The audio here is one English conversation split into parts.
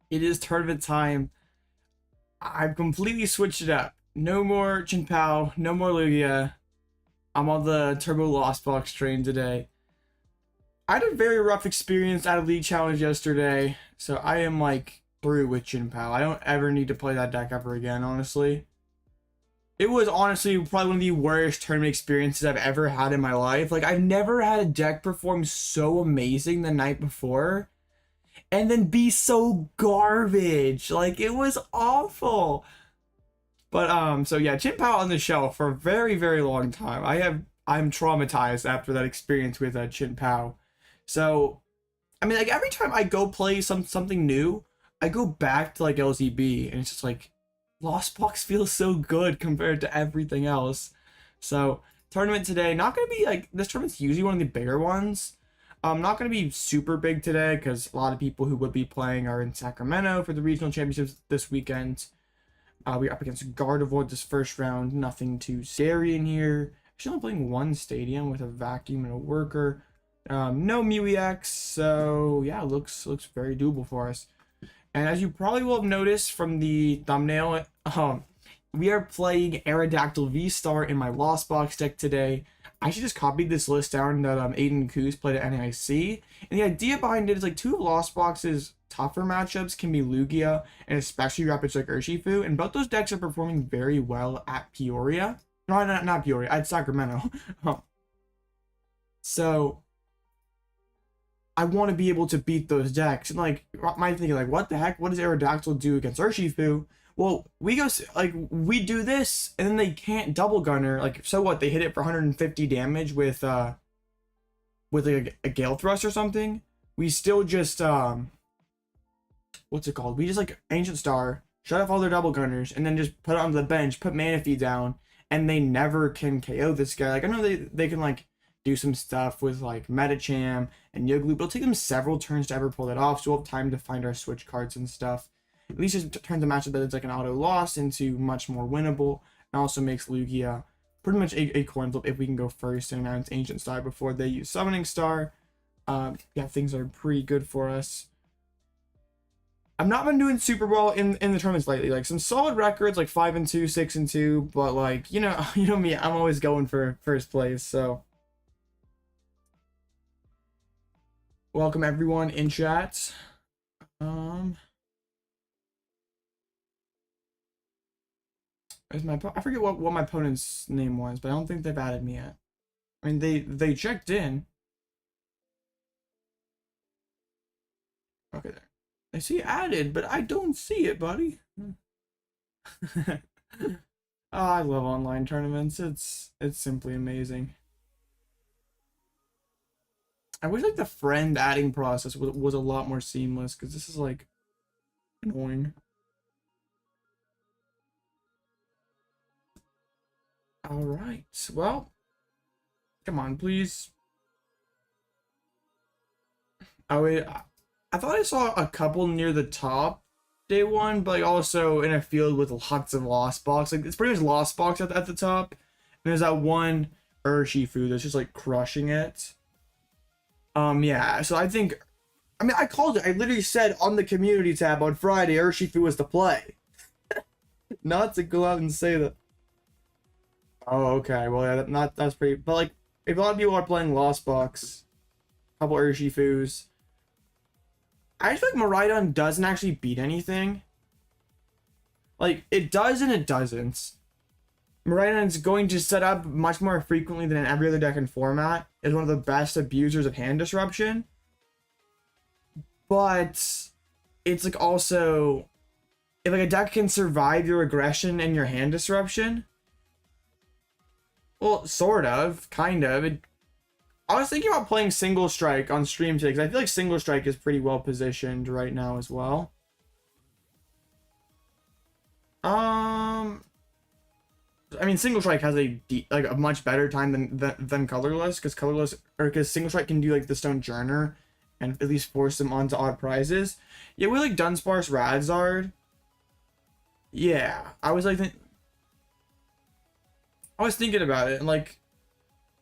It is tournament time. I've completely switched it up. No more Chinpao, no more Lugia. I'm on the Turbo Lost Box train today. I had a very rough experience out of League Challenge yesterday, so I am like through with Chinpao. I don't ever need to play that deck ever again, honestly. It was honestly probably one of the worst tournament experiences I've ever had in my life. Like, I've never had a deck perform so amazing the night before and then be so garbage. Like, it was awful. But so yeah, Chinpao on the shelf for a very, very long time. I'm traumatized after that experience with Chinpao. So I mean, like, every time I go play something new, I go back to like LZB, and it's just like Lost Box feels so good compared to everything else. So tournament today, not gonna be like, this tournament's usually one of the bigger ones. Not gonna be super big today because a lot of people who would be playing are in Sacramento for the regional championships this weekend. We're up against Gardevoir this first round. Nothing too scary in here. Actually, I'm playing one stadium with a vacuum and a worker. No Mew EX, so yeah, looks very doable for us. And as you probably will have noticed from the thumbnail, we are playing Aerodactyl VSTAR in my Lost Box deck today. I actually just copied this list down that Aiden Coos played at NAIC. And the idea behind it is like, two of Lost Box's tougher matchups can be Lugia and especially Rapids like Urshifu. And both those decks are performing very well at Peoria. No, not Peoria, at Sacramento. So I want to be able to beat those decks. And like, my thinking, like, what the heck? What does Aerodactyl do against Urshifu? Well, we do this, and then they can't double gunner. Like, so what? They hit it for 150 damage with a Gale Thrust or something. We still just what's it called? We just like Ancient Star, shut off all their double gunners, and then just put it onto the bench, put Manaphy down, and they never can KO this guy. Like, I know they can like do some stuff with like Metacham and Yoglu, but it'll take them several turns to ever pull that off. So we'll have time to find our switch cards and stuff. At least it turns a matchup that is like an auto loss into much more winnable, and also makes Lugia pretty much a coin flip if we can go first and announce Ancient Star before they use Summoning Star. Yeah, things are pretty good for us. I've not been doing super well in the tournaments lately. Like, some solid records, like 5-2, 6-2, but like, you know me, I'm always going for first place. So welcome everyone in chat. I forget what my opponent's name was, but I don't think they've added me yet. I mean, they checked in. Okay, there. I see added, but I don't see it, buddy. Oh, I love online tournaments. It's simply amazing. I wish like the friend adding process was a lot more seamless, because this is like annoying. All right, well, come on, please. Oh wait, I thought I saw a couple near the top day one, but like also in a field with lots of Lost Box. Like, it's pretty much Lost Box at the top, and there's that one Urshifu that's just like crushing it. Yeah, so I think, I mean, I called it. I literally said on the community tab on Friday, Urshifu was the play. Not to go out and say that. Oh, okay. Well, yeah, that's pretty. But like, if a lot of people are playing Lost Box, a couple Urshifus, I feel like Miraidon doesn't actually beat anything. Like, it does and it doesn't. Miraidon's going to set up much more frequently than in every other deck and format. Is one of the best abusers of hand disruption. But it's like also, if like a deck can survive your aggression and your hand disruption, well, sort of, kind of. I was thinking about playing Single Strike on stream today, because I feel like Single Strike is pretty well positioned right now as well. I mean, Single Strike has a much better time than Colorless, because Single Strike can do like the Stone Journer and at least force them onto odd prizes. Yeah, with like Dunsparce Radzard. Yeah, I was thinking about it, and like,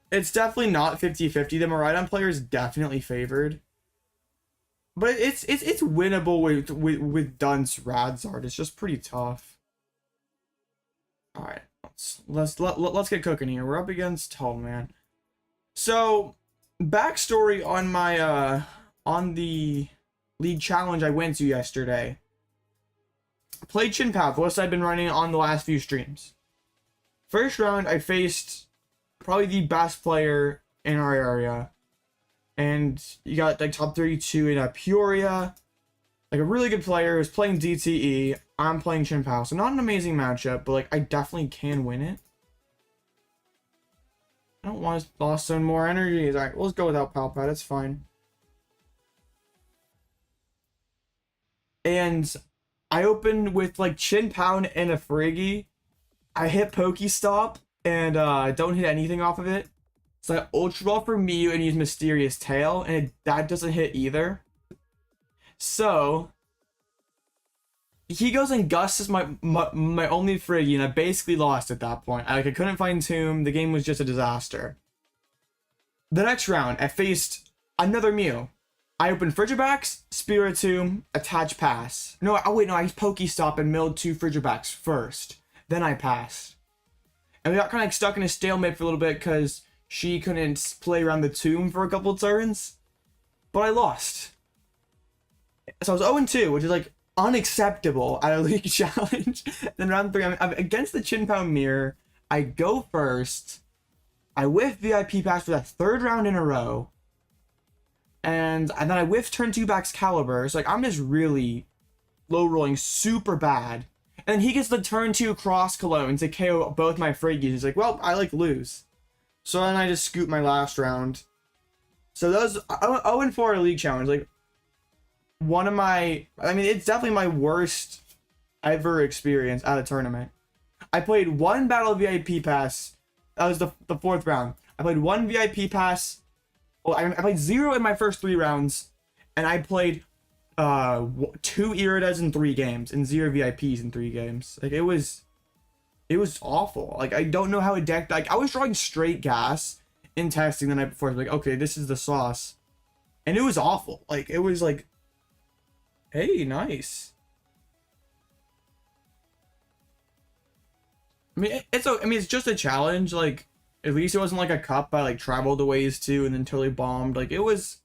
it's definitely not 50-50. The Miraidon player is definitely favored. But it's winnable with Dunce Radzard. It's just pretty tough. All right, let's get cooking here. We're up against, oh man. So backstory on my on the league challenge I went to yesterday. I played Chinpao, the list I've been running on the last few streams. First round, I faced probably the best player in our area. And you got like top 32 in Peoria. Like a really good player who's playing DTE. I'm playing Chinpao. So not an amazing matchup, but like I definitely can win it. I don't want to lost some more energy. Alright, let's go without Pal Pad. It's fine. And I opened with like Chinpao and a Friggy. I hit Pokestop and don't hit anything off of it. So I Ultra Ball for Mew and use Mysterious Tail, and that doesn't hit either. So he goes and Gus is my only Friggy, and I basically lost at that point. I couldn't find Tomb. The game was just a disaster. The next round, I faced another Mew. I opened Frigibax, Spiritomb, Attach Pass. No, oh wait, no, I used Pokestop and milled 2 Frigibacks first. Then I passed. And we got kind of like stuck in a stalemate for a little bit because she couldn't play around the Tomb for a couple turns. But I lost. So I was 0-2, which is like unacceptable at a league challenge. Then round 3, I'm against the Chinpao mirror. I go first. I whiff VIP Pass for the 3rd round in a row. And then I whiff turn 2 back's Caliber. So like I'm just really low rolling super bad. And then he gets the turn 2 cross Cologne to KO both my Friggies. He's like, well, I like lose. So then I just scoop my last round. So those 0-4 league challenge, like one of my, I mean, it's definitely my worst ever experience at a tournament. I played 1 Battle VIP Pass. That was the 4th round. I played 1 VIP Pass. Well, I played 0 in my first 3 rounds, and I played 2 Iridas in 3 games and 0 VIPs in 3 games. Like it was awful. Like I don't know how it decked. Like I was drawing straight gas in testing the night before. Like okay, this is the sauce, and it was awful. Like it was like, hey, nice. I mean, it's just a challenge. Like at least it wasn't like a cup I like traveled a ways to and then totally bombed. Like it was.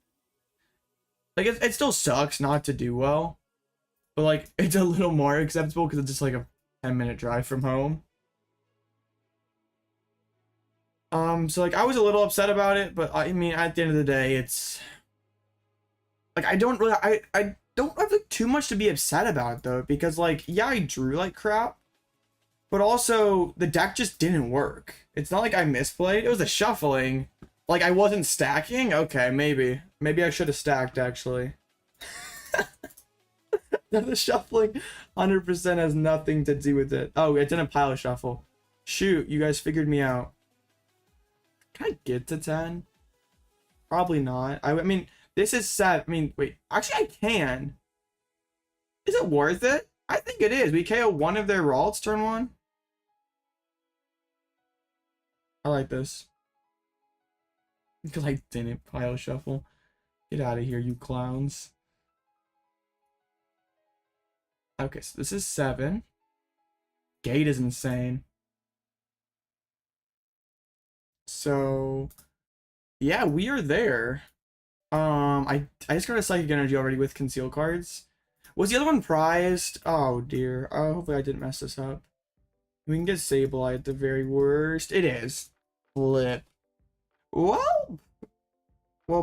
Like it still sucks not to do well, but like it's a little more acceptable because it's just like a 10-minute drive from home. So like I was a little upset about it, but I mean at the end of the day, it's like I don't have like too much to be upset about though, because like yeah, I drew like crap, but also the deck just didn't work. It's not like I misplayed. It was a shuffling. Like I wasn't stacking. Okay, maybe I should have stacked actually. The shuffling 100% has nothing to do with it. Oh, it didn't pile shuffle. Shoot, you guys figured me out. Can I get to 10? Probably not. I mean, this is 7. I mean, wait. Actually, I can. Is it worth it? I think it is. We KO one of their Ralts turn 1. I like this. Because I didn't pile shuffle. Get out of here, you clowns. Okay, so this is 7. Gate is insane. So yeah, we are there. I just got a Psychic Energy already with conceal cards. Was the other one prized? Oh dear. Oh, hopefully I didn't mess this up. We can get Sableye at the very worst. It is. Flip. Well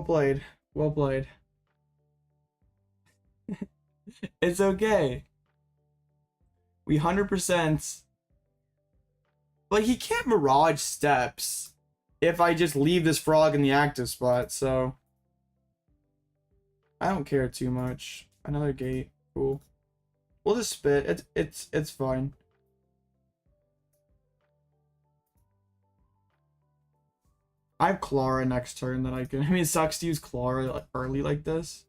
played. Well played. It's okay. We 100%. Like, he can't Mirage Steps if I just leave this frog in the active spot, so I don't care too much. Another gate. Cool. We'll just spit. It's fine. I have Klara next turn that I can. I mean, it sucks to use Klara early like this.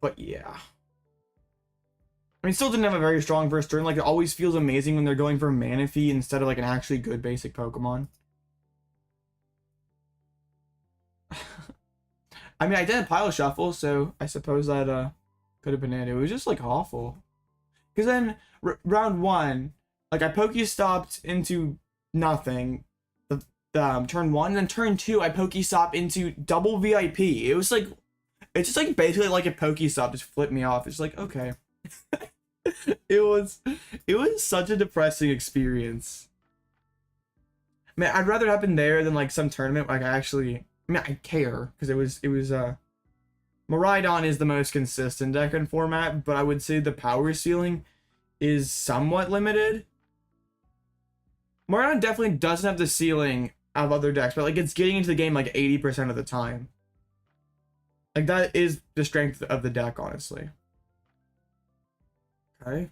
But yeah. I mean, still didn't have a very strong first turn. Like, it always feels amazing when they're going for Manaphy instead of like an actually good basic Pokemon. I mean, I did a pile shuffle, so I suppose that could have been it. It was just like awful. Because then round one, like I Pokestopped into nothing. Turn one, and then turn two, I Pokestop into double VIP. It was like, it's just like basically like a Pokestop just flipped me off. It's like, okay. it was such a depressing experience. Man, I'd rather it happen there than like some tournament. Like I care because it was Miraidon is the most consistent deck in format, but I would say the power ceiling is somewhat limited. Miraidon definitely doesn't have the ceiling of other decks, but like it's getting into the game like 80% of the time. Like that is the strength of the deck, honestly. Okay.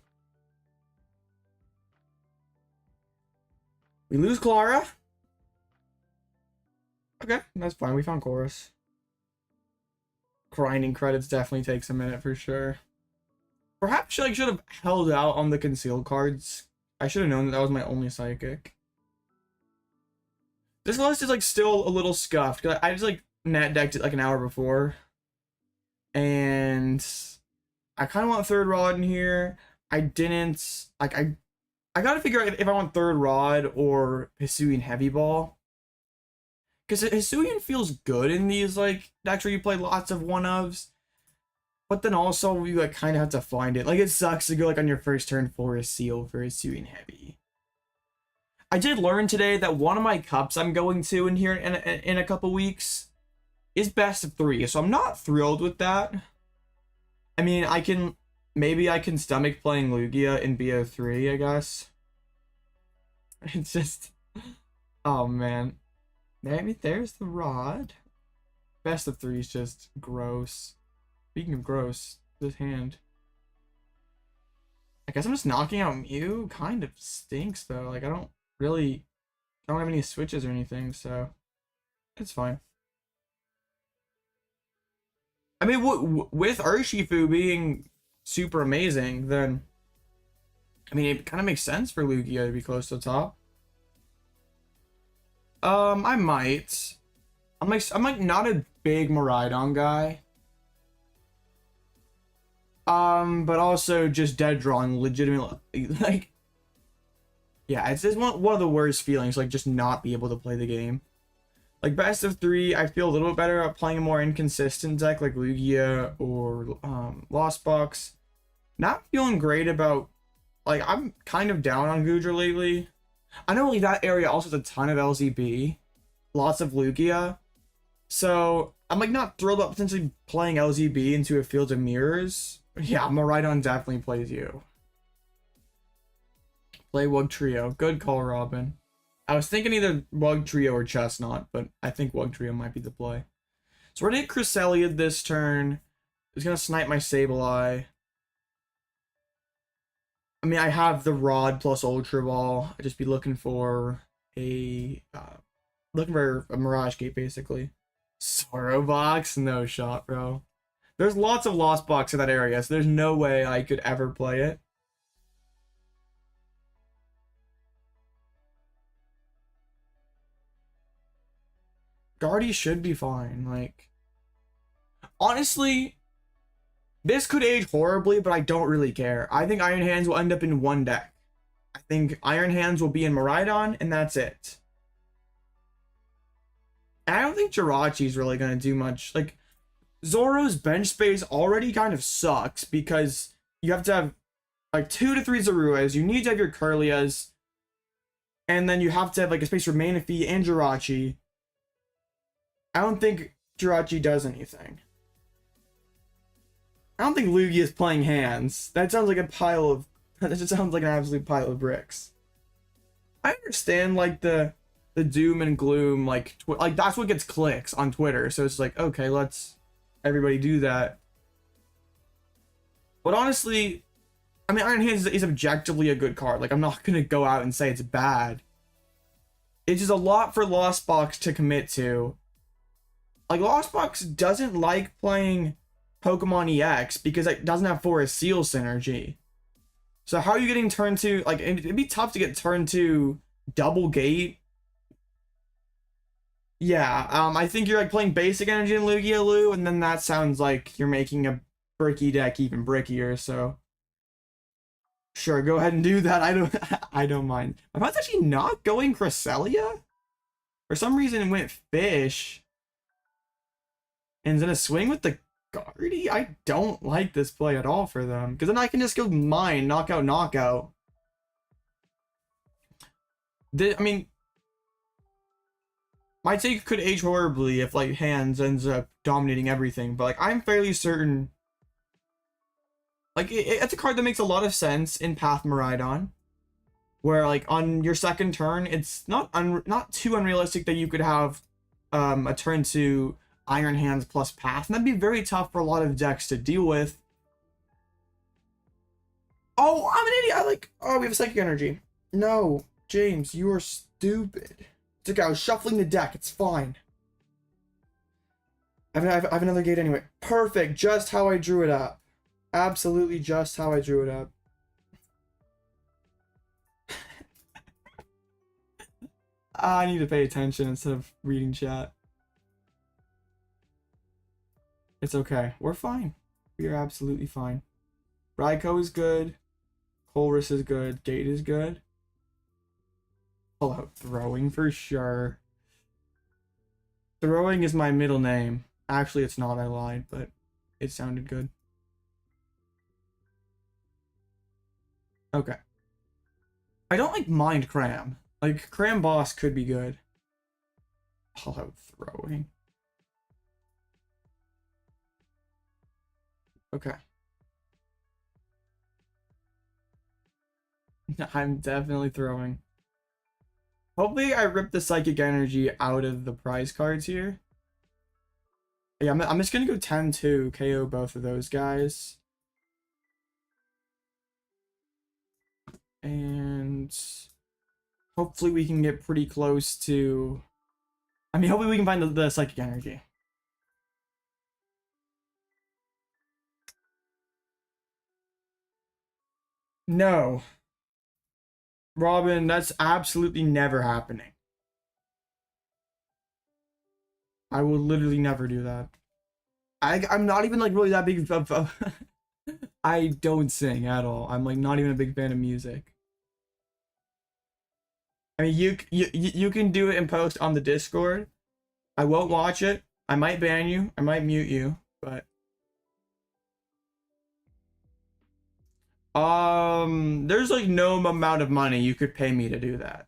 We lose Klara. Okay, that's fine. We found Colress. Grinding credits definitely takes a minute for sure. Perhaps I should have held out on the concealed cards. I should have known that was my only psychic. This list is like still a little scuffed. I just like net decked it like an hour before. And I kind of want third rod in here. I didn't like I gotta figure out if I want third rod or Hisuian heavy ball. Because Hisuian feels good in these like decks where you play lots of one-ofs. But then also you like kind of have to find it. Like it sucks to go like on your first turn for a seal for Hisuian heavy. I did learn today that one of my cups I'm going to in here in a couple weeks is best of 3. So I'm not thrilled with that. I mean, maybe I can stomach playing Lugia in BO3, I guess. It's just, oh man. Maybe there's the rod. Best of 3 is just gross. Speaking of gross, this hand. I guess I'm just knocking out Mew. Kind of stinks though. Like I don't have any switches or anything, so it's fine. I mean, with Urshifu being super amazing, then I mean it kind of makes sense for Lugia to be close to the top. I might. I'm like not a big Miraidon guy. But also just dead drawing legitimately like. Yeah, it's just one of the worst feelings, like just not be able to play the game. Like best of 3, I feel a little bit better at playing a more inconsistent deck like Lugia or Lost Box. Not feeling great about, like I'm kind of down on Goodra lately. I know like that area also has a ton of LZB, lots of Lugia. So I'm like not thrilled about potentially playing LZB into a field of mirrors. Yeah, Miraidon definitely plays you. Play Wug Trio. Good call, Robin. I was thinking either Wug Trio or Chestnut, but I think Wug Trio might be the play. So we're gonna hit Cresselia this turn. It's gonna snipe my Sableye. I mean, I have the Rod plus Ultra Ball. I'd just be looking for a Mirage Gate, basically. Sorrow Box? No shot, bro. There's lots of Lost Box in that area, so there's no way I could ever play it. Guardy should be fine. Like, honestly, this could age horribly, but I don't really care. I think Iron Hands will end up in one deck. I think Iron Hands will be in Miraidon, and that's it. And I don't think Jirachi's really going to do much. Like, Zoro's bench space already kind of sucks because you have to have like 2 to 3 Zoruas. You need to have your Kirlias. And then you have to have like a space for Manaphy and Jirachi. I don't think Jirachi does anything. I don't think Lugia is playing hands. That sounds like a pile of... That just sounds like an absolute pile of bricks. I understand, like, the doom and gloom, like that's what gets clicks on Twitter. So it's like, okay, let's everybody do that. But honestly, I mean, Iron Hands is objectively a good card. Like, I'm not going to go out and say it's bad. It's just a lot for Lost Box to commit to. Like, Lost Box doesn't like playing Pokemon EX because it doesn't have Forest Seal synergy. So how are you getting turn 2? Like, it'd be tough to get turn 2 double gate Yeah, I think you're like playing Basic Energy and Lugia Lu, and then that sounds like you're making a bricky deck even brickier, so sure, go ahead and do that. I don't I don't mind. I'm actually not going Cresselia. For some reason it went Fish. And then a swing with the Guardy? I don't like this play at all for them. Because then I can just go mine, knockout, knockout. I mean, my take could age horribly if like hands ends up dominating everything, but like I'm fairly certain like it's a card that makes a lot of sense in Path Miraidon, where like on your second turn it's not too unrealistic that you could have a turn to Iron Hands plus Path, and that'd be very tough for a lot of decks to deal with. Oh, I'm an idiot. Oh, we have Psychic Energy. No, James, you are stupid. It's okay, I was shuffling the deck. It's fine. I have another gate anyway. Perfect. Just how I drew it up. Absolutely just how I drew it up. I need to pay attention instead of reading chat. It's okay. We're fine. We are absolutely fine. Raikou is good. Colress is good. Gate is good. Pull out throwing for sure. Throwing is my middle name. Actually, it's not. I lied, but it sounded good. Okay. I don't like mind Cram. Like, Cram Boss could be good. Pull out throwing. Okay. I'm definitely throwing. Hopefully I rip the Psychic Energy out of the prize cards here. Yeah, I'm just gonna go 10-2, KO both of those guys. And hopefully we can get pretty close to... I mean, hopefully we can find the Psychic Energy. No. Robin, that's absolutely never happening. I will literally never do that. I'm not even like really that big of I don't sing at all. I'm like not even a big fan of music. I mean, you can do it in post on the Discord. I won't watch it. I might ban you. I might mute you, but there's like no amount of money you could pay me to do that.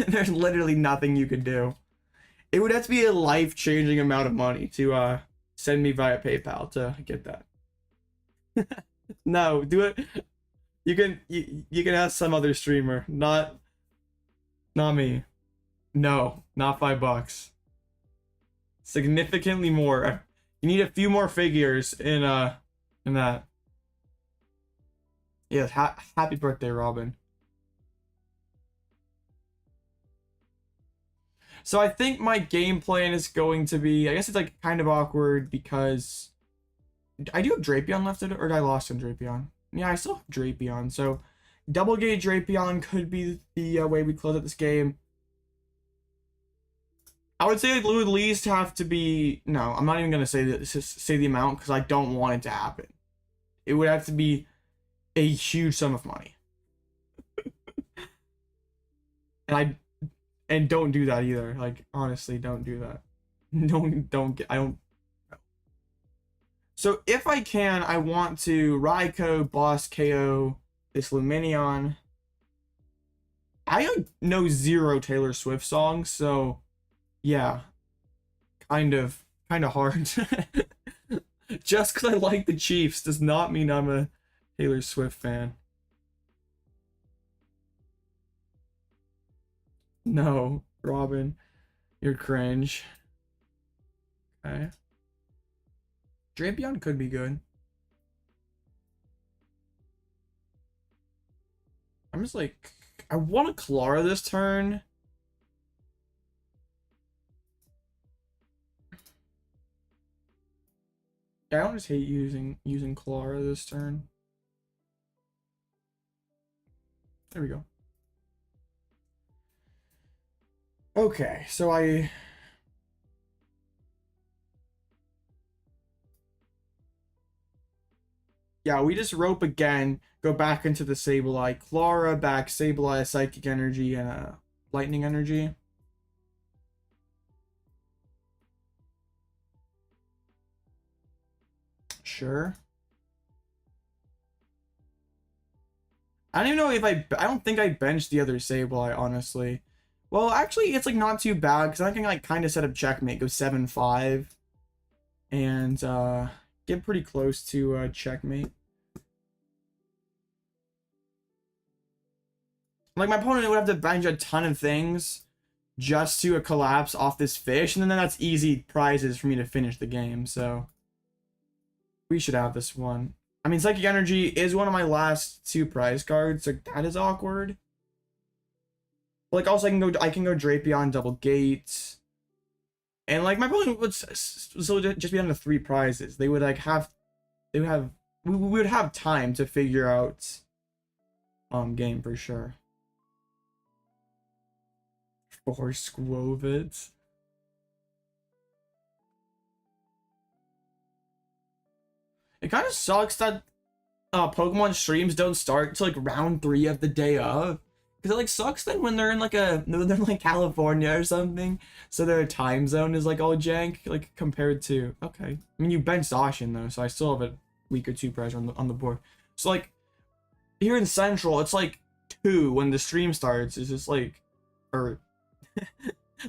There's literally nothing you could do. It would have to be a life-changing amount of money to send me via PayPal to get that. No, do it. You can ask some other streamer, not me. No, not $5. Significantly more. You need a few more figures in that. Yeah, happy birthday, Robin. So I think my game plan is going to be, I guess it's like kind of awkward because I do have Drapion left, or I lost on Drapion. Yeah, I still have Drapion, so double gate Drapion could be the way we close out this game. I would say it would at least have to be, no, I'm not even going to say the amount because I don't want it to happen. It would have to be a huge sum of money. And don't do that either. Like, honestly, don't do that. I don't. So if I can, I want to Raikou boss KO this Lumineon. I know 0 Taylor Swift songs, so yeah, kind of hard. Just because I like the Chiefs does not mean I'm a Taylor Swift fan. No, Robin, you're cringe. Okay. Drapion could be good. I'm just like, I want a Klara this turn. Yeah, I don't just hate using Klara this turn. There we go. Okay, so yeah, we just rope again, go back into the Sableye. Klara back, Sableye, Psychic Energy, and Lightning Energy. Sure. I don't even know if I don't think I benched the other Sableye, honestly. Well, actually, it's like not too bad because I can like kind of set up checkmate, go 7-5, and get pretty close to checkmate. Like my opponent would have to bench a ton of things just to collapse off this fish, and then that's easy prizes for me to finish the game. So we should have this one. I mean, Psychic Energy is one of my last 2 prize cards, so that is awkward. Like, also, I can go Drapion double gates. And, like, my opponent would still just be on the 3 prizes. They would, like, we would have time to figure out, game for sure. 4 Squovits. It kind of sucks that Pokemon streams don't start till like round 3 of the day of, because it like sucks then when they're in like California or something, so their time zone is like all jank, like compared to, okay, I mean you bench Zacian though, so I still have a week or 2 pressure on the board. So like here in Central, it's like 2 when the stream starts. It's just like, or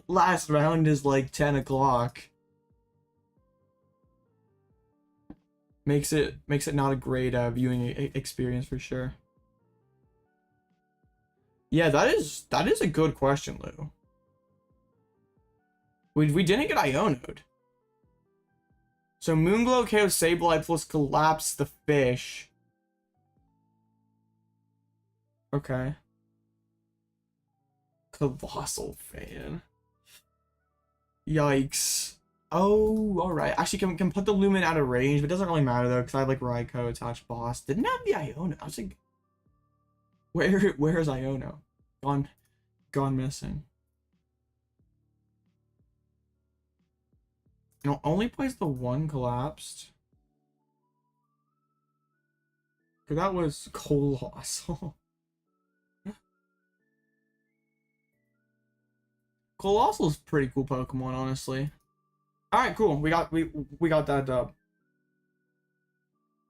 last round is like 10 o'clock. Makes it not a great viewing experience for sure. Yeah, that is a good question, Lou. We didn't get Ionoed. So Moonglow KO Sableye plus Collapse the Fish. Okay. Colossal Fan. Yikes. Oh, alright. Actually, can put the Lumen out of range, but it doesn't really matter though, because I have like Raikou attached boss. Didn't have the Iono. I was like, where's Iono? Gone missing. No, only plays the 1 collapsed. Cause that was Colossal. Colossal's pretty cool Pokemon, honestly. Alright, cool. We got that dub.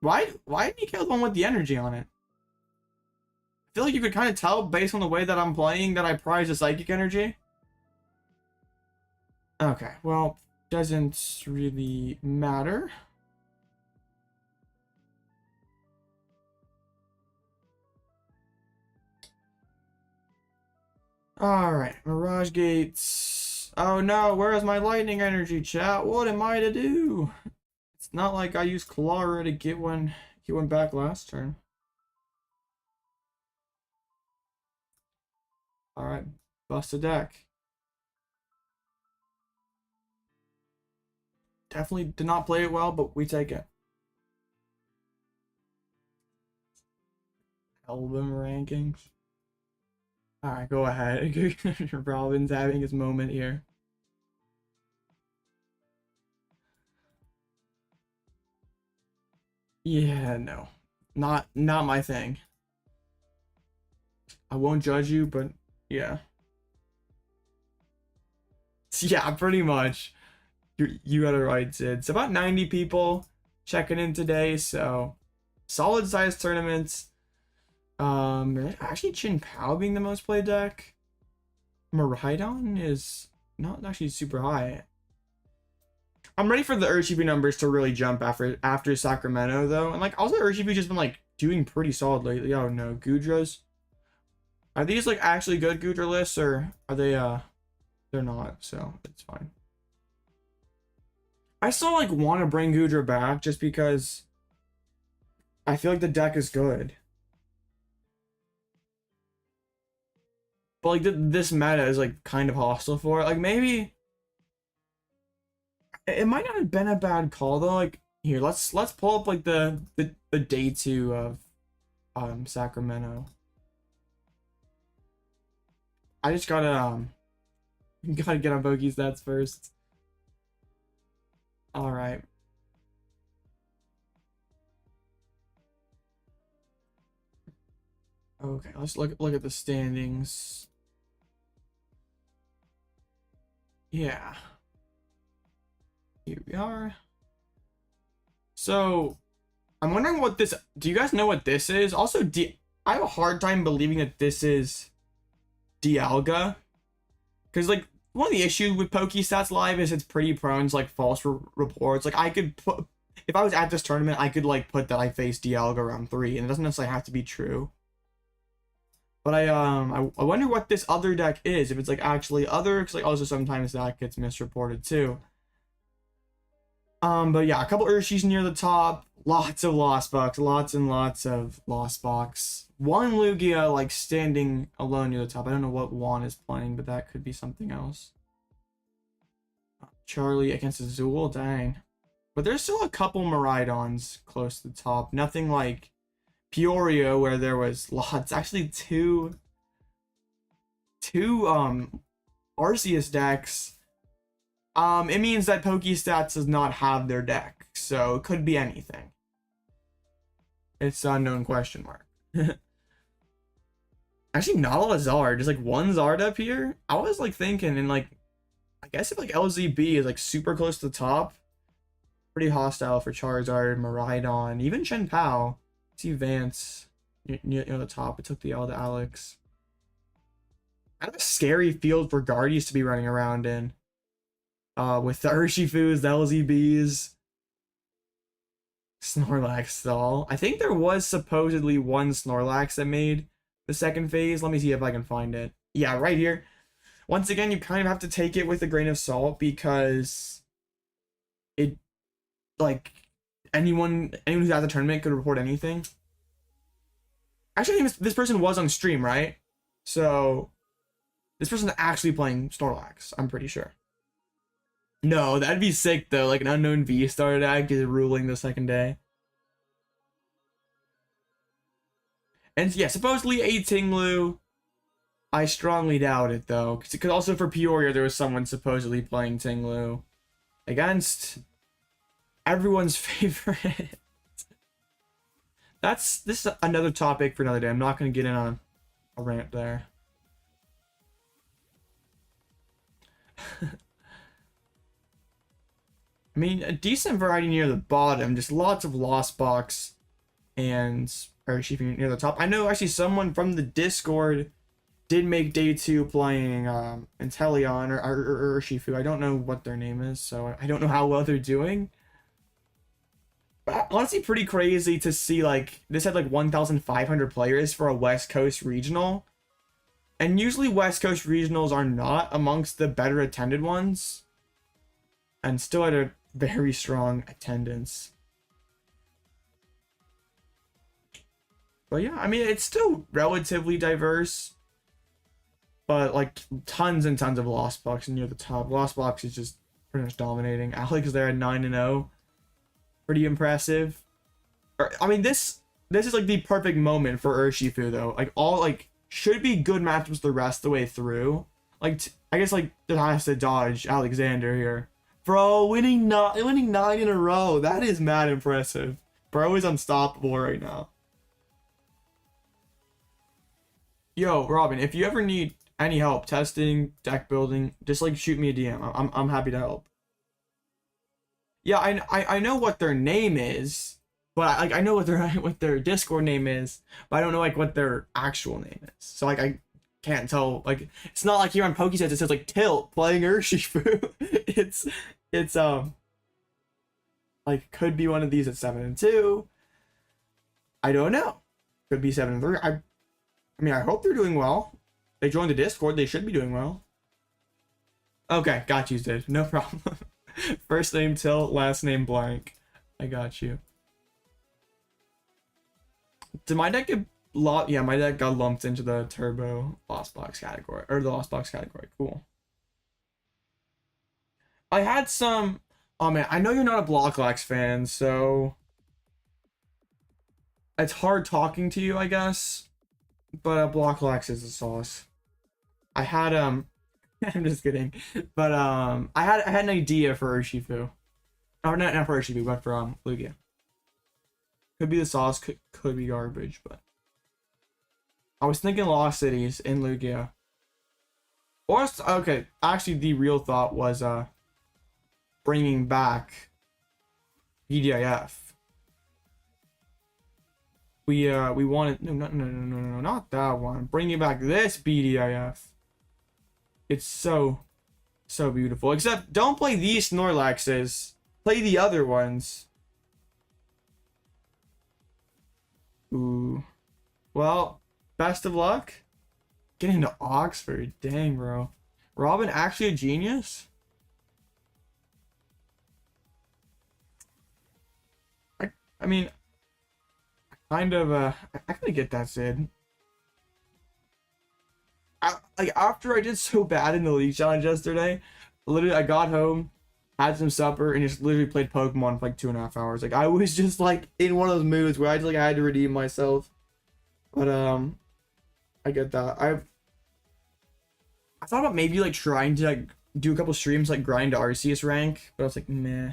Why did he kill the one with the energy on it? I feel like you could kind of tell based on the way that I'm playing that I prize the Psychic Energy. Okay, well, doesn't really matter. Alright, Mirage Gates. Oh no, where's my Lightning Energy, chat? What am I to do? It's not like I used Klara to get one back last turn. Alright, bust a deck. Definitely did not play it well, but we take it. Album rankings. Alright, go ahead. Robin's having his moment here. Yeah, no. Not my thing. I won't judge you, but yeah. Yeah, pretty much. You got it right, Sid. It's about 90 people checking in today, so solid sized tournaments. Actually Chin-Pao being the most played deck. Miraidon is not actually super high. I'm ready for the Urshifu numbers to really jump after Sacramento though. And like also Urshifu just been like doing pretty solid lately. Oh no, Gudras. Are these like actually good Gudra lists, or are they they're not, so it's fine. I still like want to bring Gudra back just because I feel like the deck is good. But like this meta is like kind of hostile for it. Like maybe it might not have been a bad call though. Like here, let's pull up like the day 2 of Sacramento. I just gotta Gotta get on Pokestats first. All right. Okay, let's look at the standings. Yeah. Here we are. So, I'm wondering what this... Do you guys know what this is? Also, I have a hard time believing that this is Dialga. Because, like, one of the issues with Pokestats Live is it's pretty prone to, like, false reports. Like, I could put... If I was at this tournament, I could, like, put that I faced Dialga round 3. And it doesn't necessarily have to be true. But I wonder what this other deck is. If it's, like, actually other. Because, like, also sometimes that gets misreported, too. But yeah, a couple Urshis near the top. Lots of Lost Box. Lots and lots of Lost Box. One Lugia, like, standing alone near the top. I don't know what Juan is playing, but that could be something else. Charlie against Azul, dang. But there's still a couple Miraidons close to the top. Nothing like Peoria, where there was lots. Actually, two Arceus decks. It means that Pokestats does not have their deck, so it could be anything. It's an unknown question mark. Actually, not all Zard. Just like one Zard up here. I was like thinking, and like, I guess if like LZB is like super close to the top, pretty hostile for Charizard, Miraidon, even Chen Pao. See Vance near the top. It took the L to Alex. Kind of a scary field for Guardies to be running around in. With the Urshifus, the LZBs, Snorlax stall. I think there was supposedly one Snorlax that made the second phase. Let me see if I can find it. Yeah, right here. Once again, you kind of have to take it with a grain of salt because it, like, anyone who's at the tournament could report anything. Actually, this person was on stream, right? So this person's actually playing Snorlax, I'm pretty sure. No, that'd be sick though. Like an unknown V-Star deck is ruling the second day. And yeah, supposedly a Tinglu. I strongly doubt it though, because also for Peoria there was someone supposedly playing Tinglu against everyone's favorite. This is another topic for another day. I'm not going to get in on a rant there. I mean, a decent variety near the bottom, just lots of Lost Box and Urshifu near the top. I know actually someone from the Discord did make day 2 playing Inteleon or Urshifu. I don't know what their name is, so I don't know how well they're doing. But honestly, pretty crazy to see, like, this had like 1,500 players for a West Coast regional. And usually West Coast regionals are not amongst the better attended ones. And still had a very strong attendance. But yeah, I mean, it's still relatively diverse. But like tons and tons of Lost Box near the top. Lost Box is just pretty much dominating. Alex there at 9-0. Pretty impressive. I mean, this is like the perfect moment for Urshifu though. Like all like should be good matchups the rest of the way through. Like I guess like it has to dodge Alexander here. Bro, winning 9 in a row. That is mad impressive. Bro is unstoppable right now. Yo, Robin, if you ever need any help testing, deck building, just like shoot me a DM. I'm happy to help. Yeah, I know what their name is, but like I know what their Discord name is, but I don't know like what their actual name is. So like I can't tell. Like it's not like here on Pokestats it says like Tilt playing Urshifu. it's like could be one of these at 7-2. I don't know. Could be 7-3. I mean I hope they're doing well. They joined the Discord. They should be doing well. Okay, got you, dude. No problem. First name Tilt, last name blank. I got you. Did my deck get yeah, my deck got lumped into the Turbo Lost Box category. Or the Lost Box category. Cool. I had some... Oh man, I know you're not a Blocklex fan, so... It's hard talking to you, I guess. But Blocklex is the sauce. I had I'm just kidding. But I had an idea for Urshifu. Oh, not for Urshifu, but for Lugia. Could be the sauce, could be garbage, but I was thinking Lost Cities in Lugia. Or okay, actually the real thought was bringing back BDIF. We wanted no, not that one. Bringing back this BDIF. It's so beautiful. Except don't play these Snorlaxes. Play the other ones. Ooh. Well, best of luck. Getting to Oxford. Dang, bro. Robin actually a genius? I mean, kind of, I kind of get that, Sid. Like, after I did so bad in the League Challenge yesterday, literally, I got home, had some supper, and just literally played Pokemon for like 2.5 hours. Like, I was just, like, in one of those moods where I had to redeem myself. But, I get that. I thought about maybe, like, trying to, like, do a couple streams, like, grind to Arceus rank, but I was like, meh.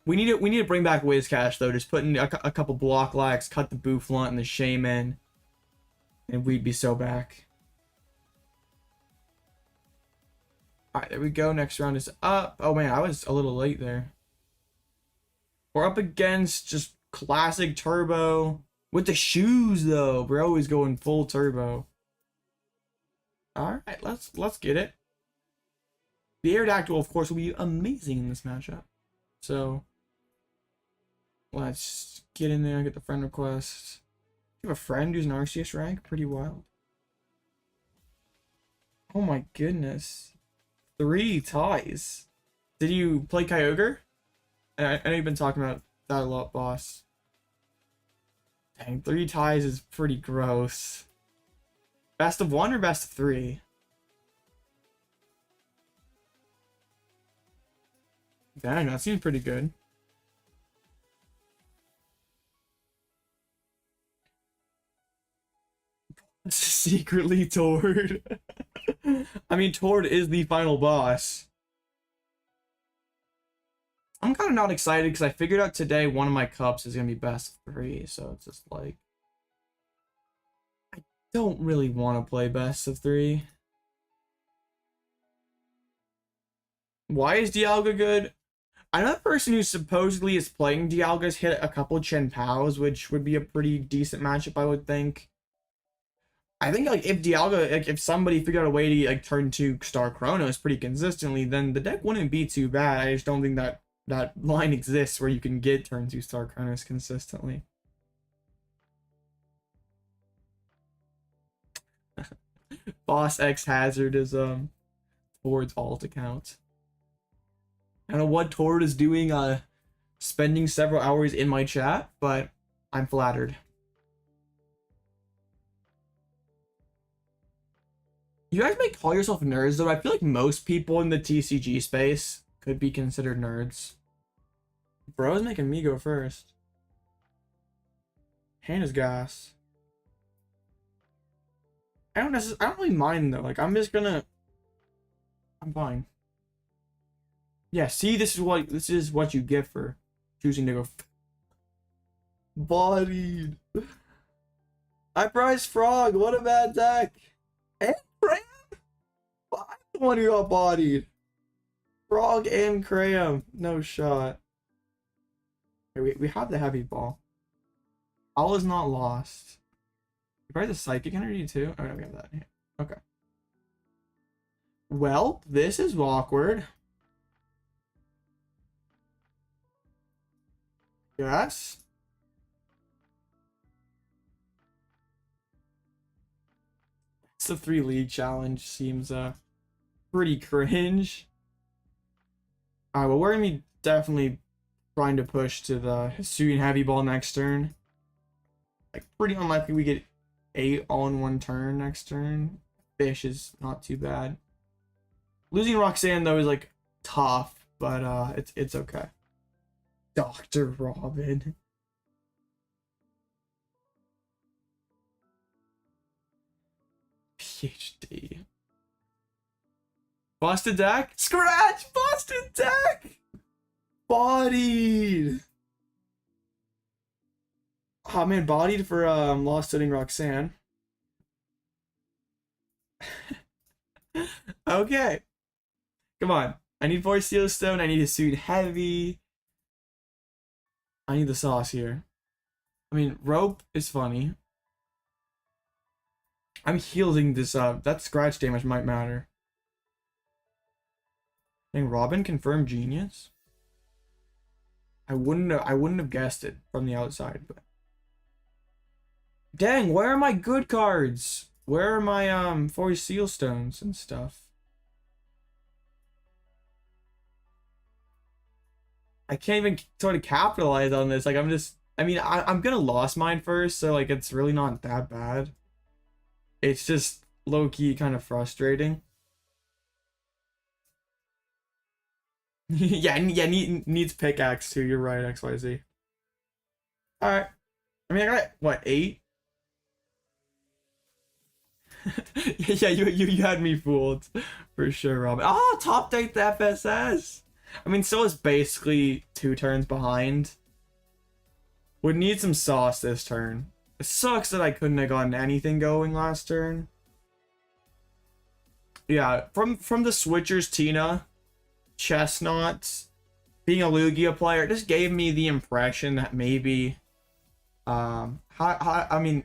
We need to bring back Whiscash though. Just put in a couple block lags, cut the Bouffalant and the Shaman, and we'd be so back. All right, there we go. Next round is up. Oh man, I was a little late there. We're up against just classic turbo with the shoes though. Bro is going full turbo. All right, let's get it. The Aerodactyl, of course, will be amazing in this matchup. So let's get in there and get the friend request. You have a friend who's an Arceus rank? Pretty wild. Oh my goodness. 3 ties. Did you play Kyogre? I know you've been talking about that a lot, boss. Dang, 3 ties is pretty gross. Best of 1 or best of 3? Dang, that seems pretty good. Secretly Tord. I mean, Tord is the final boss. I'm kind of not excited because I figured out today one of my cups is going to be best of 3. So it's just like, I don't really want to play best of 3. Why is Dialga good? Another person who supposedly is playing Dialga's hit a couple Chien-Paos, which would be a pretty decent matchup, I would think. I think like if Dialga, like if somebody figured out a way to like turn to Star Chronos pretty consistently, then the deck wouldn't be too bad. I just don't think that line exists where you can get turn to Star Chronos consistently. Boss X Hazard is Tord's alt account. I don't know what Tord is doing spending several hours in my chat, but I'm flattered. You guys may call yourself nerds though. I feel like most people in the TCG space could be considered nerds. Bro's making me go first. Hand is gas. I don't really mind though. Like I'm fine. Yeah, see, this is what you get for choosing to go bodied. I prize Frog. What a bad deck. And Cram. I'm the one who got bodied. Frog and Cram. No shot. Okay, we have the heavy ball. All is not lost. You probably the psychic energy too. Oh no, we have that here. Okay. Well, this is awkward. Yes. It's the 3 league challenge seems pretty cringe. Alright, well we're gonna be definitely trying to push to the Hisuian heavy ball next turn. Like pretty unlikely we get 8 all in one turn next turn. Fish is not too bad. Losing Roxanne though is like tough, but it's okay. Dr. Robin. PhD. Busted deck? Scratch! Busted deck! Bodied! Oh man, bodied for Lost Setting Roxanne. Okay. Come on. I need Voice Seal Stone. I need a suit heavy. I need the sauce here. I mean, rope is funny. I'm healing this up. That scratch damage might matter. Dang, Robin confirmed genius. I wouldn't have guessed it from the outside, but dang, where are my good cards? Where are my Voice Seal Stones and stuff? I can't even sort of capitalize on this. Like, I'm gonna lost mine first, so like it's really not that bad. It's just low-key kind of frustrating. yeah, needs pickaxe too. You're right, XYZ. All right. I mean, I got what, 8? Yeah, you had me fooled for sure, Robin. Oh, top deck the FSS. I mean, still is basically 2 turns behind. Would need some sauce this turn. It sucks that I couldn't have gotten anything going last turn. Yeah, from the Switchers Tina, Chestnut, being a Lugia player, it just gave me the impression that maybe, I mean,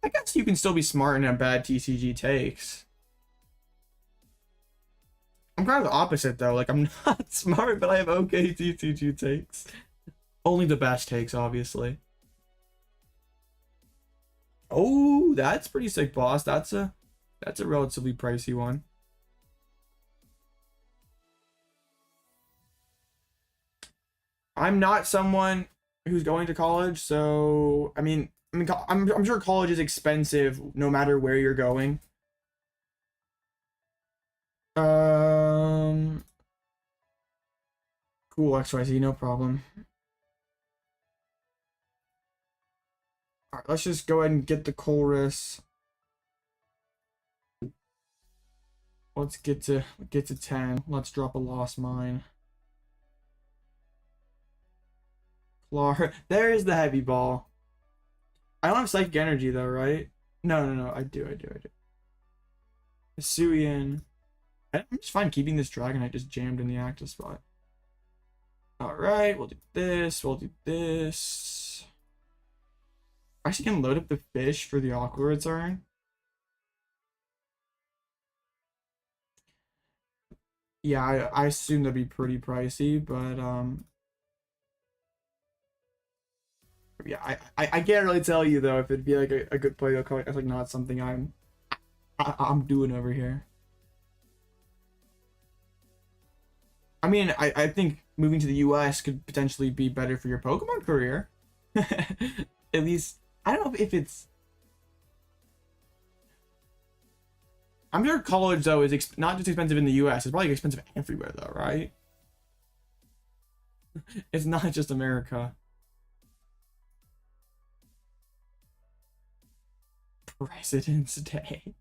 I guess you can still be smart and have bad TCG takes. I'm kind of the opposite though. Like, I'm not smart, but I have okay TCG takes. Only the best takes, obviously. Oh, that's pretty sick, boss. That's a relatively pricey one. I'm not someone who's going to college, so I mean, I'm sure college is expensive no matter where you're going. Cool, XYZ, no problem. Alright, let's just go ahead and get the Colress. Let's get to 10. Let's drop a Lost Mine. LOR. There's the heavy ball. I don't have Psychic Energy though, right? No, I do. Hisuian. I'm just fine keeping this Dragonite just jammed in the active spot. Alright, we'll do this. Actually, can load up the fish for the Aqua return. Yeah, I assume that'd be pretty pricey, but yeah, I can't really tell you though if it'd be like a good play. It's like not something I'm doing over here. I mean, I think moving to the US could potentially be better for your Pokemon career. At least, I don't know if it's... I'm sure college, though, is not just expensive in the US. It's probably expensive everywhere, though, right? It's not just America. President's Day.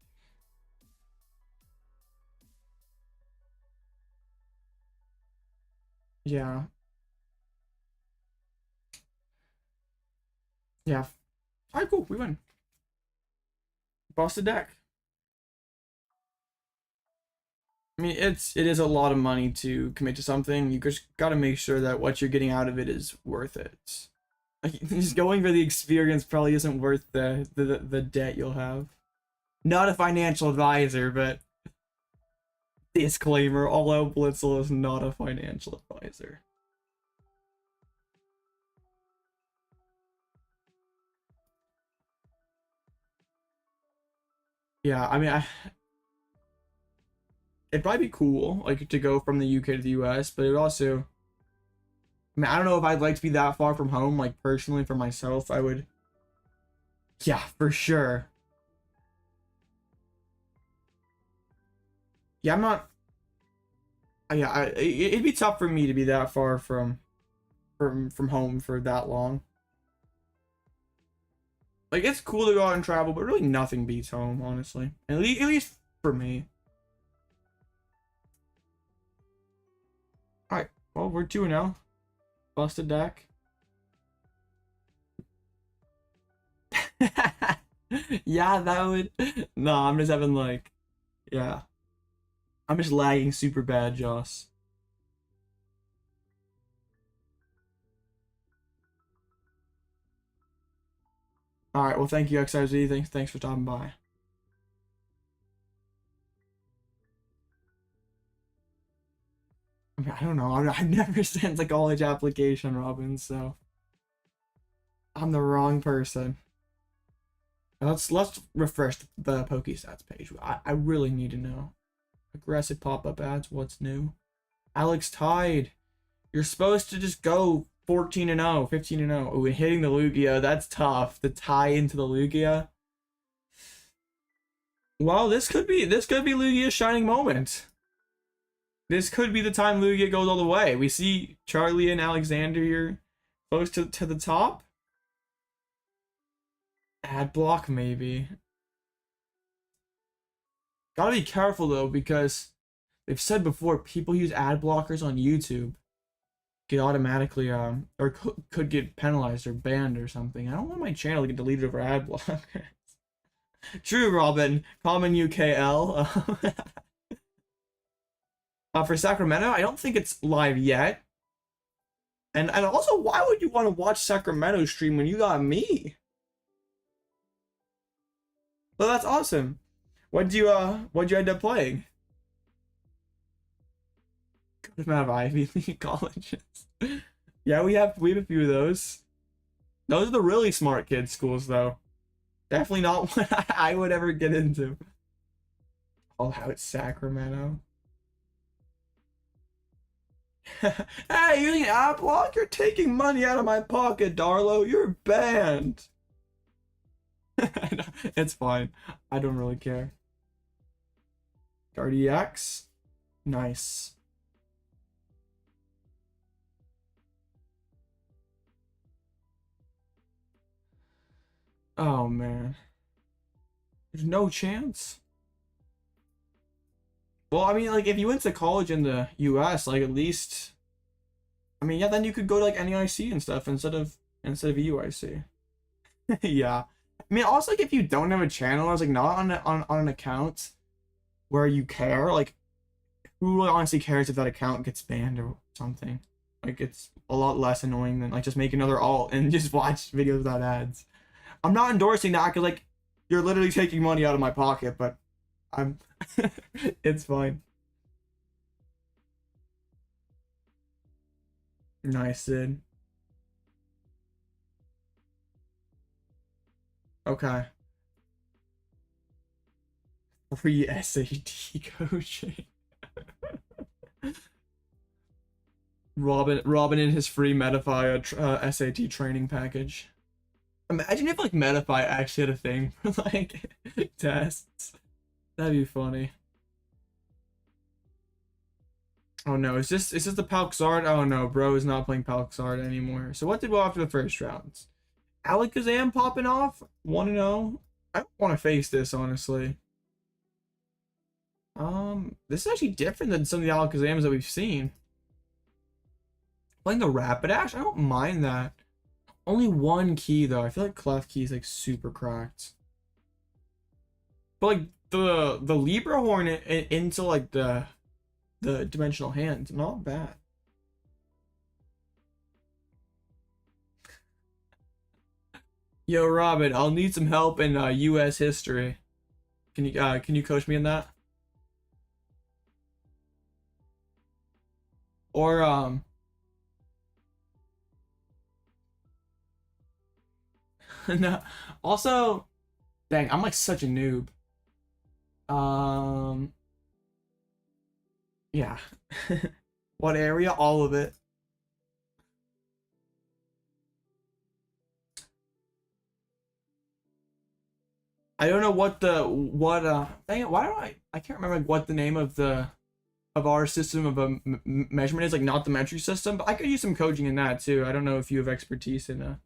Yeah. Yeah. Alright, cool. We win. Busted deck. I mean, it is a lot of money to commit to something. You just gotta make sure that what you're getting out of it is worth it. Like, just going for the experience probably isn't worth the debt you'll have. Not a financial advisor, but disclaimer, Alloutblitzle is not a financial advisor. Yeah, I mean, it'd probably be cool, like, to go from the UK to the US, but it also... I mean, I don't know if I'd like to be that far from home, like, personally, for myself, I would... Yeah, for sure. Yeah, I'm not... Yeah, it'd be tough for me to be that far from home for that long. Like, it's cool to go out and travel, but really nothing beats home, honestly. At least for me. Alright, well, we're 2-0. Busted deck. Yeah, that would... No, I'm just having, like... Yeah. I'm just lagging super bad, Joss. Alright, well, thank you, XRZ. Thanks for stopping by. I mean, I don't know. I've never sent a college application, Robin, so... I'm the wrong person. Let's refresh the PokeStats page. I really need to know. Aggressive pop-up ads, what's new? Alex Tide. You're supposed to just go 14-0, 15-0. Oh, and hitting the Lugia, that's tough. The tie into the Lugia. Well, this could be Lugia's shining moment. This could be the time Lugia goes all the way. We see Charlie and Alexander here close to the top. Ad block, maybe. Gotta be careful though, because they've said before people use ad blockers on YouTube get automatically or could get penalized or banned or something. I don't want my channel to get deleted over ad blockers. True, Robin. Common UKL. For Sacramento, I don't think it's live yet. And also, why would you want to watch Sacramento stream when you got me? Well, that's awesome. What'd you end up playing? Good amount of Ivy League colleges. Yeah, we have a few of those. Those are the really smart kids schools, though. Definitely not what I would ever get into. Oh, how it's Sacramento. Hey, using an ad block? You're taking money out of my pocket, Darlo. You're banned. It's fine. I don't really care. Guardiax. Nice. Oh, man. There's no chance. Well, I mean, like, if you went to college in the US, like, at least... I mean, yeah, then you could go to, like, NEIC and stuff instead of UIC. Yeah. I mean, also, like, if you don't have a channel, or, like, not on an account where you care, like, who really honestly cares if that account gets banned or something? Like, it's a lot less annoying than, like, just make another alt and just watch videos without ads. I'm not endorsing that because, like, you're literally taking money out of my pocket, but I'm... It's fine. Nice, Sid. Okay. Free SAT coaching. Robin in his free Manaphy SAT training package. Imagine if like Manaphy actually had a thing for like tests. That'd be funny. Oh no, is this the Palkzard? Oh no, bro is not playing Palkzard anymore. So what did we go after the first rounds? Alakazam popping off? 1-0? I don't want to face this, honestly. This is actually different than some of the Alakazams that we've seen. Playing the Rapidash? I don't mind that. Only one key, though. I feel like Clef Key is, like, super cracked. But, like, the Libra Horn into, like, the Dimensional Hands, not bad. Yo, Robin, I'll need some help in U.S. history. Can you coach me in that? Or no. Also, dang, I'm like such a noob. Yeah. What area? All of it. I don't know dang it, why don't I can't remember what the name of our system of a measurement is, like not the metric system, but I could use some coaching in that too. I don't know if you have expertise in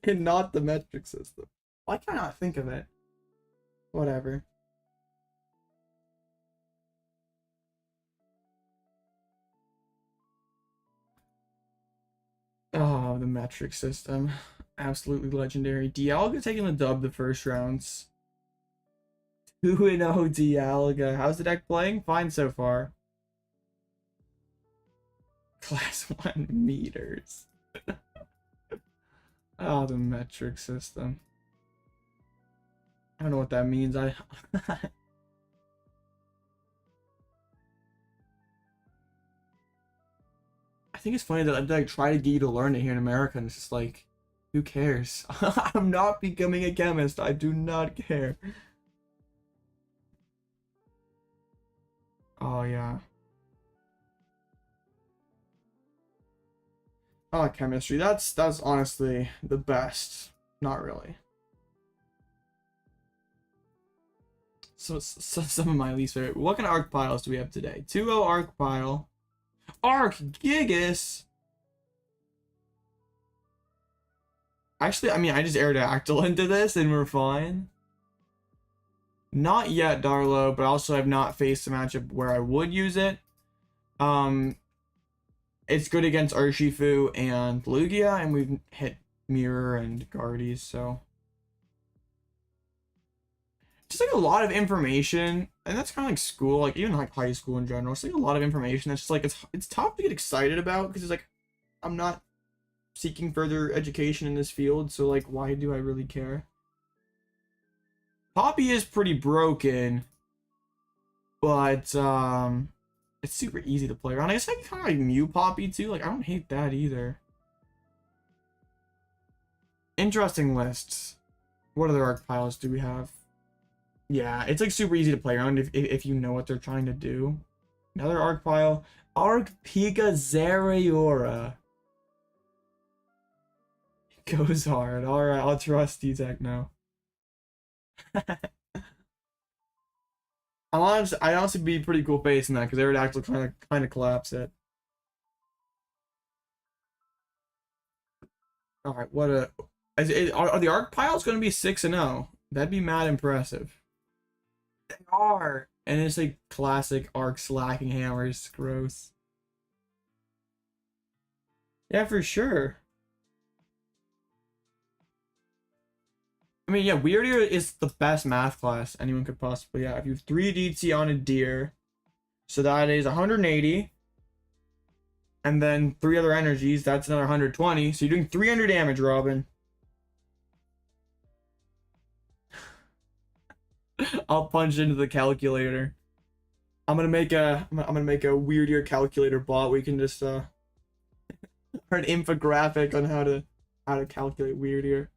and not the metric system. Why can I not think of it? Whatever. Oh, the metric system. Absolutely legendary. Dialga taking the dub the first rounds. 2-0 Dialga. How's the deck playing? Fine so far. Class 1 meters. Oh, the metric system. I don't know what that means. I think it's funny that I try to get you to learn it here in America, and it's just like, who cares? I'm not becoming a chemist. I do not care. Oh yeah. Oh, chemistry. That's honestly the best. Not really. So some of my least favorite. What kind of arc piles do we have today? 2-0 arc pile. Arc Gigas. Actually, I mean, I just Aerodactyl into this and we're fine. Not yet, Darlo, but also I've not faced a matchup where I would use it. It's good against Urshifu and Lugia, and we've hit Mirror and Guardies, so. Just like a lot of information, and that's kind of like school, like even like high school in general. It's like a lot of information that's just like, it's tough to get excited about, because it's like, I'm not seeking further education in this field, so like, why do I really care? Poppy is pretty broken, but it's super easy to play around. I guess I can kind of like Mew Poppy too. Like, I don't hate that either. Interesting lists. What other arc piles do we have? Yeah, it's like super easy to play around if you know what they're trying to do. Another arc pile. Arc Pika Zeraora. Goes hard. Alright, I'll trust you, Techno. I'd honestly be pretty cool facing that because Aerodactyl kind of collapse it. All right, what are the arc piles going to be 6-0? That'd be mad impressive. They are, and it's like classic arc slacking hammers. Gross. Yeah, for sure. I mean, yeah, Weirdier is the best math class anyone could possibly have. You have 3 DT on a deer. So that is 180. And then 3 other energies. That's another 120. So you're doing 300 damage, Robin. I'll punch into the calculator. I'm gonna make a Weirdier calculator bot. We can just or an infographic on how to calculate Weirdier.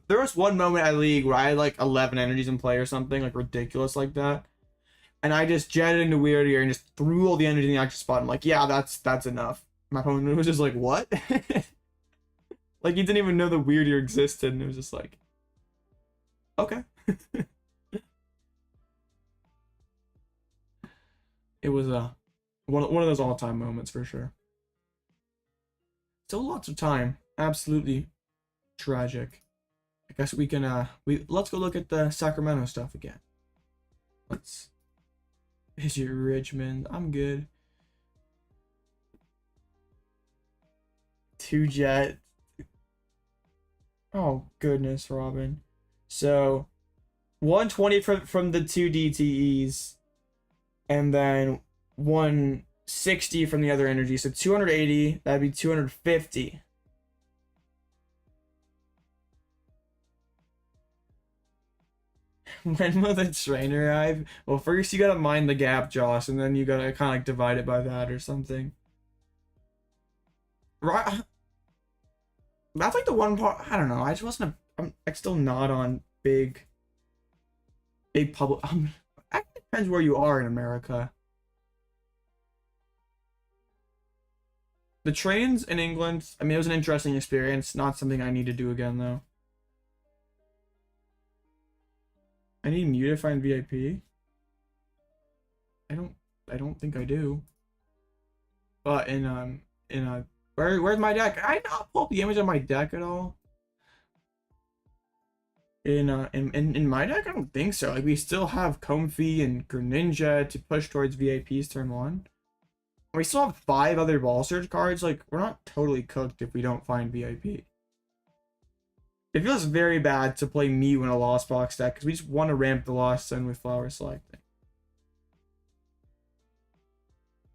There was one moment at League where I had like 11 energies in play or something, like ridiculous like that. And I just jetted into Weirdier and just threw all the energy in the extra spot. I'm like, yeah, that's enough. My opponent was just like, what? Like, he didn't even know the Weirdier existed, and it was just like, okay. It was one of those all-time moments for sure. Still lots of time. Absolutely tragic. I guess we can let's go look at the Sacramento stuff again. Is your Richmond? I'm good. 2 jet. Oh goodness, Robin. So 120 from the 2 DTEs, and then 160 from the other energy. So 280. That'd be 250. When will the trainer arrive? Well, first you gotta mind the gap, Josh, and then you gotta kind of like divide it by that or something. Right? That's like the one part. I don't know. I just wasn't. I'm still not on big public. It depends where you are in America. The trains in England. I mean, it was an interesting experience. Not something I need to do again though. I need Mew to find VIP. I don't think I do. But in Where's my deck? I not pull up the image of my deck at all. In my deck, I don't think so. Like, we still have Comfey and Greninja to push towards VIP's turn 1. We still have 5 other Ball Surge cards. Like, we're not totally cooked if we don't find VIP. It feels very bad to play Mew in a Lost Box deck, because we just want to ramp the Lost Zone with Flower Selecting.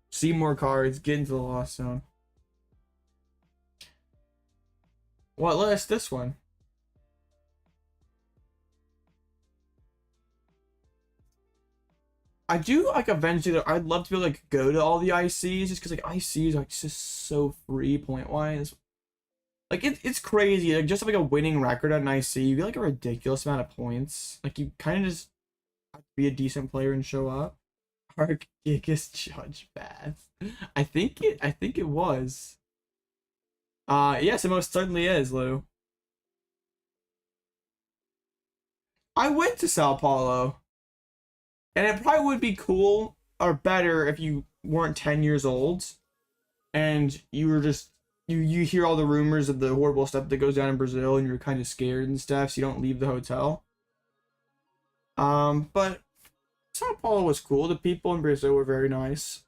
See more cards, get into the Lost Zone. What list? This one. I do like eventually. I'd love to be able to like go to all the ICs just because like ICs are just so free point wise. Like it's crazy. Like just like a winning record at an IC, you get like a ridiculous amount of points. Like you kind of just have to be a decent player and show up. Arcgigas Judge Bath. I think it was. Yes, it most certainly is, Lou. I went to Sao Paulo. And it probably would be cool or better if you weren't 10 years old and you were just, you hear all the rumors of the horrible stuff that goes down in Brazil and you're kind of scared and stuff, so you don't leave the hotel. But Sao Paulo was cool. The people in Brazil were very nice.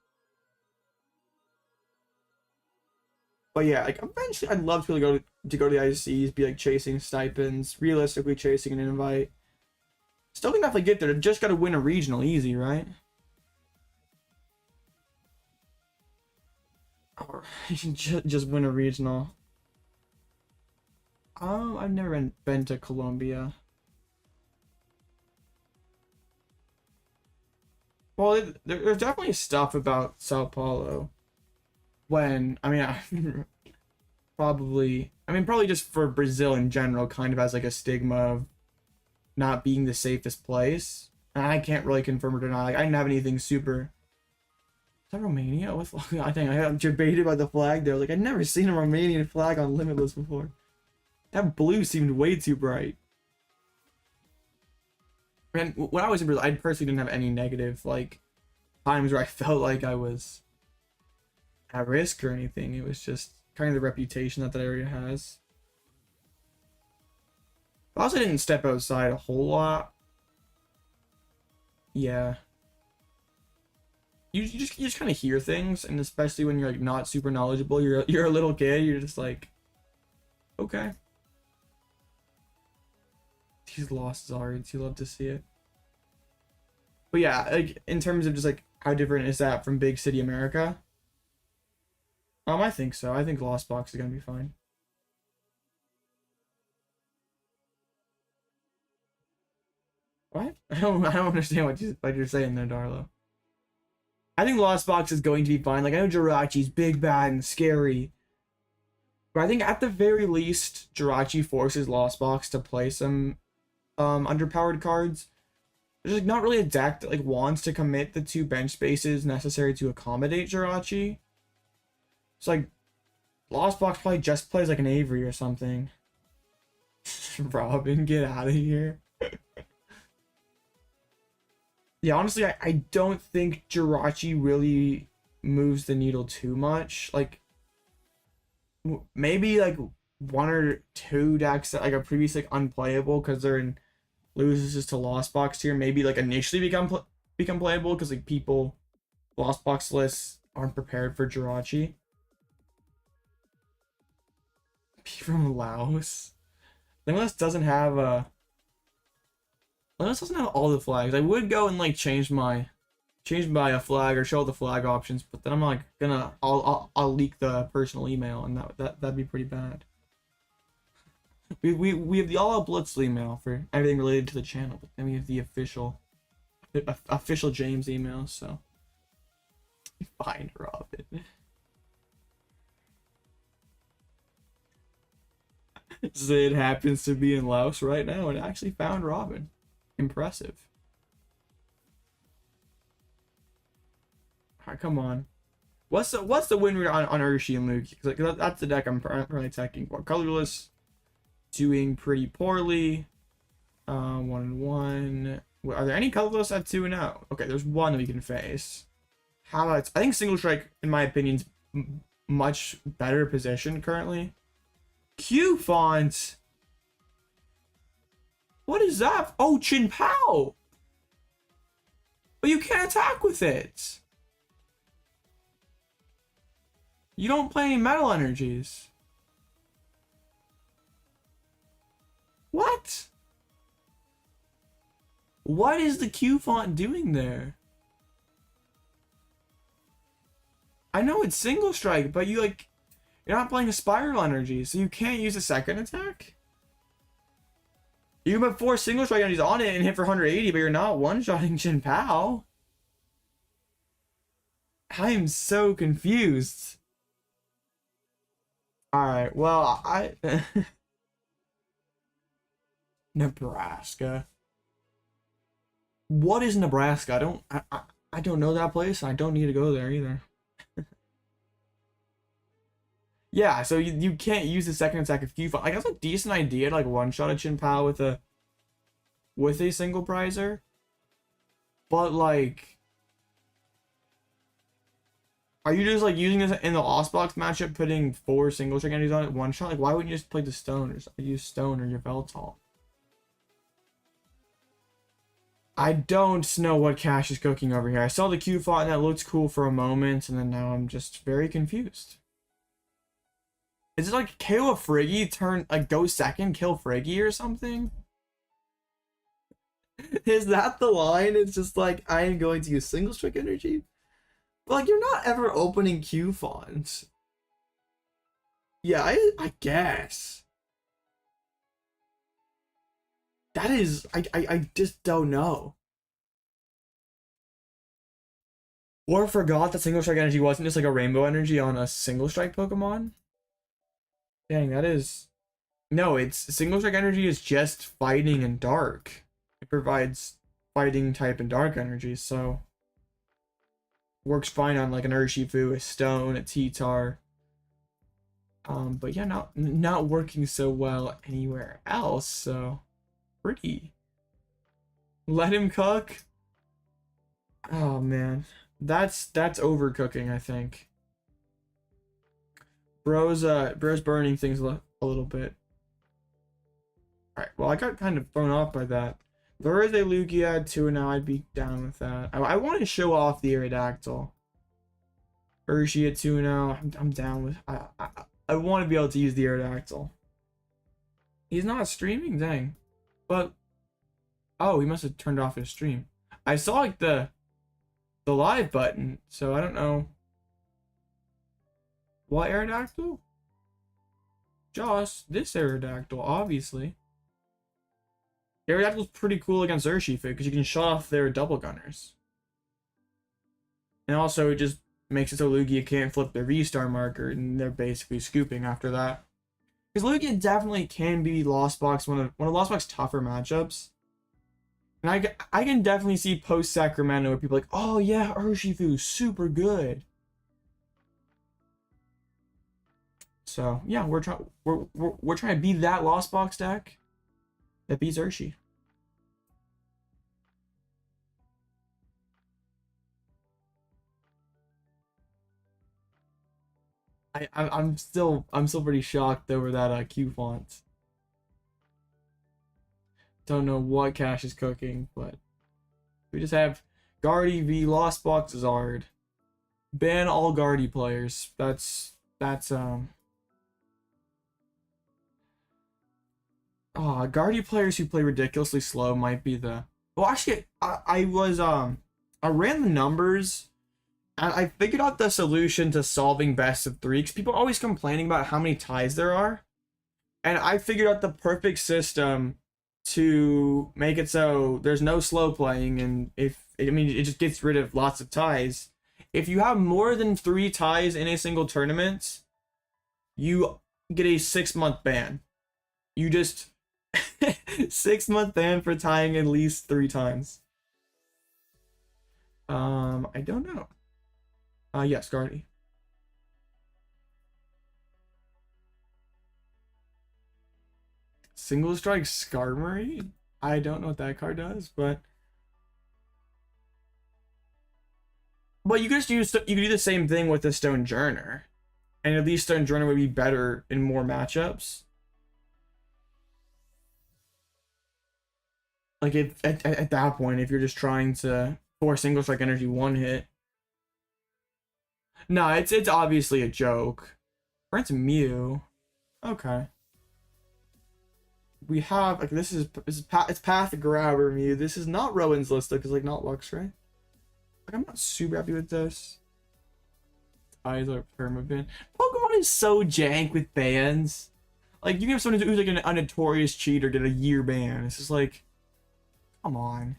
But yeah, like eventually I'd love to go to the ICs, be like chasing stipends, realistically chasing an invite. Still can definitely get there. Just gotta win a regional easy, right? Or just win a regional. Oh, I've never been to Colombia. Well, there's definitely stuff about Sao Paulo. When probably just for Brazil in general, kind of has like a stigma of not being the safest place. And I can't really confirm or deny. Like, I didn't have anything super. Is that Romania? What flag? I think I got debated by the flag there. Like, I'd never seen a Romanian flag on Limitless before. That blue seemed way too bright. And when I was in Brazil, I personally didn't have any negative, like, times where I felt like I was at risk or anything. It was just kind of the reputation that area has. I also didn't step outside a whole lot. Yeah. You just kind of hear things, and especially when you're like not super knowledgeable, you're a little kid, you're just like, okay. These lost Zards, you love to see it. But yeah, like in terms of just like how different is that from big city America? I think so. I think Lost Box is gonna be fine. What? I don't understand what you're saying there, Darlo. I think Lost Box is going to be fine. Like I know Jirachi's big, bad, and scary. But I think at the very least, Jirachi forces Lost Box to play some underpowered cards. There's like not really a deck that like wants to commit the 2 bench spaces necessary to accommodate Jirachi. It's like Lost Box probably just plays like an Avery or something. Robin, get out of here. Yeah, honestly, I don't think Jirachi really moves the needle too much. Like, maybe like 1 or 2 decks that like are previously like, unplayable because they're in loses to Lost Box tier. Maybe like initially become playable because like people Lost Box lists aren't prepared for Jirachi. From Laos. Limitless doesn't have Limitless doesn't have all the flags. I would go and like change my flag or show the flag options, but then I'm like gonna I'll leak the personal email and that'd be pretty bad. We have the Alloutblitzle email for everything related to the channel, but then we have the official James email, so fine, Robin. Zid happens to be in Laos right now and actually found Robin. Impressive. Alright, come on. What's the win rate on Urshi and Luke? Because that's the deck I'm probably attacking for. Colorless doing pretty poorly. 1-1. Are there any colorless at 2-0? Okay, there's one that we can face. How about I think Single Strike, in my opinion, is much better position currently. Q font. What is that? Oh, Chin Pao. But you can't attack with it. You don't play any metal energies. What? What is the Q font doing there? I know it's single strike, but you're not playing a spiral energy, so you can't use a second attack? You can put 4 single strike energies on it and hit for 180, but you're not one-shotting Chin Pao. I am so confused. Alright, well, Nebraska. What is Nebraska? I don't know that place. I don't need to go there either. Yeah, so you can't use the second attack if you find, like, that's a decent idea to like one-shot a Chin Pao with a single prizer. But like, are you just like using this in the Lost Box matchup, putting 4 single strike energies on it one shot? Like, why wouldn't you just play the Stone or use Stone or your Veltal? I don't know what Cash is cooking over here. I saw the Q font and that looked cool for a moment, and then now I'm just very confused. Is it like KO a Friggy, turn like go second, kill Friggy or something? Is that the line? It's just like, I am going to use single strike energy? But like, you're not ever opening Q fonts. Yeah, I guess. That is, I just don't know. Or forgot that single strike energy wasn't just like a rainbow energy on a single strike Pokemon. Dang, that is... No, it's single strike energy is just fighting and dark. It provides fighting type and dark energy, so works fine on like an Urshifu, a Stone, a T-Tar. But yeah, not working so well anywhere else, so pretty. Let him cook. Oh man. That's overcooking, I think. Bro's burning things a little bit. Alright, well, I got kind of thrown off by that. If there is a Lugia at 2 now, I'd be down with that. I want to show off the Aerodactyl. Urshi at 2 now, I'm down with... I want to be able to use the Aerodactyl. He's not streaming? Dang. But... Oh, he must have turned off his stream. I saw, like, the live button, so I don't know. What Aerodactyl? Just this Aerodactyl, obviously. Aerodactyl's pretty cool against Urshifu because you can shut off their double gunners. And also it just makes it so Lugia can't flip their V-Star marker and they're basically scooping after that. Because Lugia definitely can be Lost Box, one of Lost Box's tougher matchups. And I can definitely see post-Sacramento where people are like, oh yeah, Urshifu, super good. So yeah, we're trying to be that Lost Box deck that beats Urshi. I'm still pretty shocked over that Q font. Don't know what Cash is cooking, but we just have Guardy v Lost Box Zard. Ban all Guardy players. That's Guardy players who play ridiculously slow might be the... Well, actually, I ran the numbers, and I figured out the solution to solving best of 3, because people are always complaining about how many ties there are. And I figured out the perfect system to make it so there's no slow playing, and it just gets rid of lots of ties. If you have more than 3 ties in a single tournament, you get a 6-month ban. You just... 6-month ban for tying at least 3 times. I don't know. Yes, Guardy. Single strike Skarmory? I don't know what that card does, but you could just you could do the same thing with the Stone Journer. And at least Dragonite would be better in more matchups. Like, if at that point, if you're just trying to force single strike energy one hit. No, it's obviously a joke. Or it's Mew. Okay. We have, like, it's Path Grabber Mew. This is not Rowan's list, though, because, like, not Luxray. Like, I'm not super happy with this. Eyes are permaband. Pokemon is so jank with bans. Like, you can have someone who's like a notorious cheater get a year ban. It's just like, come on.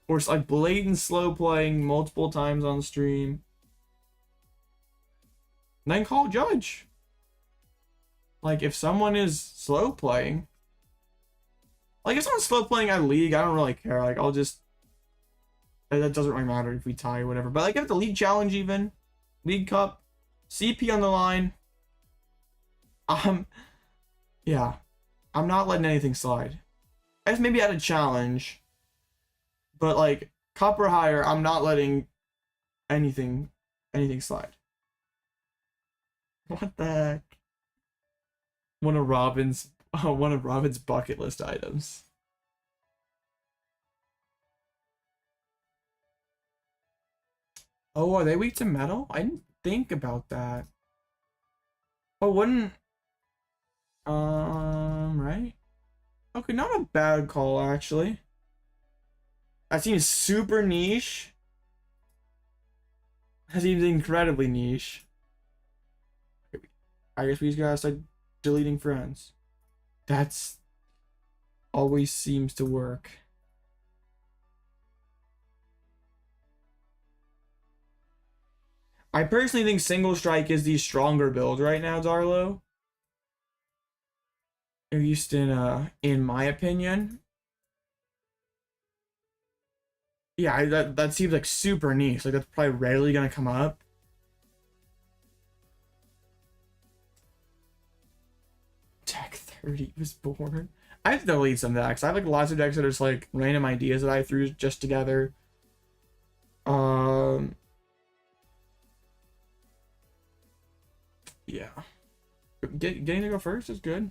Or it's like blatant slow playing multiple times on stream. And then call judge. Like, if someone is slow playing, like, if someone's slow playing at League, I don't really care. Like, I'll just, that doesn't really matter if we tie or whatever. But, like, if it's a League Challenge even, League Cup, CP on the line, yeah, I'm not letting anything slide. I guess maybe at a challenge, but, like, Cup or higher, I'm not letting anything slide. What the heck? One of Robin's bucket list items. Oh, are they weak to metal? I didn't think about that. Oh, wouldn't right? Okay, not a bad call actually. That seems super niche. That seems incredibly niche. I guess we just gotta start deleting friends. That's always seems to work. I personally think single strike is the stronger build right now, Darlo. At least in my opinion. Yeah, that seems like super niche. Like, that's probably rarely gonna come up. Tech 30 was born. I have to delete some decks. I have like lots of decks that are just like random ideas that I threw just together. Yeah. Getting to go first is good.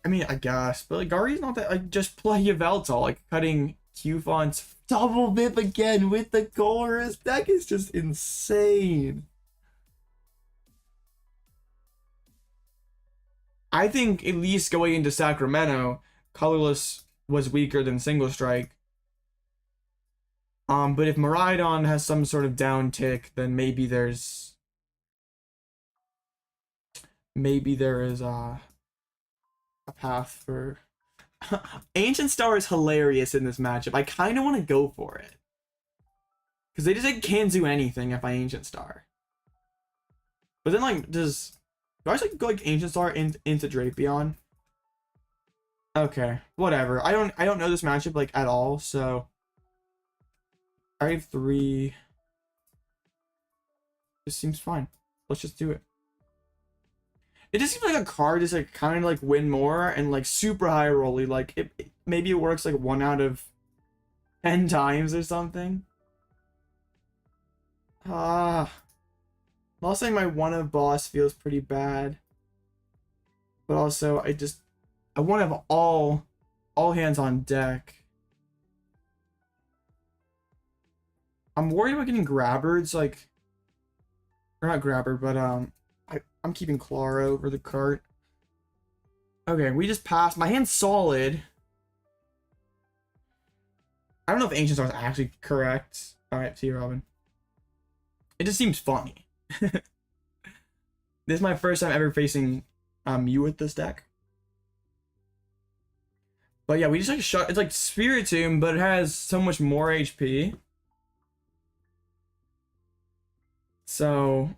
I mean, I guess, but like Gari's not that. Like, just play Yveltal, like cutting Q fonts, double bip again with the Colress. Deck is just insane. I think at least going into Sacramento, colorless was weaker than single strike. But if Miraidon has some sort of down tick, then maybe there is a path for Ancient Star is hilarious in this matchup. I kind of want to go for it because they just like, can't do anything if I Ancient Star. But then like, do I just like go like Ancient Star into Drapion? Okay, whatever. I don't know this matchup like at all, so I have 3. This seems fine. Let's just do it. It just seems like a card is like kind of like win more and like super high rolly. Like maybe it works like 1 out of 10 times or something. Losing my one of boss feels pretty bad. But also I want to have all hands on deck. I'm worried about getting Grabbers, like, or not Grabber, but I'm keeping Klara over the cart. Okay, we just passed. My hand's solid. I don't know if Ancient Star is actually correct. All right, see you, Robin. It just seems funny. This is my first time ever facing you with this deck. But yeah, we just like it's like Spiritomb, but it has so much more HP. So,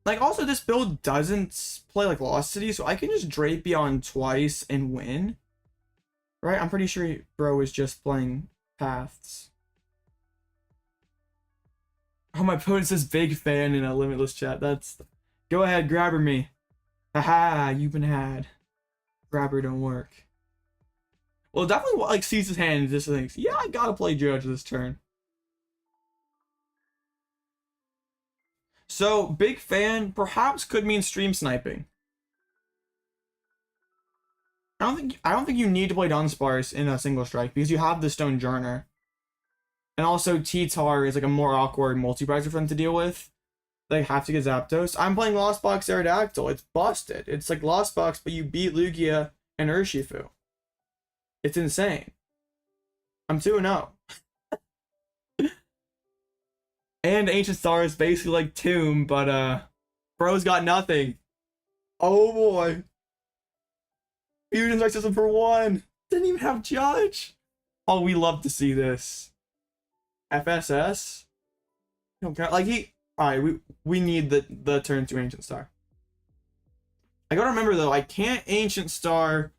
like, also this build doesn't play like Lost City, so I can just Drapion twice and win. Right? I'm pretty sure bro is just playing Paths. Oh, my opponent says big fan in a Limitless chat. That's... Go ahead, grabber me. Haha, you've been had. Grabber don't work. Well, definitely like sees his hand and just thinks, yeah, I gotta play Judge this turn. So, big fan perhaps could mean stream sniping. I don't think you need to play Dunsparce in a single strike because you have the Stone Journer. And also T-Tar is like a more awkward multi-prizer for them to deal with. They have to get Zapdos. I'm playing Lost Box Aerodactyl. It's busted. It's like Lost Box, but you beat Lugia and Urshifu. It's insane. I'm 2-0. And Ancient Star is basically like Tomb, but bro's got nothing. Oh boy. Fusion Strike System for 1. Didn't even have Judge. Oh, we love to see this. FSS? Okay, like he. Alright, we need the turn to Ancient Star. I gotta remember though, I can't Ancient Star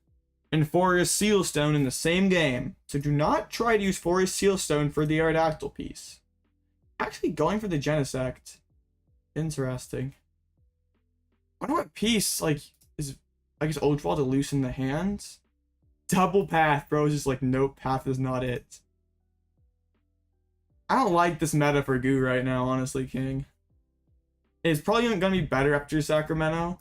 and Forest Sealstone in the same game. So do not try to use Forest Sealstone for the Aerodactyl piece. Actually going for the Genesect. Interesting. I wonder what piece like is, I guess, Ultra Ball to loosen the hands. Double Path, bro, is just like, nope, Path is not it. I don't like this meta for Goo right now, honestly, King. It's probably gonna be better after Sacramento.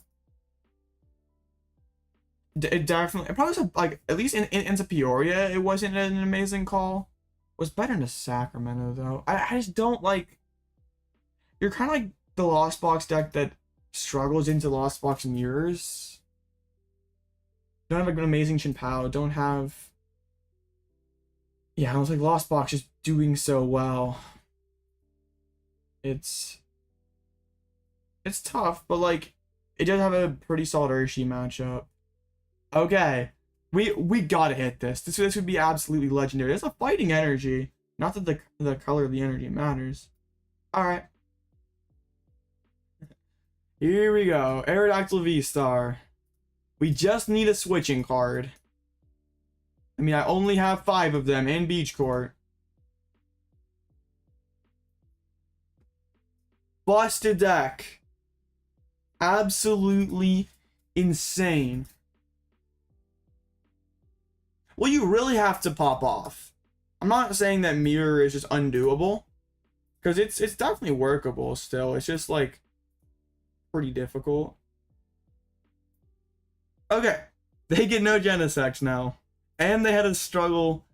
It definitely, it probably was like, at least into Peoria, it wasn't an amazing call. It was better into Sacramento though. I just don't like. You're kind of like the Lost Box deck that struggles into Lost Box mirrors. Don't have like an amazing Chinpao. Don't have. Yeah, I was like Lost Box is doing so well. It's tough, but like it does have a pretty solid Urshi matchup. Okay, we gotta hit this. This would be absolutely legendary. It's a fighting energy. Not that the color of the energy matters. All right. Here we go. Aerodactyl VSTAR. We just need a switching card. I mean, I only have 5 of them in Beach Court. Busted deck. Absolutely insane. Well, you really have to pop off. I'm not saying that mirror is just undoable, because it's definitely workable still. It's just like pretty difficult. Okay, they get no Genesect now, and they had a struggle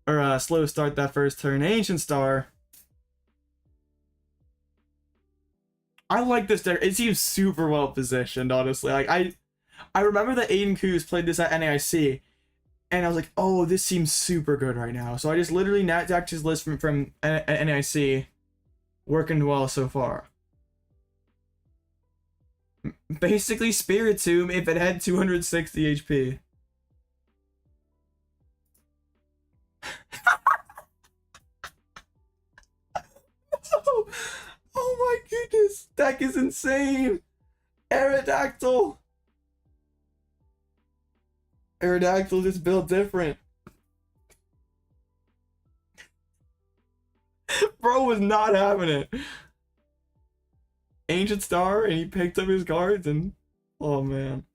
or a slow start that first turn. Ancient Star. I like this deck. It seems super well positioned, honestly. Like I remember that Aiden Coos played this at NAIC. And I was like, oh, this seems super good right now. So I just literally nat-decked his list from NIC. Working well so far. Basically Spiritomb if it had 260 HP. Oh my goodness. Deck is insane. Aerodactyl. Aerodactyl just built different. Bro was not having it. Ancient Star, and he picked up his cards, and oh man.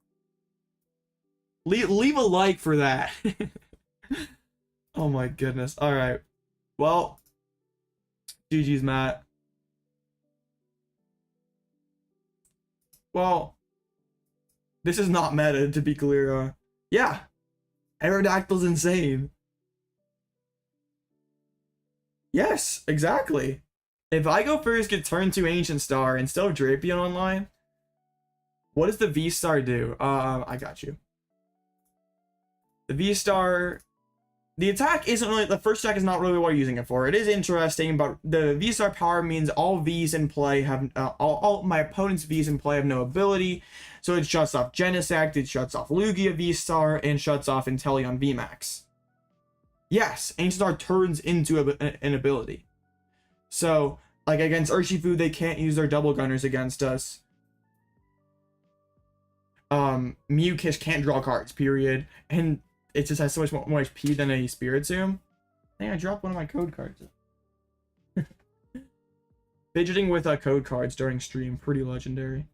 Leave a like for that. Oh my goodness. Alright. Well, GG's Matt. Well, this is not meta, to be clear. Yeah, Aerodactyl's insane. Yes, exactly. If I go first, get turned to Ancient Star and still have Drapion online, what does the VSTAR do? I got you. The VSTAR, the attack isn't really, the first attack is not really what you're using it for. It is interesting, but the VSTAR power means all Vs in play have, all my opponent's Vs in play have no ability. So it shuts off Genesect, it shuts off Lugia VSTAR, and shuts off Inteleon VMAX. Yes, Ancient Star turns into an ability. So, like against Urshifu, they can't use their double gunners against us. Mewkish can't draw cards, period. And it just has so much more HP than a Spiritomb. I think I dropped one of my code cards. Fidgeting with code cards during stream, pretty legendary.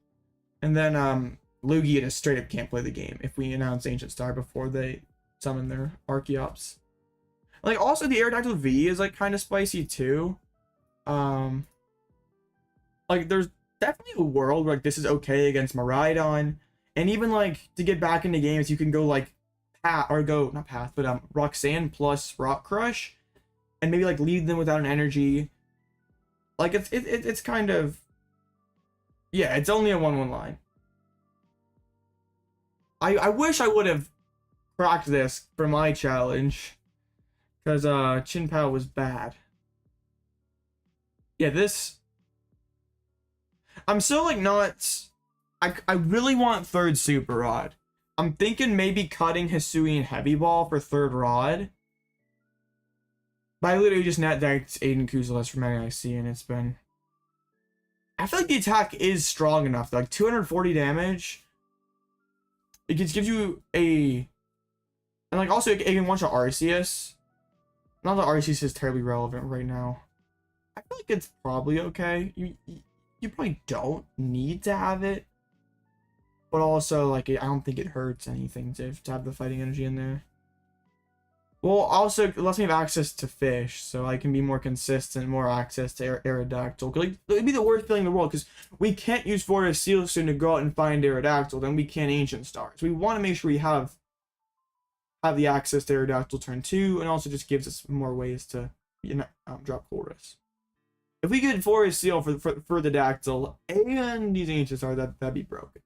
And then Lugia just straight up can't play the game if we announce Ancient Star before they summon their Archeops. Like also the Aerodactyl V is like kind of spicy too. Like there's definitely a world where like this is okay against Miraidon, and even like to get back into games, you can go like Roxanne plus Rock Crush, and maybe like leave them without an energy. Like it's kind of, yeah, it's only a 1/1 line. I wish I would have cracked this for my challenge, because Chin-Pao was bad. Yeah, this, I'm still like not, I really want third Super Rod. I'm thinking maybe cutting Hisuian Heavy Ball for third Rod. But I literally just net decked Aiden Kuzeles from NIC, and it's been, I feel like the attack is strong enough. Like 240 damage. It just gives you a, and like also it can one-shot Arceus. Not that Arceus is terribly relevant right now. I feel like it's probably okay. You probably don't need to have it, but also like I don't think it hurts anything to have the fighting energy in there. Well, also it lets me have access to fish, so I can be more consistent, more access to Aerodactyl. Like, it'd be the worst feeling in the world, because we can't use Forest Seal soon to go out and find Aerodactyl, then we can't Ancient Stars. We want to make sure we have the access to Aerodactyl turn 2, and also just gives us more ways to, you know, drop Colress. If we get Forest Seal for the Dactyl and these Ancient Stars, that'd be broken.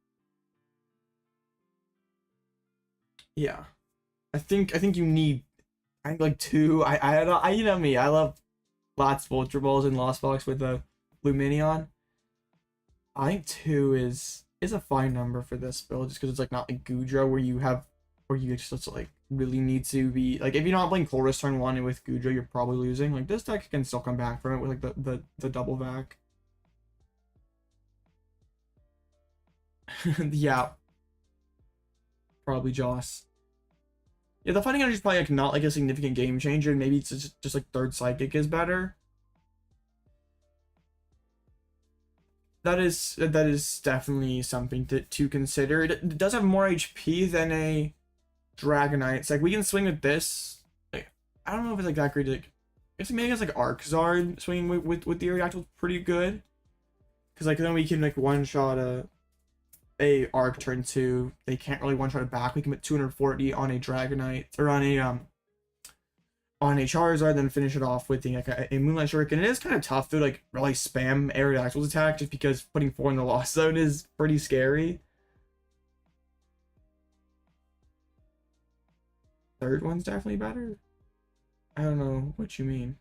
Yeah, I think you need, I think like 2. I you know me, I love lots of Ultra Balls and Lost Box with a Lumineon. I think 2 is a fine number for this build, just because it's like not like Goodra where you just like really need to be like, if you're not playing Colress turn 1 and with Goodra you're probably losing. Like this deck can still come back from it with like the double vac. Yeah, probably Joss. Yeah, the fighting energy is probably like not like a significant game changer. Maybe it's just like third Psychic is better. That is definitely something to consider. It does have more HP than a Dragonite. It's like we can swing with this. Like, I don't know if it's like that great. Like, I guess maybe it's like Arczard swinging with the Aerodactyl is pretty good. Because like then we can like one shot a Arc turn 2. They can't really one shot it back. We can put 240 on a Dragonite, or on a Charizard, then finish it off with like a Moonlight Shuriken. It is kind of tough to like really spam Aerodactyl's attack, just because putting 4 in the Lost Zone is pretty scary. Third one's definitely better. I don't know what you mean.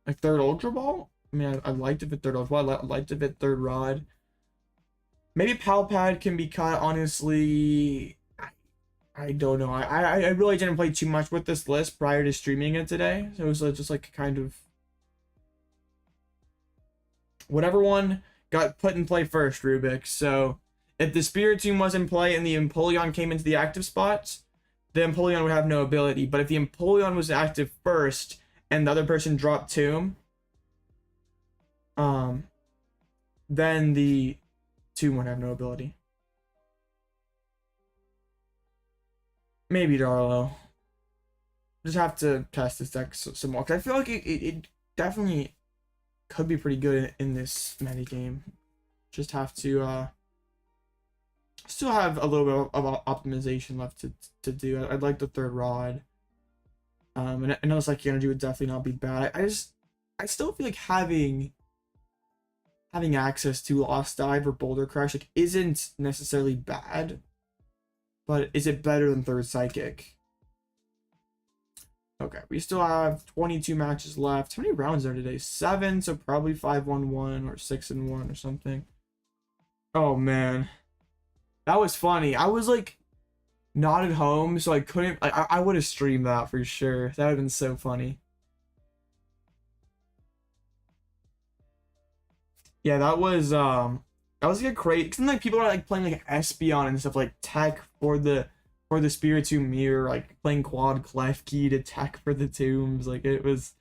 Like third Ultra Ball? I mean, I liked it with third Ultra Ball. I liked it with third Rod. Maybe Pal Pad can be cut, honestly. I don't know. I really didn't play too much with this list prior to streaming it today. So it was just like kind of whatever one got put in play first, Rubik. So if the Spiritomb was in play and the Empoleon came into the active spots, the Empoleon would have no ability. But if the Empoleon was active first and the other person dropped Tomb, then the Tomb would have no ability. Maybe Darlow. Just have to test this deck some more, because I feel like it definitely could be pretty good in this meta game. Just have to still have a little bit of optimization left to do. I'd like the third Rod. And another Psychic Energy would definitely not be bad. I still feel like having access to Lost Dive or Boulder Crush like isn't necessarily bad, but is it better than third Psychic? Okay, we still have 22 matches left. How many rounds are today? 7, so probably 5-1-1 or 6-1 or something. Oh man, that was funny. I was like not at home, so I couldn't. I would have streamed that for sure. That would have been so funny. Yeah, that was like a crazy. Cause then, like people are like playing like Espeon and stuff, like tech for the Spiritomb mirror, like playing quad Klefki to tech for the tombs. Like it was.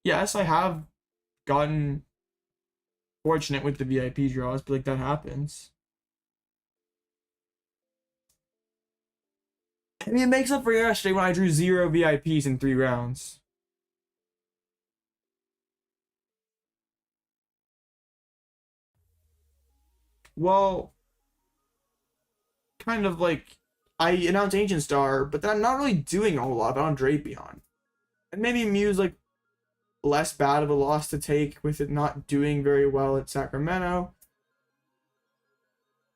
Yes, I have gotten fortunate with the VIP draws, but like that happens. I mean, it makes up for yesterday when I drew 0 VIPs in 3 rounds. Well, kind of like I announced Ancient Star, but then I'm not really doing a whole lot on Drapion. And maybe Mew's like less bad of a loss to take with it not doing very well at Sacramento.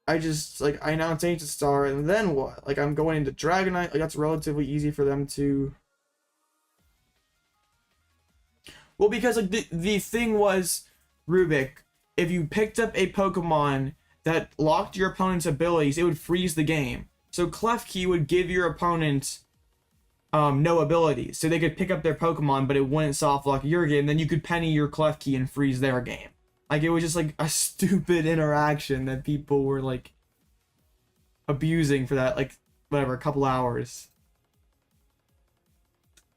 I just like I announced Ancient Star, and then what? Like I'm going into Dragonite. Like that's relatively easy for them to. Well, because like the thing was, Rubik, if you picked up a Pokemon that locked your opponent's abilities, it would freeze the game. So Klefki would give your opponent no abilities, so they could pick up their Pokemon, but it wouldn't soft lock your game. Then you could penny your Klefki and freeze their game. Like it was just like a stupid interaction that people were like abusing for that, like whatever, a couple hours.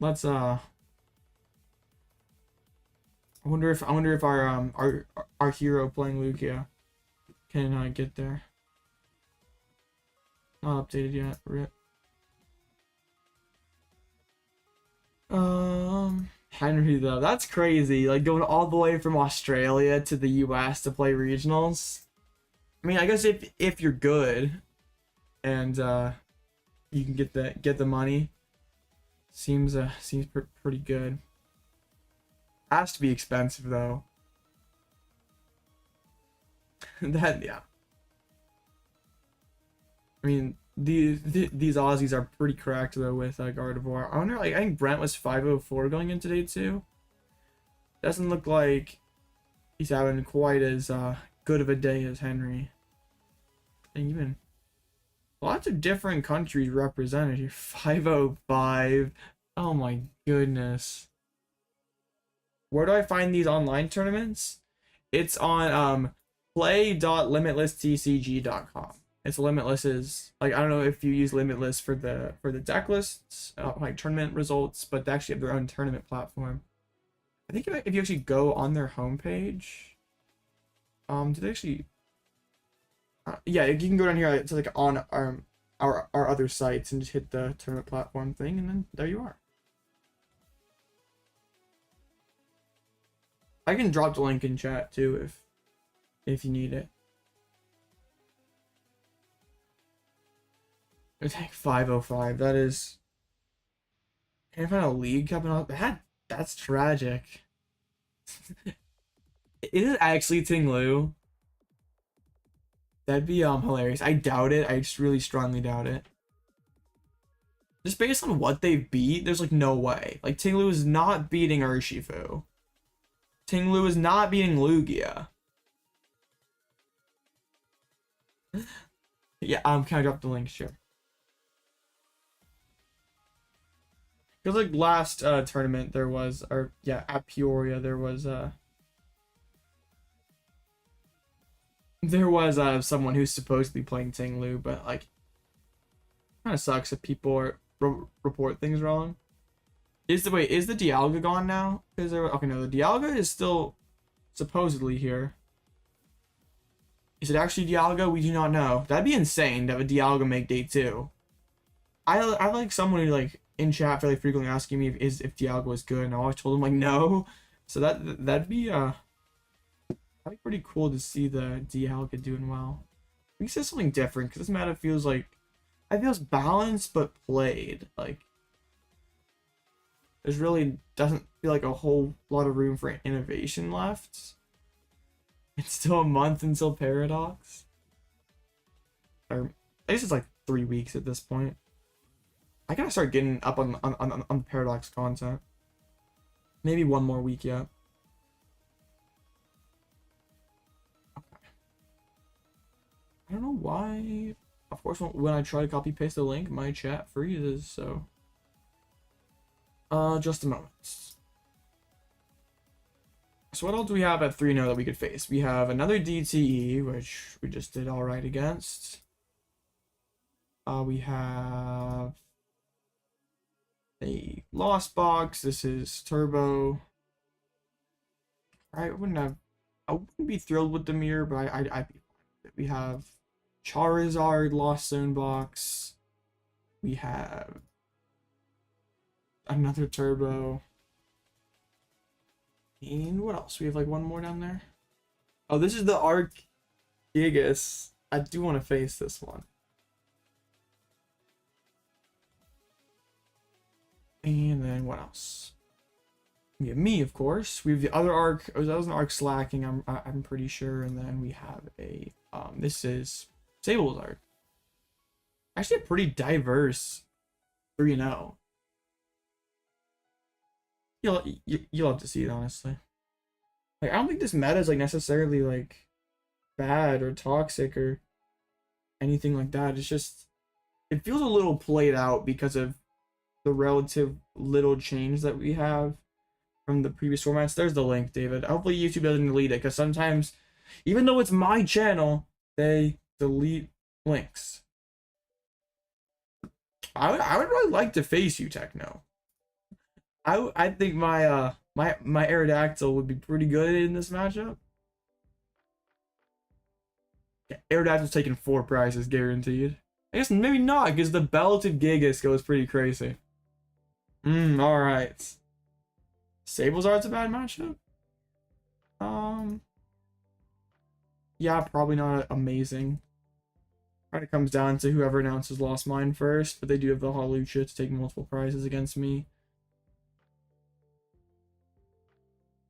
Let's I wonder if our hero playing Lugia can get there. Not updated yet. Rip. Henry though, that's crazy. Like going all the way from Australia to the US to play regionals. I mean, I guess if you're good and you can get the money, seems pretty good. Has to be expensive though. That yeah. I mean, these Aussies are pretty cracked though with Gardevoir. I wonder, like, I think Brent was 504 going in today too. Doesn't look like he's having quite as good of a day as Henry. And even lots of different countries represented here. 505. Oh my goodness. Where do I find these online tournaments? It's on play.limitlesstcg.com. It's Limitless's, like, I don't know if you use Limitless for the deck lists, like tournament results, but they actually have their own tournament platform. I think if you actually go on their homepage, do they actually? Yeah, you can go down here to like on our other sites and just hit the tournament platform thing, and then there you are. I can drop the link in chat too if you need it. It's like 505. That is. Can't find a league coming up. That's tragic. Is it actually Ting Lu? That'd be hilarious. I doubt it. I just really strongly doubt it. Just based on what they beat, there's like no way. Like Ting Lu is not beating Urshifu. Ting Lu is not beating Lugia. Yeah, can I drop the link? Sure. Because like last tournament there was, or yeah, at Peoria there was someone who's supposedly playing Ting Lu, but like kind of sucks if people report things wrong. Is the Dialga gone now? Is there? Okay, no, the Dialga is still supposedly here. Is it actually Dialga? We do not know. That'd be insane to have a Dialga make day 2. I like someone who like in chat fairly frequently asking me if Dialga was good, and I always told him like no. So that'd be pretty cool to see the Dialga doing well. We said something different because this meta feels like it feels balanced but played. Like there's really doesn't feel like a whole lot of room for innovation left. It's still a month until Paradox. Or I guess it's like 3 weeks at this point. I gotta start getting up on the Paradox content. Maybe 1 more week yet. Okay. I don't know why. Of course, when I try to copy paste the link, my chat freezes. So, just a moment. So what else do we have at 3-0 that we could face? We have another DTE, which we just did all right against. We have a Lost Box. This is Turbo. I wouldn't be thrilled with the mirror, but I'd be fine with it. We have Charizard Lost Zone Box. We have another Turbo. And what else? We have like one more down there. Oh, this is the Arc Gigas. I do want to face this one. And then what else? We have me, of course. We have the other arc. Oh, that was an arc slacking. I'm pretty sure. And then we have a this is Sable's arc. Actually, a pretty diverse 3-0. You'll have to see it, honestly. Like, I don't think this meta is like necessarily like bad or toxic or anything like that. It's just, it feels a little played out because of the relative little change that we have from the previous formats. There's the link, David. Hopefully YouTube doesn't delete it, because sometimes, even though it's my channel, they delete links. I would really like to face you, Techno. I think my my Aerodactyl would be pretty good in this matchup. Yeah, Aerodactyl's taking 4 prizes guaranteed. I guess maybe not, because the Bellative Gigas goes pretty crazy. Alright. Sablezard's a bad matchup? Yeah, probably not amazing. Kind of comes down to whoever announces Lost Mine first, but they do have the Hawlucha to take multiple prizes against me.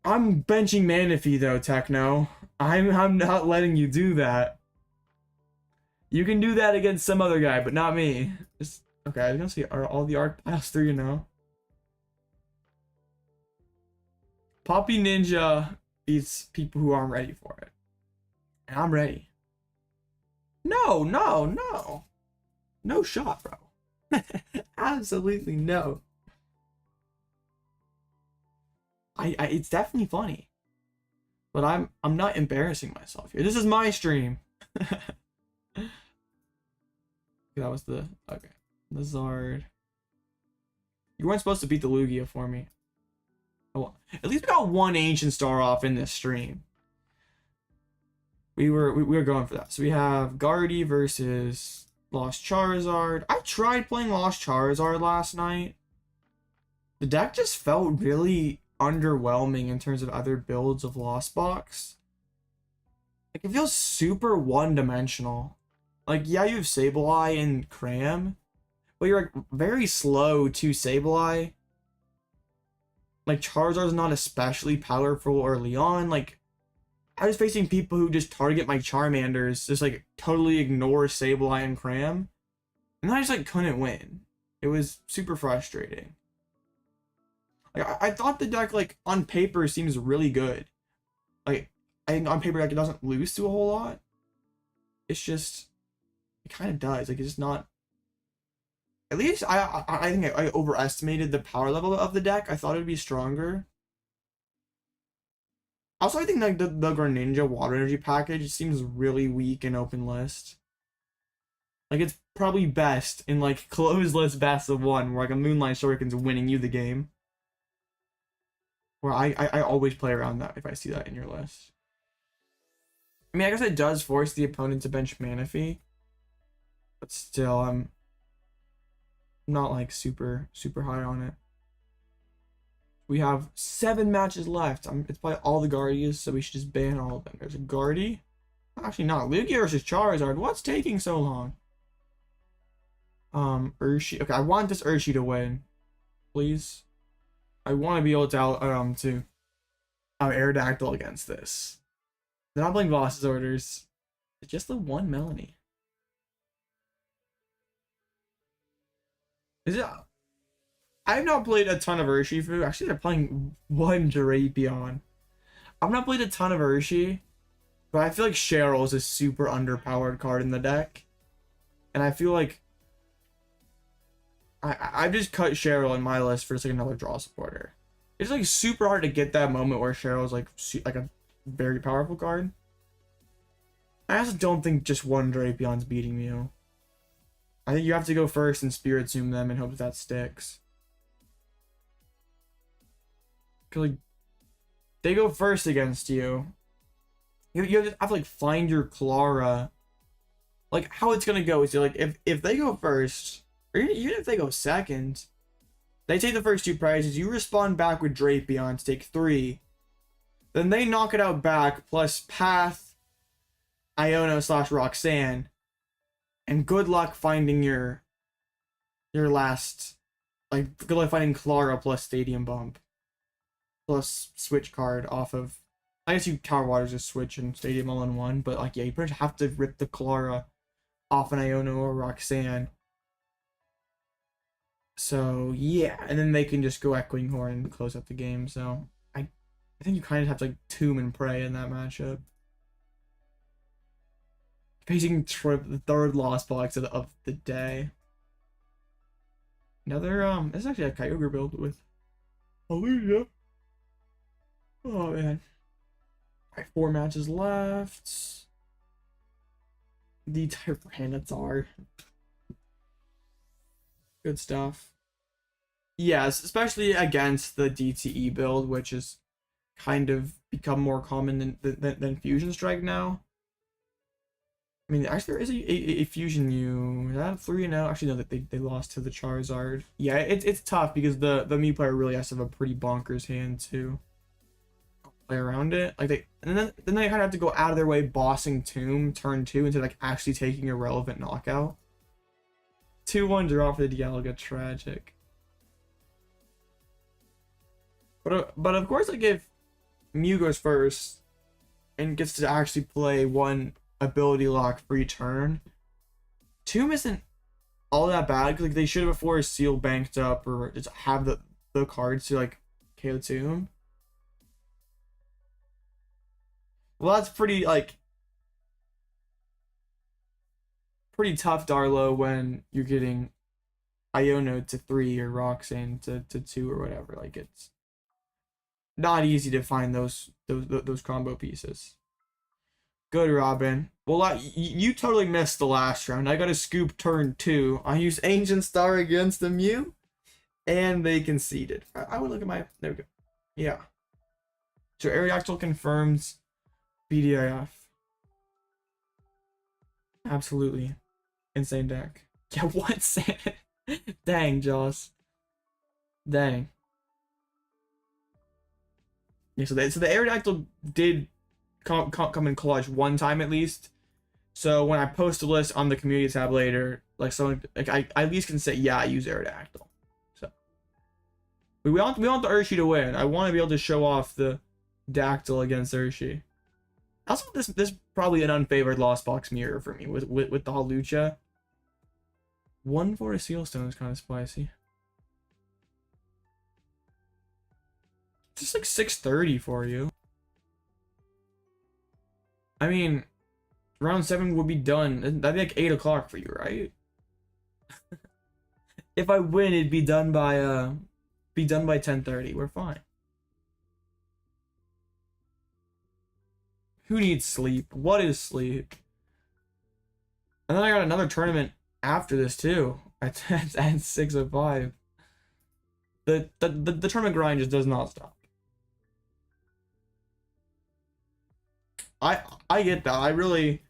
I'm benching Manaphy though, Techno. I'm not letting you do that. You can do that against some other guy, but not me. Just, okay, I was gonna say, are all the arc piles 3-0? Poppy Ninja beats people who aren't ready for it. And I'm ready. No. No shot, bro. Absolutely no. It's definitely funny. But I'm not embarrassing myself here. This is my stream. That was the, okay. The Zard. You weren't supposed to beat the Lugia for me. Oh, well, at least we got one Ancient Star off in this stream. We were going for that. So we have Guardy versus Lost Charizard. I tried playing Lost Charizard last night. The deck just felt really underwhelming in terms of other builds of Lost Box. Like, it feels super one-dimensional. Like, yeah, you have Sableye and Cram, but you're like very slow to Sableye. Like, Charizard's not especially powerful early on. Like, I was facing people who just target my Charmanders, just like totally ignore Sableye and Cram, and I just like couldn't win. It was super frustrating. Like, I thought the deck, like, on paper seems really good. Like, I think on paper, like, it doesn't lose to a whole lot. It's just, it kind of does. Like, it's just not. At least I think I overestimated the power level of the deck. I thought it would be stronger. Also, I think like the Greninja Water Energy package seems really weak in open list. Like, it's probably best in like closed list best of one, where like a Moonlight Shuriken's winning you the game. Where I always play around that if I see that in your list. I mean, I guess it does force the opponent to bench Manaphy, but still, I'm not like super high on it. We have 7 matches left. It's probably all the Guardians, so we should just ban all of them. There's a Guardy. Actually, not. Lugia versus Charizard. What's taking so long? Urshi. Okay, I want this Urshi to win. Please. I want to be able to Aerodactyl against this. They're not playing Boss's orders. It's just the one Melanie. Is it? I've not played a ton of Urshifu. Actually, they're playing one Drapion. I've not played a ton of Urshi, but I feel like Cheryl is a super underpowered card in the deck. And I feel like I've just cut Cheryl in my list for just like another draw supporter. It's like super hard to get that moment where Cheryl's like a very powerful card. I also don't think just one Drapion's beating you. I think you have to go first and Spirit Zoom them and hope that sticks. Cause like they go first against you. You have to like find your Klara. Like how it's gonna go is like if they go first, or even if they go second, they take the first 2 prizes, you respond back with Drapion to take 3. Then they knock it out back plus Path Iono/Roxanne, and good luck finding your last, like, good luck finding Klara plus Stadium Bump plus Switch Card off of. I guess you Tower Waters just Switch and Stadium all in one, but like, yeah, you pretty much have to rip the Klara off an Iono or Roxanne. So yeah, and then they can just go Echoing Horn and close out the game. So I think you kind of have to like Tomb and Pray in that matchup. Facing the third Lost Box of the day. Another this is actually a Kyogre build with Hallelujah. Oh man. Alright, 4 matches left. The Tyranitar. Good stuff. Yes, especially against the DTE build, which has kind of become more common than Fusion Strike now. I mean, actually, there is a Fusion Mew. Is that 3-0? Actually, no, that they lost to the Charizard. Yeah, it's tough because the Mew player really has to have a pretty bonkers hand to play around it. Like then they kind of have to go out of their way bossing Tomb turn 2 into like actually taking a relevant knockout. 2-1 draw for the Dialga, tragic. But of course, like if Mew goes first and gets to actually play one ability lock free turn, Tomb isn't all that bad. Like they should have before Seal banked up or just have the cards to like KO Tomb. Well, that's pretty like pretty tough, Darlo, when you're getting Iono to 3 or Roxanne to 2 or whatever. Like it's not easy to find those combo pieces. Good, Robin. Well, you totally missed the last round. I got a scoop turn 2. I used Ancient Star against the Mew, and they conceded. I would look at my. There we go. Yeah. So Aerodactyl confirms BDIF. Absolutely. Insane deck. Yeah, what? Dang, Joss. Dang. Yeah, so the Aerodactyl did come in clutch one time at least. So when I post a list on the community tab later, like someone, like I at least can say, yeah, I use Aerodactyl. So we want the Urshi to win. I want to be able to show off the Dactyl against Urshi. Also, this probably an unfavored Lost Box mirror for me with the Hawlucha. 1 for a Sealstone is kind of spicy. Just like 630 for you. I mean, round 7 would be done. That'd be like 8 o'clock for you, right? If I win, it'd be done by 10:30. We're fine. Who needs sleep? What is sleep? And then I got another tournament after this too. At 6:05. The tournament grind just does not stop. I get that. I really,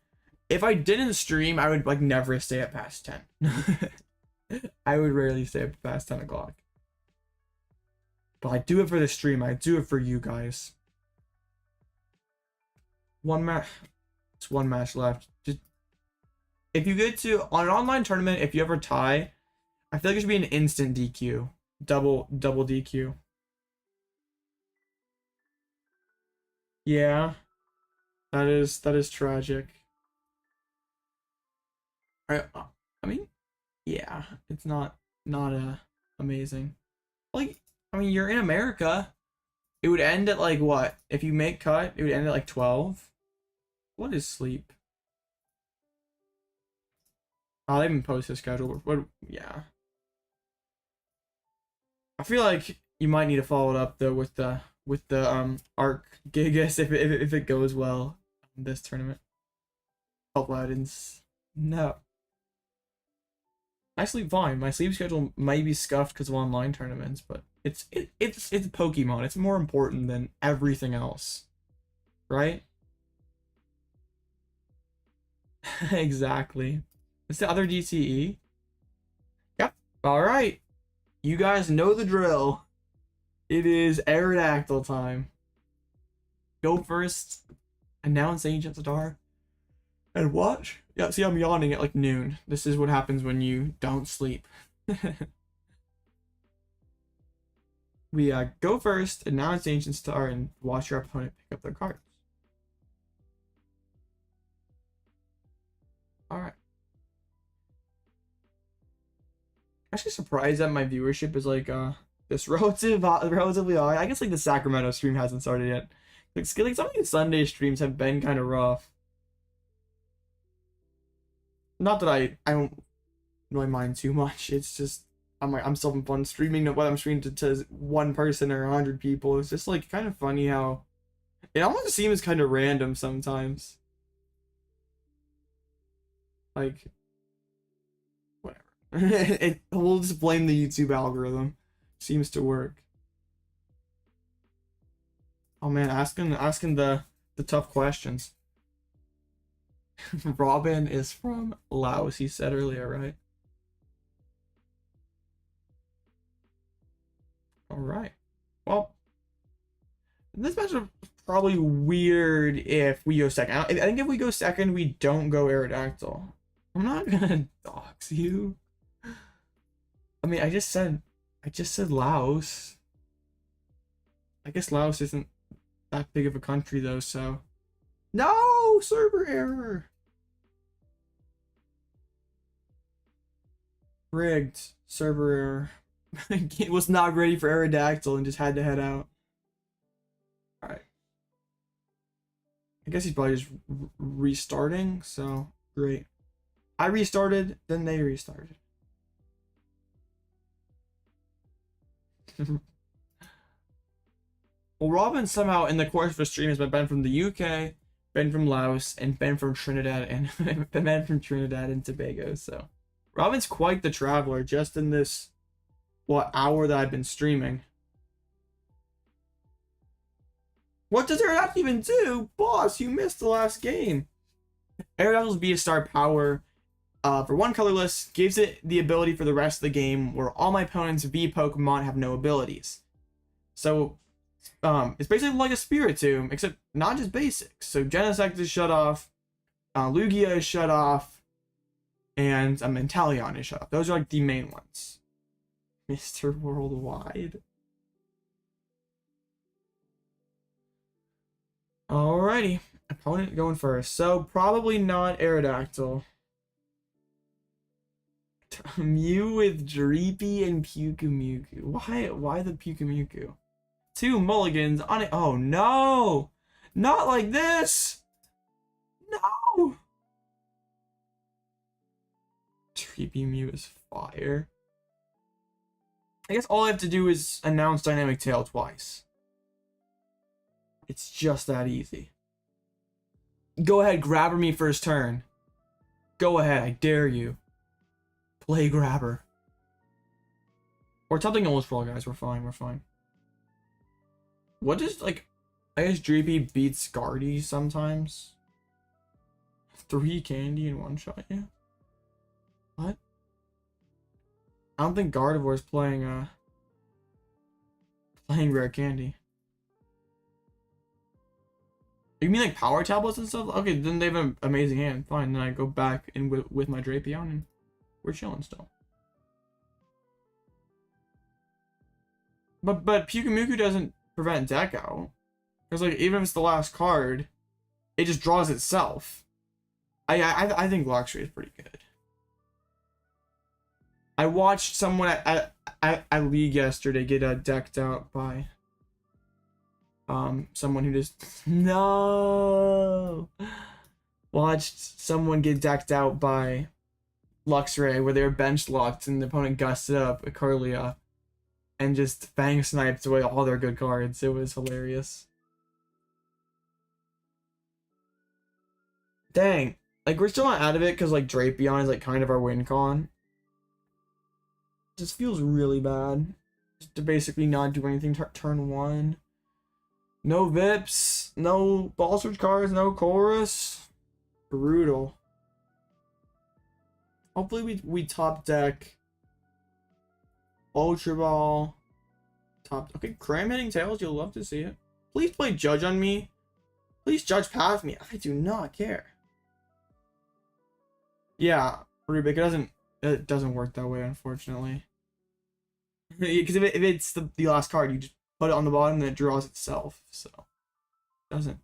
if I didn't stream, I would like never stay up past 10. I would rarely stay up past 10 o'clock. But I do it for the stream. I do it for you guys. It's one match left. Just if you get to on an online tournament, if you ever tie, I feel like it should be an instant DQ, double DQ. Yeah, that is tragic. I mean, yeah, it's not amazing. Like, I mean, you're in America. It would end at like what? If you make cut, it would end at like 12. What is sleep? Oh, they haven't posted a schedule. What? Yeah. I feel like you might need to follow it up though with the Arc Gigas if it goes well in this tournament. Oh, Ladins. No. I sleep fine. My sleep schedule might be scuffed because of online tournaments, but it's Pokemon. It's more important than everything else, right? Exactly. It's the other DTE. Yep. All right. You guys know the drill. It is Aerodactyl time. Go first. Announce Ancient Star. and watch. Yeah, see, I'm yawning at like noon. This is what happens when you don't sleep. We go first, announce the ancient star, and watch your opponent pick up their cards. Alright. Actually surprised that my viewership is like this relatively high. I guess like the Sacramento stream hasn't started yet. Like some of these Sunday streams have been kind of rough. Not that I don't really mind too much. It's just I'm still having fun streaming whether I'm streaming to one person or 100 people. It's just like kind of funny how it almost seems kind of random sometimes. Like whatever. We'll just blame the YouTube algorithm. Seems to work. Oh man, asking the tough questions. Robin is from Laos, he said earlier, right? Alright. Well, this match is probably weird if we go second. I think if we go second, we don't go Aerodactyl. I'm not gonna dox you. I mean, I just said Laos. I guess Laos isn't that big of a country though, so. No! Server error! Rigged. Server error. It was not ready for Aerodactyl and just had to head out. Alright. I guess he's probably just restarting, so great. I restarted, then they restarted. Well, Robin somehow in the course of the stream has been from the UK, been from Laos, and been from Trinidad and been from Trinidad and Tobago, so Robin's quite the traveler just in this hour that I've been streaming. What does Aerodactyl even do? Boss, you missed the last game. Aerodactyl's VSTAR power for one colorless gives it the ability for the rest of the game where all my opponents V Pokemon have no abilities. So it's basically like a Spiritomb, except not just basic. So Genesect is shut off, Lugia is shut off, and Mentalion is shut off. Those are like the main ones. Mr. Worldwide. Alrighty. Opponent going first. So probably not Aerodactyl. Mew with Dreepy and Pyukumuku. Why the Pyukumuku? 2 mulligans on it. Oh no! Not like this! No! Dreepy Mew is fire. I guess all I have to do is announce Dynamic Tail twice. It's just that easy. Go ahead, grabber me first turn. Go ahead, I dare you. Play grabber. Or something else for all guys, we're fine, we're fine. What is, like, I guess Dreepy beats Guardy sometimes. 3 candy in one shot, yeah. What? I don't think Gardevoir's playing rare candy. You mean like power tablets and stuff? Okay, then they have an amazing hand. Fine, then I go back in with my Drapion and we're chilling still. But Pyukumuku doesn't prevent deck out. Because like even if it's the last card, it just draws itself. I think Luxray is pretty good. I watched someone at League yesterday get decked out by someone who just watched someone get decked out by Luxray where they were bench locked and the opponent gusted up a Corlia and just fang sniped away all their good cards. It was hilarious. Dang, like we're still not out of it because like Drapion is like kind of our win con. Just feels really bad just to basically not do anything turn 1. No Vips, no ball switch cards, no Colress. Brutal. Hopefully we top deck Ultra Ball. Okay, Cram hitting tails, you'll love to see it. Please play Judge on me. Please judge past me. I do not care. Yeah, Rubik, it doesn't work that way, unfortunately. Because if it's the last card, you just put it on the bottom and it draws itself. So it doesn't.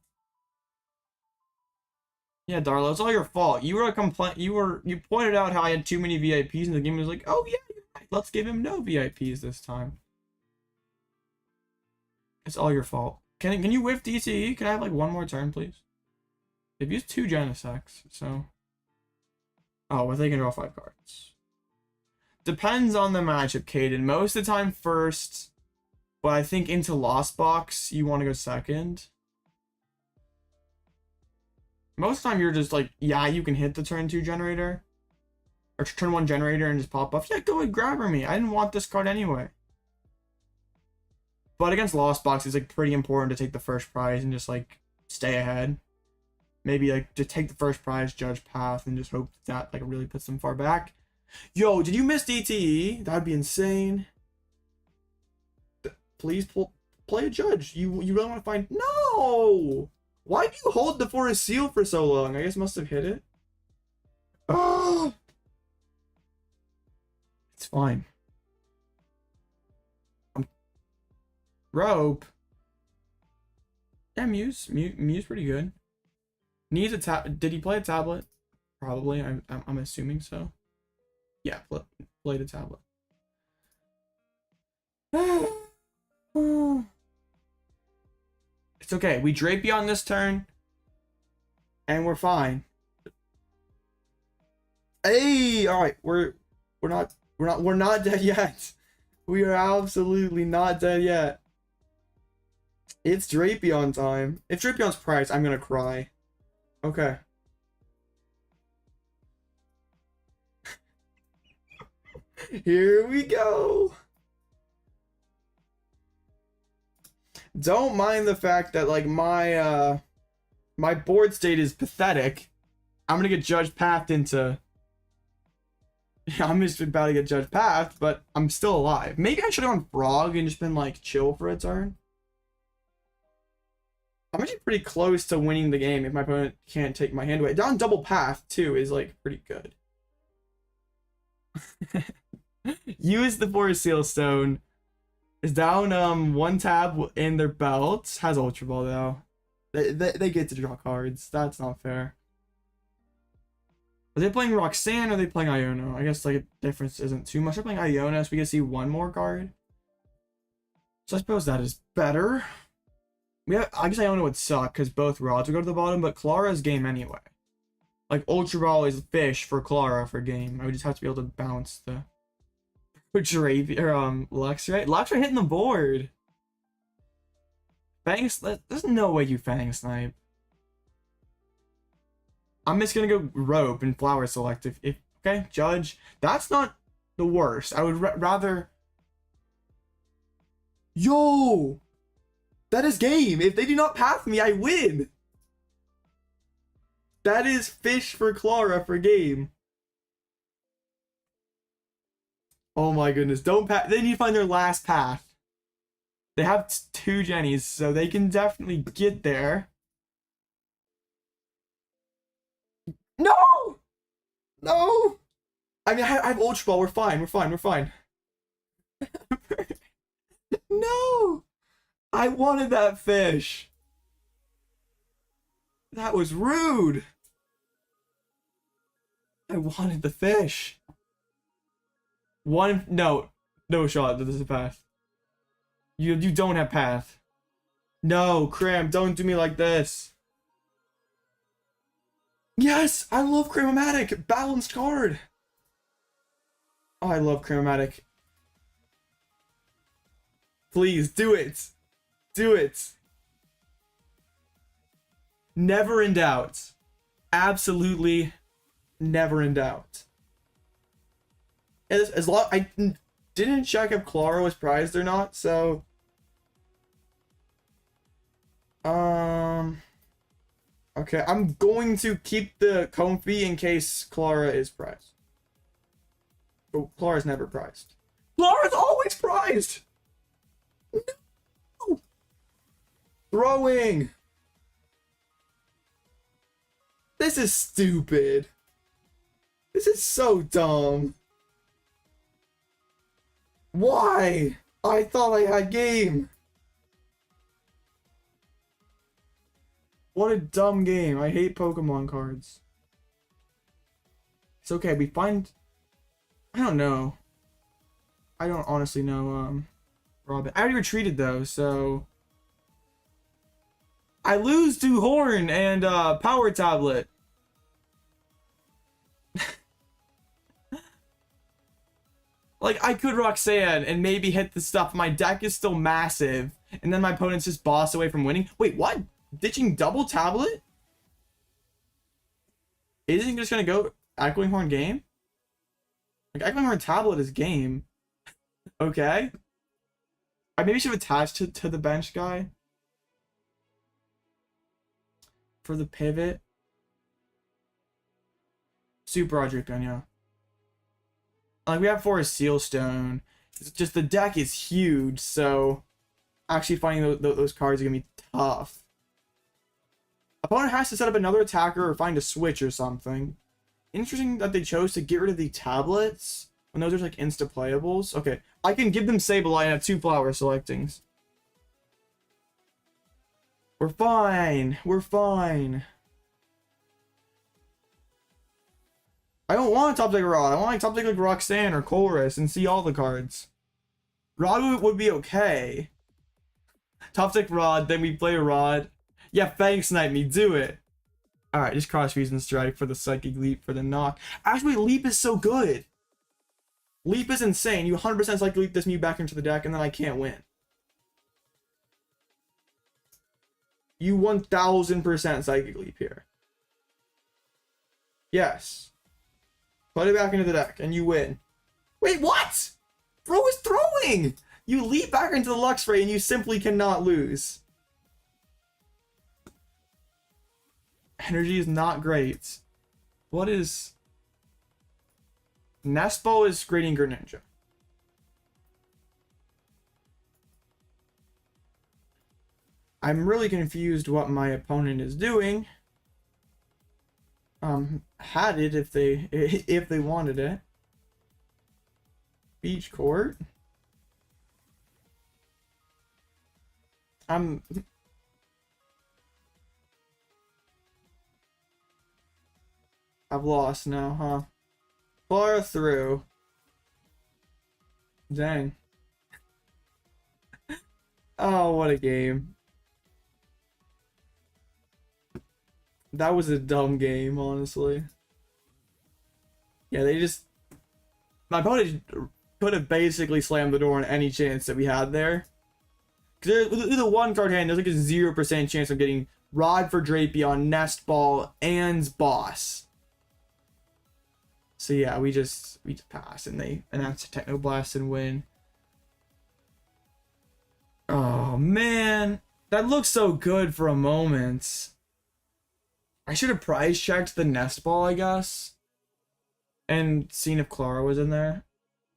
Yeah, Darlo, it's all your fault. You were you pointed out how I had too many VIPs in the game. And was like, oh yeah, let's give him no VIPs this time. It's all your fault. Can you whiff DCE? Can I have like one more turn, please? They've used 2 Genesects, so. Oh, well, they can draw 5 cards. Depends on the matchup, Caden. Most of the time first, but I think into Lost Box, you want to go second. Most of the time you're just like, yeah, you can hit the turn 2 generator. Or turn 1 generator and just pop off. Yeah, go and grabber me. I didn't want this card anyway. But against Lost Box, it's like pretty important to take the first prize and just like stay ahead. Maybe like to take the first prize, judge path, and just hope that like really puts them far back. Yo, did you miss DTE? That'd be insane. Please play a judge. You really want to find? No. Why do you hold the Forest Seal for so long? I guess must have hit it. Oh, it's fine. Rope. Yeah, Mew's pretty good. Needs a tab. Did he play a tablet? Probably. I'm assuming so. Yeah, play the tablet. It's okay. We Drapion this turn, and we're fine. Hey, all right. We're not dead yet. We are absolutely not dead yet. It's Drapion time. If Drapion's priced, I'm gonna cry. Okay. Here we go. Don't mind the fact that like my board state is pathetic. I'm gonna get judge pathed into. I'm just about to get judge pathed, but I'm still alive. Maybe I should have gone frog and just been like chill for a turn. I'm actually pretty close to winning the game if my opponent can't take my hand away. Down double path too is like pretty good. Use the Forest Seal Stone. Is down 1 tab in their belt. Has Ultra Ball though. They get to draw cards. That's not fair. Are they playing Roxanne or are they playing Iono? I guess like a difference isn't too much. They're playing Iono, so we can see 1 more card. So I suppose that is better. I guess Iono would suck because both rods would go to the bottom, but Klara's game anyway. Like Ultra Ball is fish for Klara for game. I would just have to be able to bounce the Drapion or Luxray. Luxray hitting the board. There's no way you Fang Snipe. I'm just gonna go rope and flower select if okay, judge. That's not the worst. I would rather. Yo, that is game. If they do not path me, I win. That is fish for Klara for game. Oh my goodness! Don't path. They need to find their last path. They have 2 Jennies, so they can definitely get there. No! No! I mean, I have Ultra Ball. We're fine. We're fine. We're fine. No! I wanted that fish. That was rude. I wanted the fish. No shot. This is a path. You don't have path. No, Cram, don't do me like this. Yes, I love Cramomatic. Balanced card. Oh, I love Cramomatic. Please, do it. Do it. Never in doubt. Absolutely never in doubt. As long I didn't check if Klara was prized or not, so okay, I'm going to keep the Comfey in case Klara is prized. But Klara's never prized. Klara's always prized! No! Throwing! This is stupid. This is so dumb. Why? I thought I had game. What a dumb game. I hate Pokemon cards. It's okay. We find... I don't know. I don't honestly know, Robin. I already retreated, though, so... I lose to Horn and, Power Tablet. Like, I could Roxanne and maybe hit the stuff. My deck is still massive. And then my opponent's just boss away from winning. Wait, what? Ditching double tablet? Isn't he just gonna go Echoing Horn game? Like, Echoing Horn tablet is game. Okay. I maybe should have attached to the bench guy. For the pivot. Super Roderick gun, yeah. Like, we have for a Seal Stone. It's just the deck is huge, so actually finding those cards are gonna be tough. Opponent has to set up another attacker or find a switch or something. Interesting that they chose to get rid of the tablets when those are like insta-playables. Okay, I can give them Sableye and have 2 flower selectings. We're fine. We're fine. I don't want top deck Rod. I want like top deck like Roxanne or Colress and see all the cards. Rod would be okay. Top deck Rod, then we play a Rod. Yeah, Fang Snipe me, do it. Alright, just cross Fusion Strike for the Psychic Leap for the knock. Actually, Leap is so good. Leap is insane. You 100% Psychic Leap this Mew back into the deck and then I can't win. You 1000% Psychic Leap here. Yes. Put it back into the deck and you win. Wait, what? Bro is throwing! You leap back into the Luxray and you simply cannot lose. Energy is not great. What is... Nespo is Radiant Greninja. I'm really confused what my opponent is doing. Had it if they wanted it. Beach Court. I've lost now, huh? Far through. Dang. Oh, what a game. That was a dumb game, honestly. Yeah, they just... My opponent could have basically slammed the door on any chance that we had there. Because with the one card hand, there's like a 0% chance of getting Rod for Drapion, Nest Ball, and Boss. So yeah, we just pass and they announce a Technoblast and win. Oh man, that looks so good for a moment. I should have prize checked the Nest Ball, I guess, and seen if Klara was in there.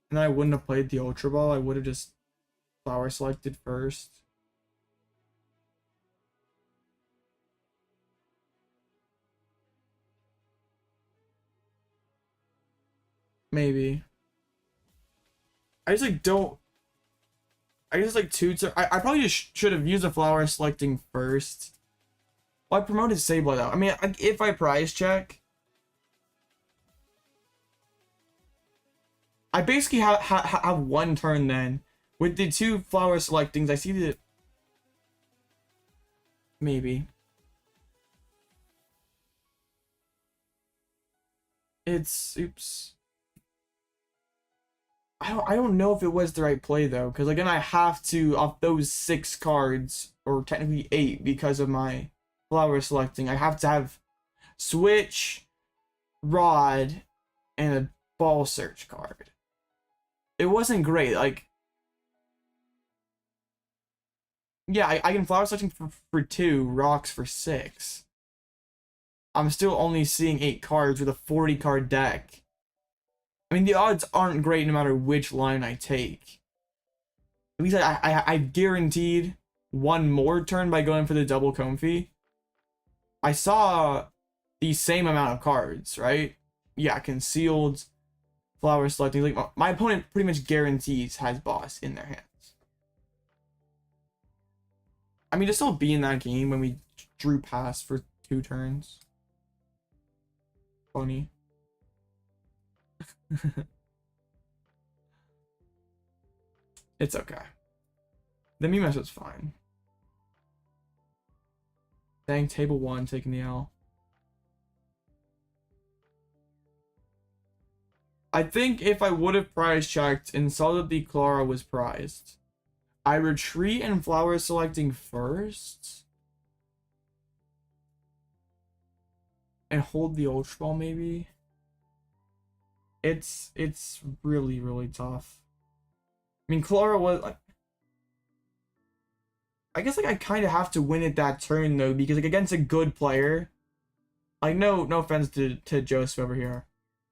And then I wouldn't have played the Ultra Ball. I would have just flower selected first. Maybe. I just like don't. I just like I probably just should have used a flower selecting first. Well, I promoted Sableye though. I mean, if I prize check, I basically have one turn then with the 2 flower selectings. I see the maybe it's oops. I don't know if it was the right play though, because again I have to off those 6 cards, or technically 8 because of my flower selecting. I have to have Switch, Rod, and a Ball Search card. It wasn't great. Like, yeah, I can flower selecting for 2, rocks for 6. I'm still only seeing 8 cards with a 40 card deck. I mean, the odds aren't great no matter which line I take. At least I guaranteed one more turn by going for the double Comfey. I saw the same amount of cards, right? yeah, concealed, flower selecting. Like my opponent pretty much guarantees has boss in their hands. I mean, to still be in that game when we drew past for 2 turns. Funny. It's okay. The Mimas was fine. Dang, table 1 taking the L. I think if I would have prize checked and saw that the Klara was prized, I retreat and flower selecting first. And hold the Ultra Ball maybe. It's really, really tough. I mean, Klara was like, I guess like I kind of have to win it that turn though, because like against a good player, like no offense to Joseph over here,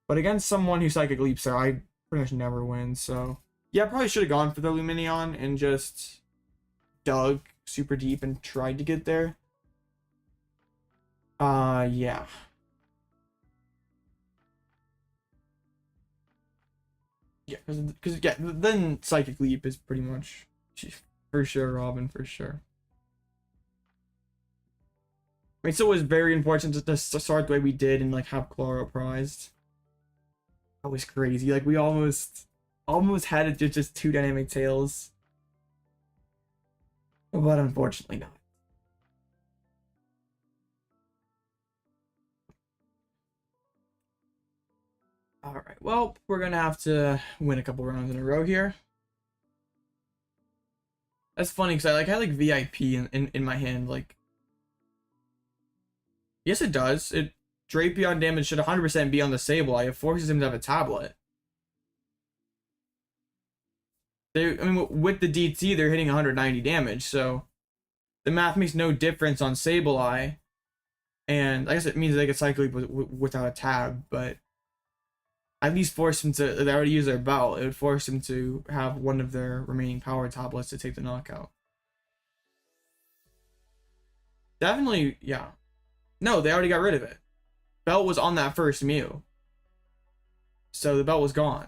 but against someone who Psychic Leaps there, I pretty much never win. So yeah, I probably should have gone for the Lumineon and just dug super deep and tried to get there. Yeah. Yeah, because yeah, then Psychic Leap is pretty much for sure, Robin, for sure. I mean, so it was very important to start the way we did and like have Klara prized. That was crazy. Like we almost had it just 2 dynamic tails, but unfortunately not. All right, well, we're gonna have to win a couple rounds in a row here. That's funny because I had like VIP in my hand. Like, yes, it does. Drapion damage should 100% be on the Sableye. It forces him to have a tablet. I mean, with the DT, they're hitting 190 damage, so the math makes no difference on Sableye. And I guess it means they could cycle without a tab, but at least force him to, they already use their belt, it would force him to have one of their remaining power tablets to take the knockout. Definitely, yeah. No, they already got rid of it. Belt was on that first Mew. So the belt was gone.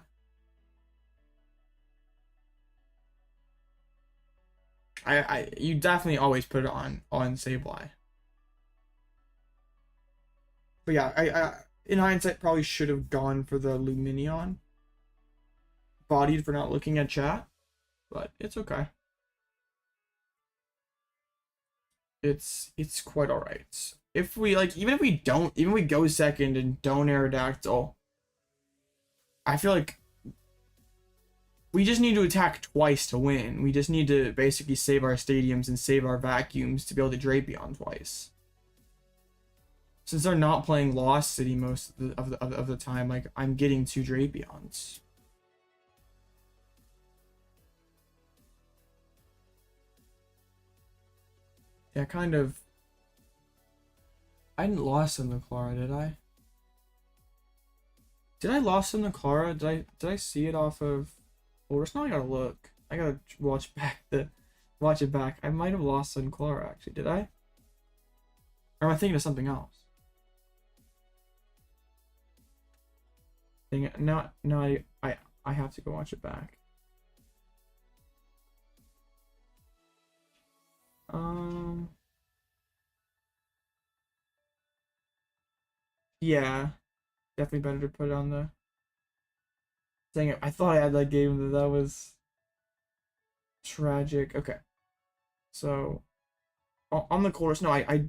You definitely always put it on Sableye. But yeah, I in hindsight probably should have gone for the Lumineon. Bodied for not looking at chat, but it's okay. It's quite alright. If we like, even if we go second and don't Aerodactyl, I feel like we just need to attack twice to win. We just need to basically save our stadiums and save our vacuums to be able to Drapion twice. Since they're not playing Lost City most of the time, like I'm getting 2 Drapions. Yeah, kind of. I didn't lost in the Klara, did I? Did I lost in the Klara? Did I see it off of? Well, it's not. I gotta look. I gotta watch it back. I might have lost in Klara actually. Did I? Or am I thinking of something else? Dang it. No, I have to go watch it back. Yeah, definitely better to put it on the. Dang it! I thought I had that game. That was tragic. Okay, so on the Colress, no, I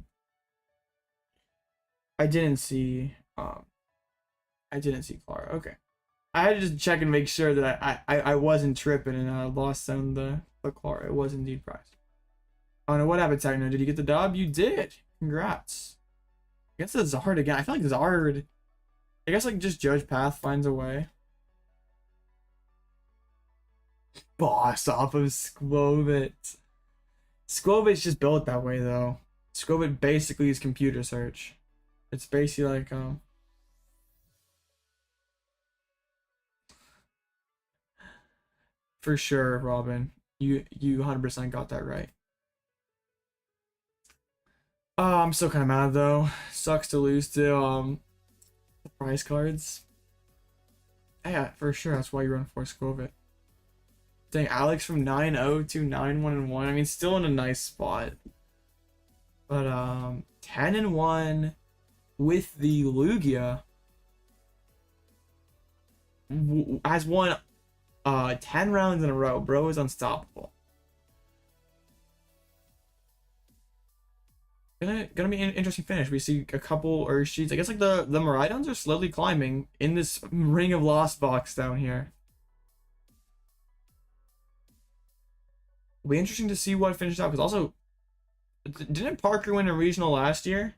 didn't see I didn't see Klara. Okay, I had to just check and make sure that I wasn't tripping and I lost on the Klara. It was indeed prized. Oh no, what happened, Techno? Did you get the dub? You did. Congrats. I guess it's Zard again. I feel like Zard. I guess like just Judge Path finds a way. Boss off of Skwovet. Skwovet's just built that way though. Skwovet basically is computer search. It's basically like for sure, Robin. You 100% got that right. I'm still kind of mad though. Sucks to lose to The prize cards. Yeah, for sure. That's why you run Force Scovet. Dang, Alex from 9-0 to 9-1-1. I mean, still in a nice spot. But 10-1 with the Lugia. Has won 10 rounds in a row. Bro is unstoppable. Gonna be an interesting finish. We see a couple Urshi's. I guess like the Miraidons are slowly climbing in this ring of lost box down here. It'll be interesting to see what finishes out, because also didn't Parker win a regional last year?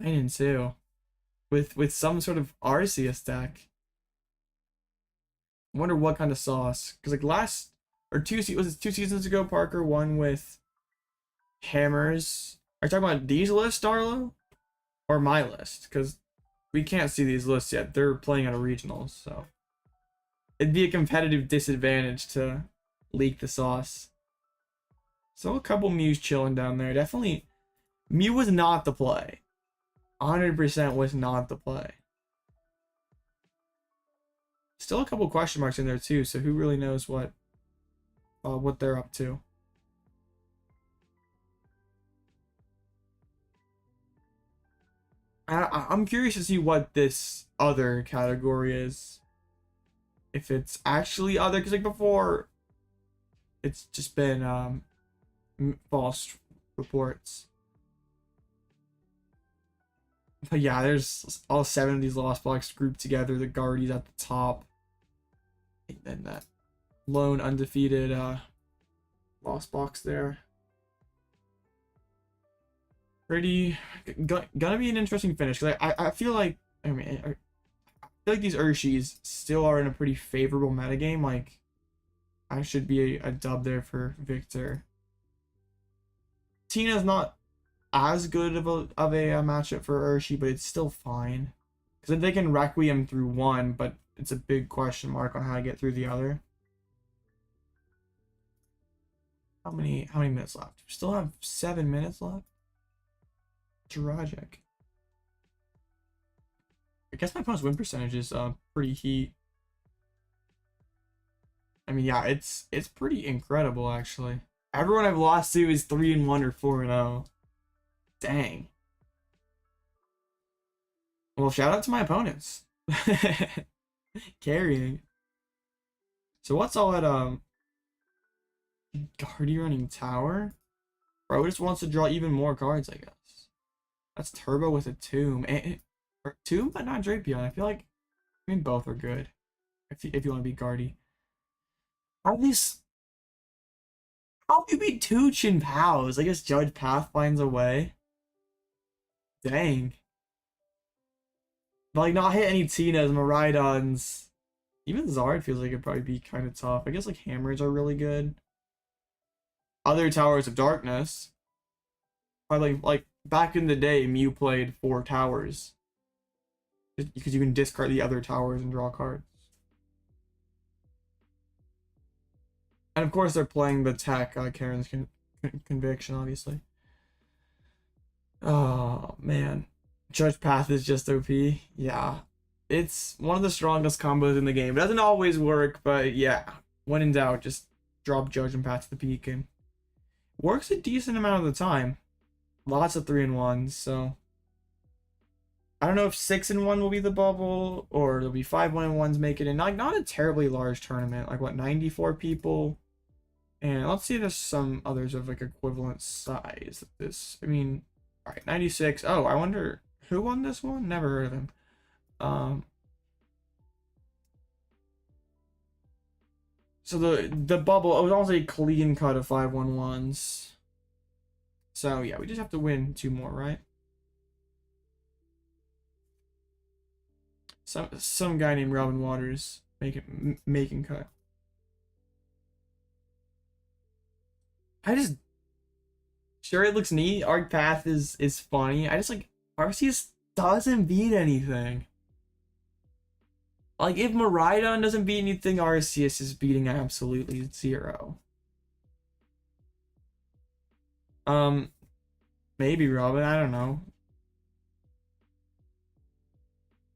9-2 with some sort of Arceus deck. I wonder what kind of sauce, because like last or two seasons ago, Parker won with hammers. Are you talking about these lists, Darlo? Or my list? Because we can't see these lists yet. They're playing at a regionals, so it'd be a competitive disadvantage to leak the sauce. So a couple Mews chilling down there. Definitely, Mew was not the play. 100% was not the play. Still a couple question marks in there too, so who really knows what they're up to. I'm curious to see what this other category is. If it's actually other, because like before, it's just been false reports. But yeah, there's all 7 of these lost blocks grouped together. The Guardies at the top, and then that lone undefeated lost box there. Pretty gonna be an interesting finish, because I feel like, I feel like these Urshi's still are in a pretty favorable metagame. Like, I should be a dub there for Victor. Tina's not as good of a matchup for Urshi, but it's still fine, because they can Requiem through one, but it's a big question mark on how to get through the other. How many minutes left? We still have 7 minutes left. Tragic. I guess my opponent's win percentage is pretty heat. I mean, yeah, it's pretty incredible actually. Everyone I've lost to is 3-1 or 4-0. Dang. Well, shout out to my opponents. Carrying. So what's all at Guardy running tower? Bro just wants to draw even more cards, I guess. That's Turbo with a Tomb. Or Tomb, but not Drapion. I feel like, I mean, both are good. If you want to be Guardy. How do you beat 2 Chin Pows? I guess Judge Path finds a way. Dang. But like, not hit any Tinas, Miraidons. Even Zard feels like it'd probably be kind of tough. I guess like Hammers are really good. Other Towers of Darkness. Probably like back in the day, Mew played 4 towers. Because you can discard the other towers and draw cards. And of course they're playing the tech, Karen's Conviction, obviously. Oh, man. Judge Path is just OP. Yeah. It's one of the strongest combos in the game. It doesn't always work, but yeah. When in doubt, just drop Judge and Path to the peak, and works a decent amount of the time. Lots of 3-1s, so I don't know if 6-1 will be the bubble, or there'll be 5-1-1s make it in. Like, not a terribly large tournament. Like, what, 94 people? And let's see if there's some others of like equivalent size of this. I mean, all right, 96. Oh, I wonder who won this one? Never heard of him. So the bubble, it was also a clean cut of 5-1-1s. So yeah, we just have to win 2 more, right? Some guy named Robin Waters making cut. Sure, it looks neat. Arc Path is funny. I just like, Arceus doesn't beat anything. Like, if Miraidon doesn't beat anything, Arceus is beating absolutely 0. Maybe Robin, I don't know.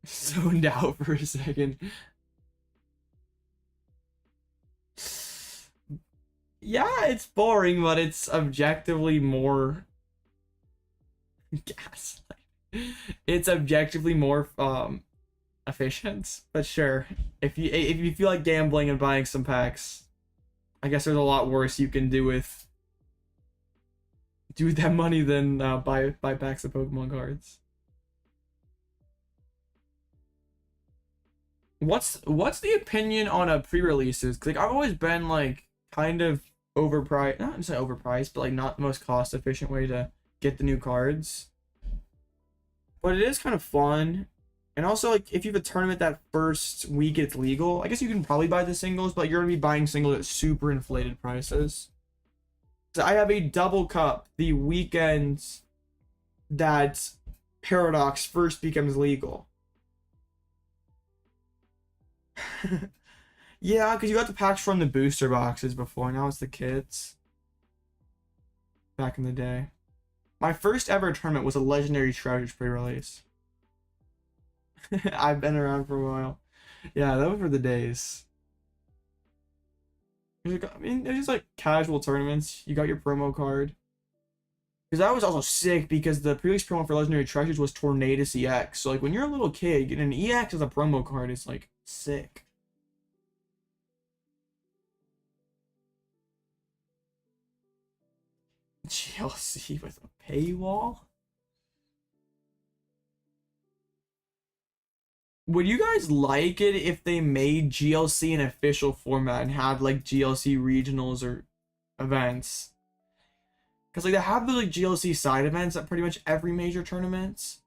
Zoned out for a second. Yeah, it's boring, but it's objectively more gaslight. It's objectively more efficient. But sure, if you feel like gambling and buying some packs, I guess there's a lot worse you can do with that money than buy packs of Pokemon cards. What's the opinion on pre-releases? 'Cause, like, I've always been like kind of overpriced, not necessarily overpriced, but like not the most cost efficient way to get the new cards. But it is kind of fun. And also, like, if you have a tournament that first week it's legal, I guess you can probably buy the singles, but you're gonna be buying singles at super inflated prices. So I have a double cup the weekend that Paradox first becomes legal. Yeah, because you got the packs from the booster boxes before. Now it's the kits. Back in the day. My first ever tournament was a Legendary Treasures pre-release. I've been around for a while. Yeah, those were the days. I mean, it's just like casual tournaments. You got your promo card. Because that was also sick because the pre-release promo for Legendary Treasures was Tornadus EX. So like when you're a little kid, getting an EX as a promo card is like sick. GLC with a paywall? Would you guys like it if they made GLC an official format and had like GLC regionals or events? Because like they have the like GLC side events at pretty much every major tournament.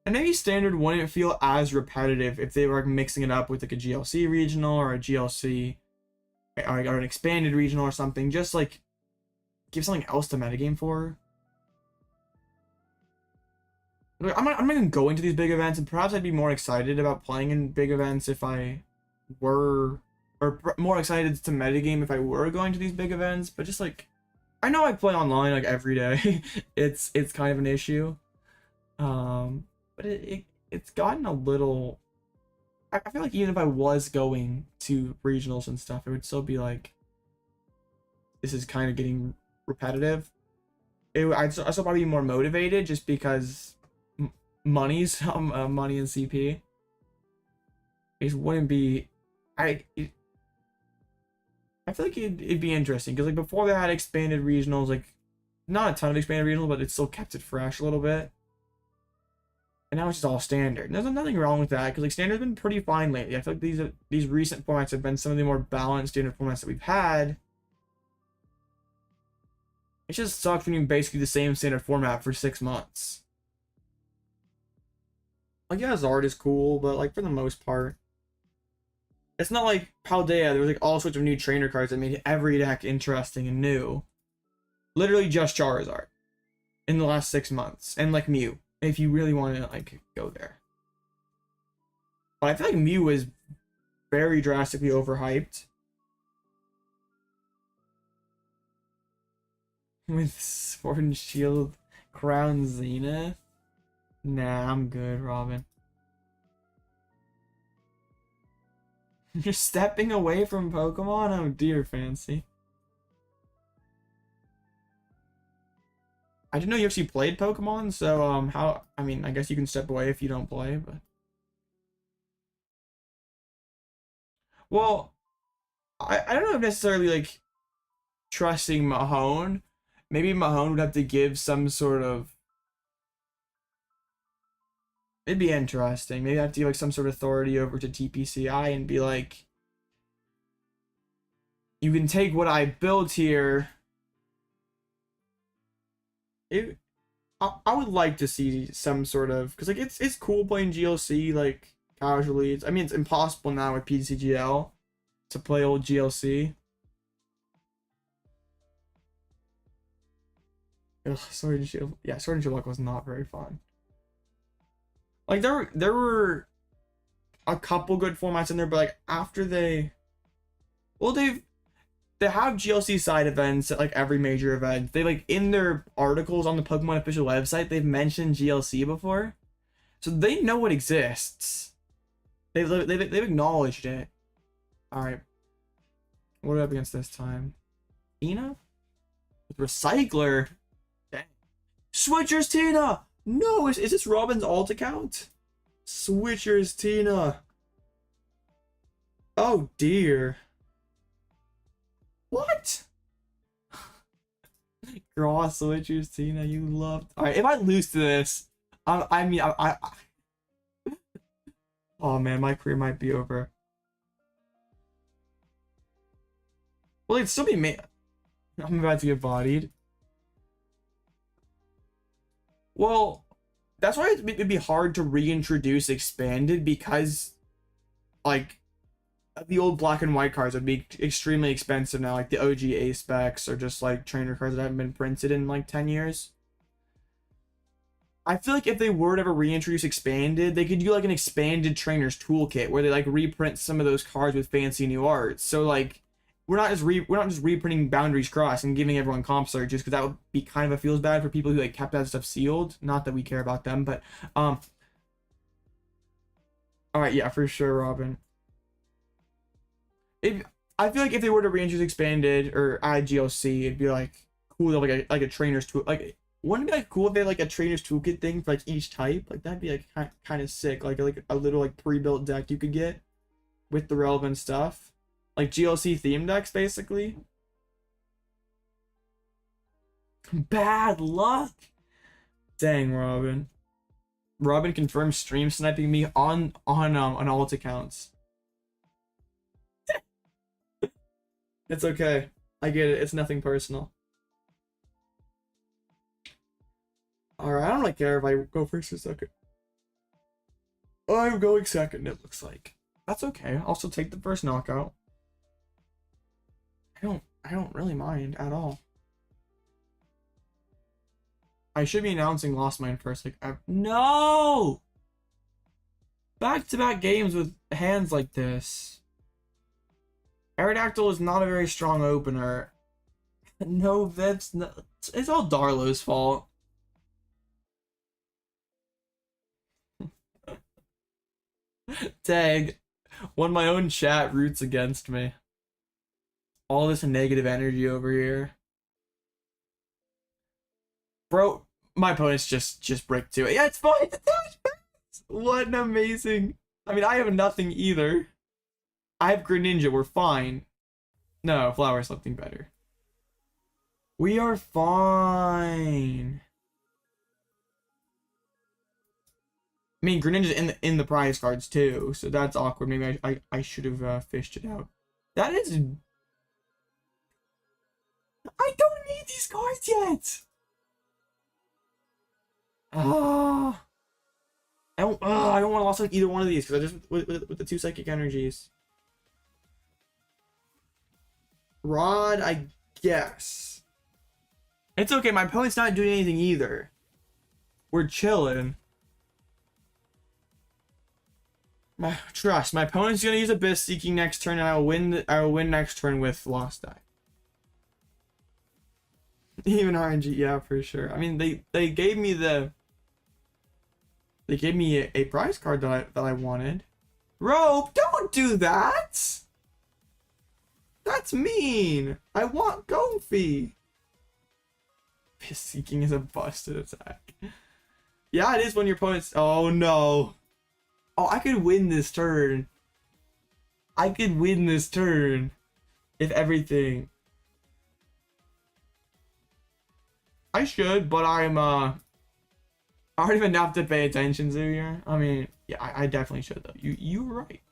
And maybe standard wouldn't feel as repetitive if they were like mixing it up with like a GLC regional or a GLC or an expanded regional or something. Just like give something else to metagame for. I'm not gonna go into these big events, and perhaps I'd be more excited about playing in big events if I were, or more excited to metagame if I were going to these big events. But just like, I know I play online like every day. it's kind of an issue. But it's gotten a little. I feel like even if I was going to regionals and stuff, it would still be like, this is kind of getting repetitive. I'd still probably be more motivated just because money's money and CP. It wouldn't be. I feel like it'd be interesting because like before they had expanded regionals, like not a ton of expanded regionals, but it still kept it fresh a little bit. And now it's just all standard. And there's nothing wrong with that because like standard's been pretty fine lately. I feel like these recent formats have been some of the more balanced standard formats that we've had. It just sucks when you're basically the same standard format for 6 months. Like, yeah, Zard is cool, but like for the most part, it's not like Paldea. There was like all sorts of new trainer cards that made every deck interesting and new. Literally just Charizard in the last 6 months, and like Mew, if you really want to like go there. But I feel like Mew is very drastically overhyped. With Sword and Shield, Crown Zenith. Nah, I'm good, Robin. You're stepping away from Pokemon? Oh dear, Fancy. I didn't know you actually played Pokemon, so how, I mean, I guess you can step away if you don't play, but well, I don't know if necessarily like trusting Mahone. Maybe Mahone would have to give some sort of, it'd be interesting. Maybe I have to give like some sort of authority over to TPCI and be like, you can take what I built here. I would like to see some sort of, because like it's cool playing GLC like casually. I mean, it's impossible now with PCGL to play old GLC. Ugh, Sword and Shield. Yeah, Sword and Shield Luck was not very fun. Like there were a couple good formats in there, but like after they have GLC side events at like every major event. They like in their articles on the Pokemon official website, they've mentioned GLC before. So they know it exists. They've acknowledged it. All right. What are we up against this time? Tina? With Recycler? Dang. Switcher's Tina! No, is this Robin's alt account? Switcher's Tina. Oh dear. What? Girl, Switcher's Tina, you loved. Alright, if I lose to this, I oh man, my career might be over. Well, it'd still be me. I'm about to get bodied. Well, that's why it'd be hard to reintroduce expanded, because like the old black and white cards would be extremely expensive now, like the OG A specs or just like trainer cards that haven't been printed in like 10 years. I feel like if they were to ever reintroduce expanded, they could do like an expanded trainer's toolkit where they like reprint some of those cards with fancy new art. So like we're not just reprinting Boundaries Cross and giving everyone comp surges, because that would be kind of a feels bad for people who like kept that stuff sealed. Not that we care about them, but all right, yeah, for sure, Robin. I feel like if they were to reintroduce expanded or add GLC, it'd be like cool to have like a trainer's tool. Like, wouldn't it be like cool if they had like a trainer's toolkit thing for like each type? Like that'd be like kind of sick. Like a little like pre-built deck you could get with the relevant stuff. Like GLC theme decks, basically. Bad luck. Dang, Robin. Robin confirmed stream sniping me on alt accounts. It's okay. I get it. It's nothing personal. Alright, I don't really care if I go first or second. I'm going second, it looks like. That's okay. I'll still take the first knockout. I don't really mind at all. I should be announcing Lost Mine first. Like, no! Back-to-back games with hands like this. Aerodactyl is not a very strong opener. No, Viv's no, it's all Darlow's fault. Dang. When my own chat roots against me. All this negative energy over here. Bro, my opponent's just bricked to it. Yeah, it's fine. What an amazing. I mean, I have nothing either. I have Greninja, we're fine. No, Flower's something better. We are fine. I mean, Greninja's in the prize cards too, so that's awkward. Maybe I should have fished it out. That is. I don't need these cards yet. I don't want to lose on either one of these because I just with the two psychic energies. Rod, I guess. It's okay. My opponent's not doing anything either. We're chilling. Trust, my opponent's gonna use Abyss Seeking next turn, and I will win next turn with Lost Eye. Even RNG, yeah, for sure. I mean, they gave me a prize card that I wanted. Rope, don't do that. That's mean. I want Comfey. Abyss Seeking is a busted attack. Yeah, it is when your opponent's. Oh no. Oh, I could win this turn. I could win this turn. If everything. I should, but I'm I don't even have to pay attention to here. I mean, yeah, I definitely should though. You were right.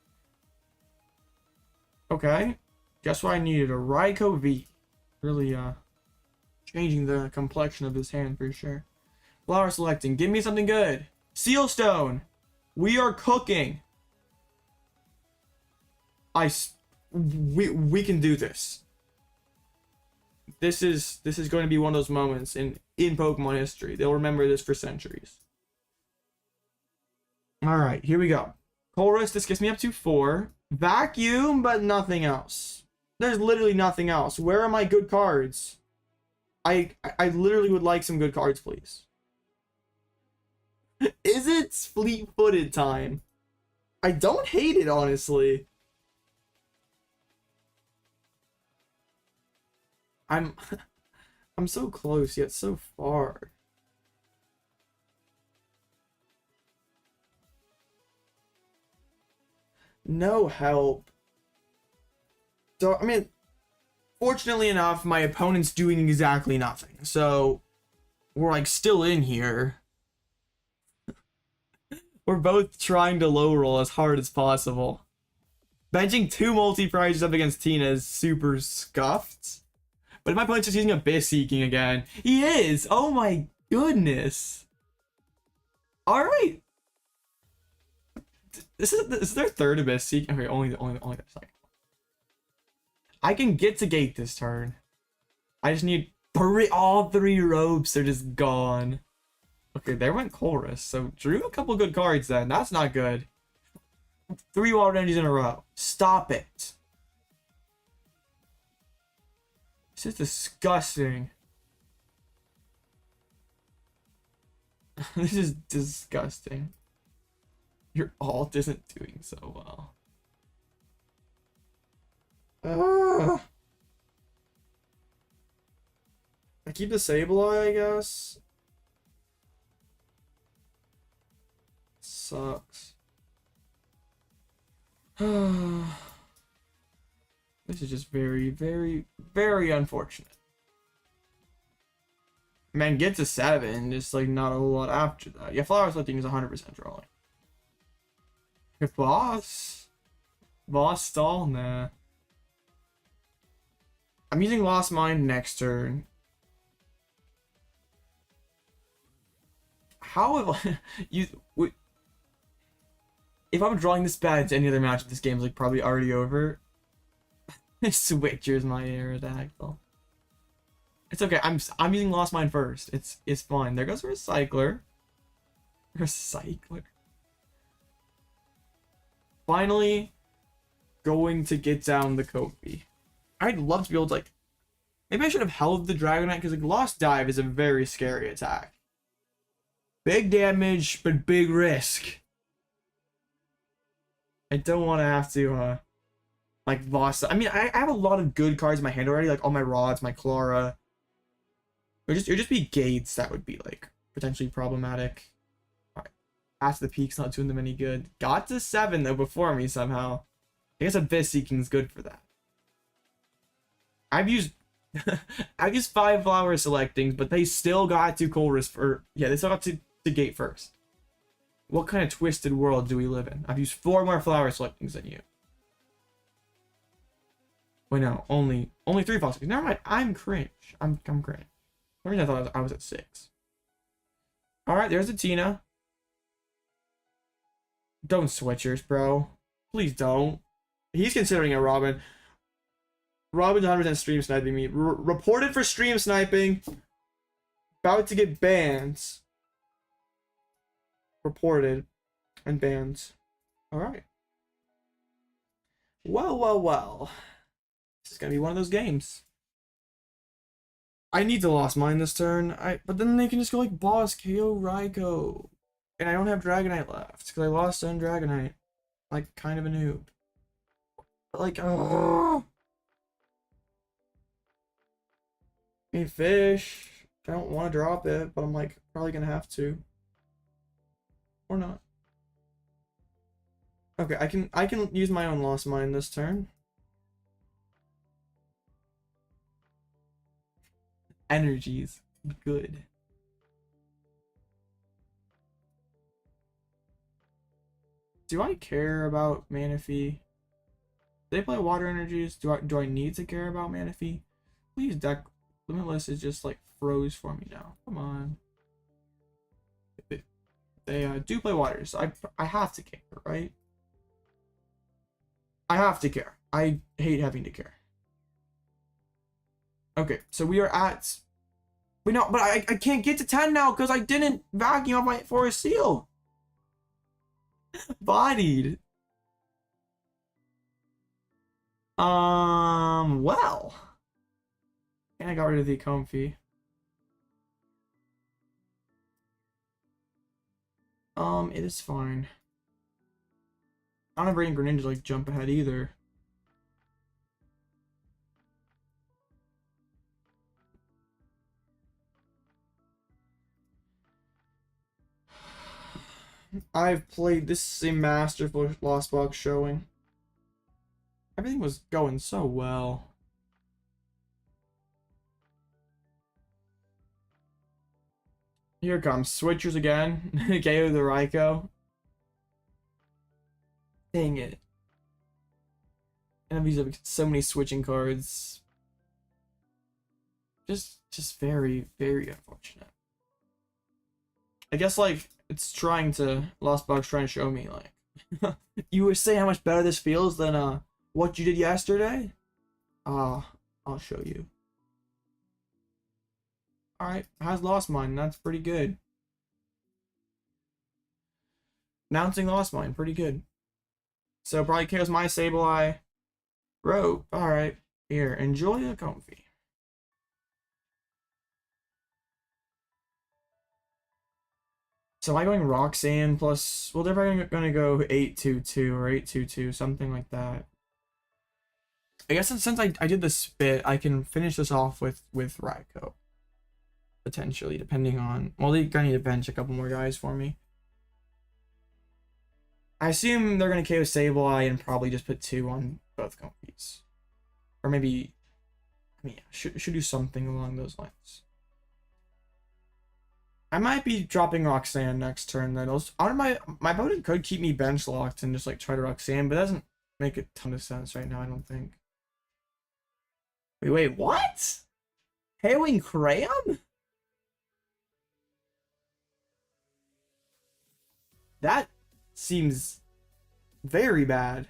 Okay. Guess what I needed? A Raikou V. Really changing the complexion of this hand for sure. Flower selecting. Give me something good. Seal Stone. We are cooking. We can do this. This is going to be one of those moments in Pokemon history. They'll remember this for centuries. All right, here we go. Colress, this gets me up to 4. Vacuum, but nothing else. There's literally nothing else. Where are my good cards? I literally would like some good cards, please. Is it fleet-footed time? I don't hate it, honestly. I'm I'm so close yet so far. No help. So, I mean, fortunately enough, my opponent's doing exactly nothing. So, we're like still in here. We're both trying to low roll as hard as possible. Benching 2 multi-prizes up against Tina is super scuffed. But if my opponent's just using Abyss Seeking again, he is! Oh my goodness! Alright! This is their third Abyss Seeking. Okay, only the second. I can get to gate this turn. I just need all 3 ropes are just gone. Okay, there went Colress. So drew a couple good cards then. That's not good. 3 water energies in a row. Stop it. This is disgusting. This is disgusting. Your alt isn't doing so well. I keep the Sableye, I guess. Sucks. This is just very, very, very unfortunate. Man, get to 7, just like not a whole lot after that. Yeah, Flower Selecting is 100% drawing. If boss stall, nah. I'm using Lost Mine next turn. How have I, if I'm drawing this bad into any other match, this game's like probably already over. Switcher's my Aerodactyl. It's okay. I'm using Lost Mine first. It's fine. There goes Recycler. Recycler. Finally, going to get down the Comfey. I'd love to be able to like. Maybe I should have held the Dragonite because like Lost Dive is a very scary attack. Big damage, but big risk. I don't want to have to like lost. I mean, I have a lot of good cards in my hand already, like all my rods, my Klara. It would just be gates that would be like potentially problematic. Alright. After the peak's not doing them any good. Got to 7 though before me somehow. I guess Abyss Seeking is good for that. I've used I've used 5 Flower Selectings, but they still got to Colress for they still got to gate first. What kind of twisted world do we live in? I've used 4 more Flower Selectings than you. Wait, no, only 3 Flower Selectings. Never mind, I'm cringe. I'm cringe. For some reason I thought I was at 6. Alright, there's a Tina. Don't switchers, bro. Please don't. He's considering a Robin. Robin's 100% stream sniping me. Reported for stream sniping. About to get bans. Reported. And bans. Alright. Well. This is gonna be one of those games. I need to Lost Mine this turn. But then they can just go like boss KO Raikou. And I don't have Dragonite left. Because I lost on Dragonite. Like kind of a noob. But like I mean, fish. I don't want to drop it, but I'm like probably gonna have to. Or not. Okay, I can use my own Lost Mine this turn. Energy's good. Do I care about Manaphy? Do they play water energies? Do I need to care about Manaphy? Please, deck Limitless is just like froze for me now. Come on. They do play waters. So I have to care, right? I have to care. I hate having to care. Okay, so we are at. Wait, no, but I can't get to 10 now because I didn't vacuum up my Forest Seal. Bodied. Well. And I got rid of the Comfey. It is fine. I don't have Radiant Greninja like jump ahead either. I've played this is a masterful Lost Box showing. Everything was going so well. Here comes switchers again. KO the Raikou. Dang it. And these have so many switching cards. Just very, very unfortunate. I guess like it's trying to Lost Box trying to show me like you were saying how much better this feels than what you did yesterday? I'll show you. Alright, has lost mine, that's pretty good. Announcing lost mine, pretty good. So probably kills my Sableye. Rope, alright. Here, enjoy a Comfey. So am I going Roxanne plus, well they're probably gonna go 822 or 822, something like that. I guess since I did the spit, I can finish this off with Raikou. Potentially, depending on, well they're gonna need to bench a couple more guys for me. I assume they're gonna KO Sableye and probably just put 2 on both Comfeys. Or maybe, I mean, yeah, should do something along those lines. I might be dropping Roxanne next turn then. My opponent could keep me bench locked and just like try to Roxanne, but it doesn't make a ton of sense right now, I don't think. Wait, what? KOing Cram? That seems very bad.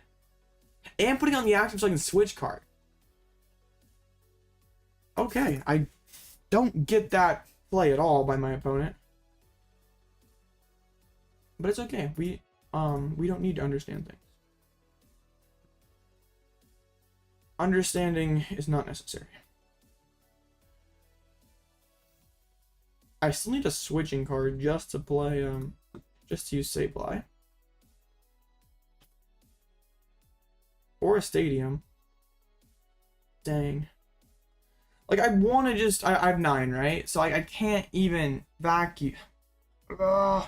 And putting on the action so I can switch card. Okay, I don't get that play at all by my opponent. But it's okay. We don't need to understand things. Understanding is not necessary. I still need a switching card just to play just to use Sableye. Or a stadium. Dang. Like, I want to just... I have 9, right? So I can't even vacuum. How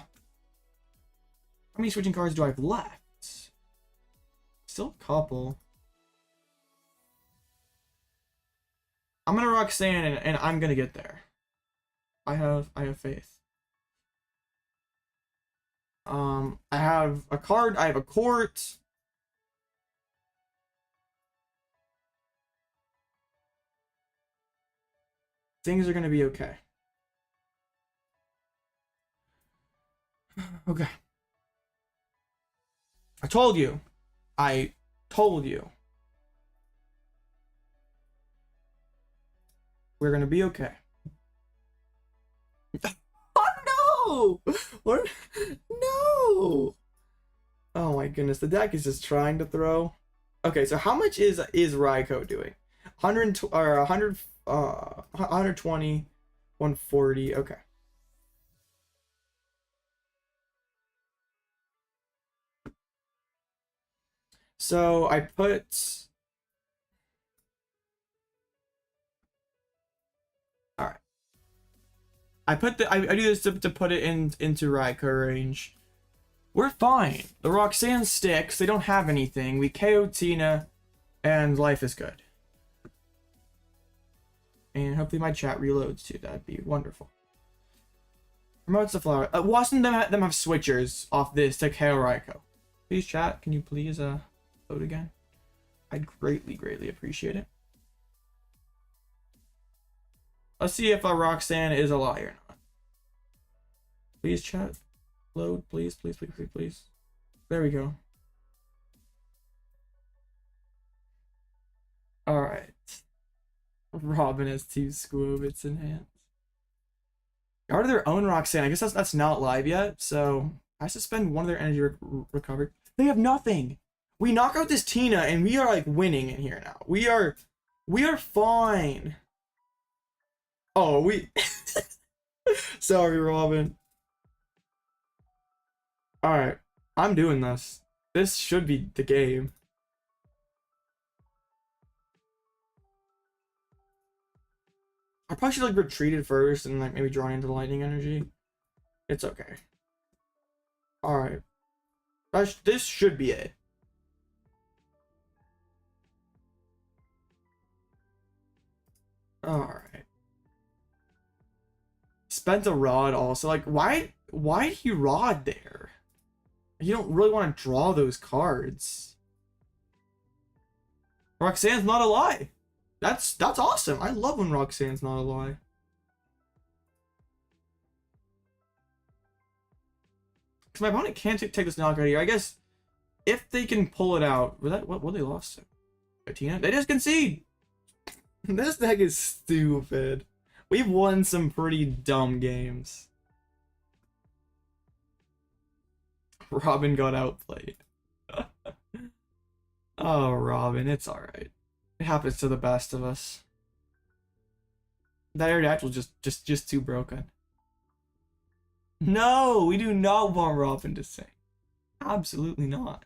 many switching cards do I have left? Still a couple. I'm going to Roxanne, and I'm going to get there. I have faith. I have a card. I have a court. Things are going to be okay. Okay. I told you. I told you. We're going to be okay. Oh no! What? No! Oh my goodness, the deck is just trying to throw. Okay, so how much is Raikou doing? 120, 140. Okay. So I put. All right. I do this to put it into Raikou range. We're fine. The Roxanne sticks. They don't have anything. We KO Tina, and life is good. And hopefully my chat reloads too. That'd be wonderful. Promotes the flower. Why doesn't them have switchers off this to KO Raikou? Please chat. Can you please load again? I'd greatly appreciate it. Let's see if Roxanne is a lie or not. Please chat. Load, please. There we go. Alright. Robin has 2 Squobits in hand. Guard their own Roxanne. I guess that's not live yet, so I suspend one of their energy recovered. They have nothing. We knock out this Tina and we are like winning in here now. We are fine. Oh, we sorry, Robin. Alright, I'm doing this. This should be the game. I probably should like retreat it first and like maybe draw into the lightning energy. It's okay. Alright. This should be it. Alright. Spent a rod also. Like, why did he rod there? You don't really want to draw those cards. Roxanne's not a lie. That's awesome. I love when Roxanne's not a lie. Because my opponent can't take this knockout here. I guess if they can pull it out. Was that what they lost to? 15? They just concede. This deck is stupid. We've won some pretty dumb games. Robin got outplayed. Oh, Robin, it's alright. It happens to the best of us. That Aerodactyl just too broken. No, we do not want Robin to sing. Absolutely not.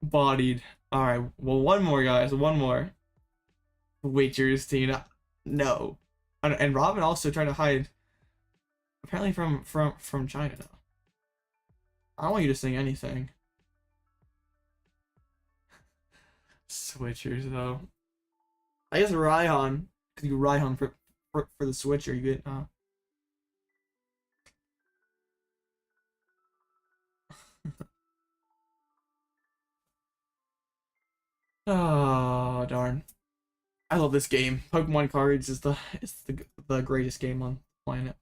Bodied. Alright, well, one more, guys. One more. Witcher's Tina. No. And Robin also trying to hide. Apparently from China now. I don't want you to sing anything. Switchers, though. I guess Raihan. Because you Raihan for the switcher. You get, Oh, darn. I love this game. Pokemon cards is the greatest game on the planet.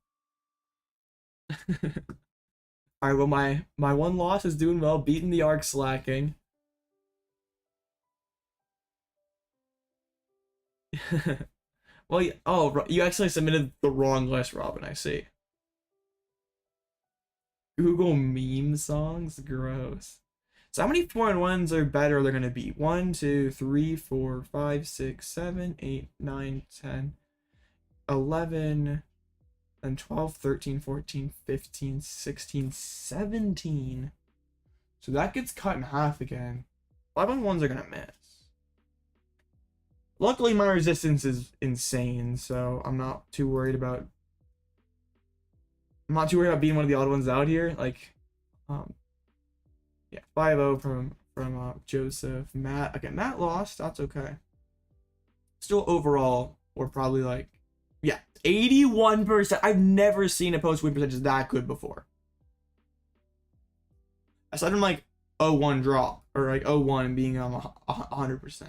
Alright, well my one loss is doing well, beating the arc slacking. Well, oh, you actually submitted the wrong list, Robin, I see. Google meme songs? Gross. So how many 4-in-1s are better they're gonna be? 1, 2, 3, 4, 5, 6, 7, 8, 9, 10, 11, and 12, 13, 14, 15, 16, 17. So that gets cut in half again. 5-on-1s are gonna miss. Luckily, my resistance is insane, so I'm not too worried about. I'm not too worried about being one of the odd ones out here. Like, yeah, 5-0 from Joseph. Matt. Okay, Matt lost. That's okay. Still, overall, we're probably like, yeah, 81%. I've never seen a post win percentage that good before. Aside from like 0-1 draw or like 0-1 being 100%.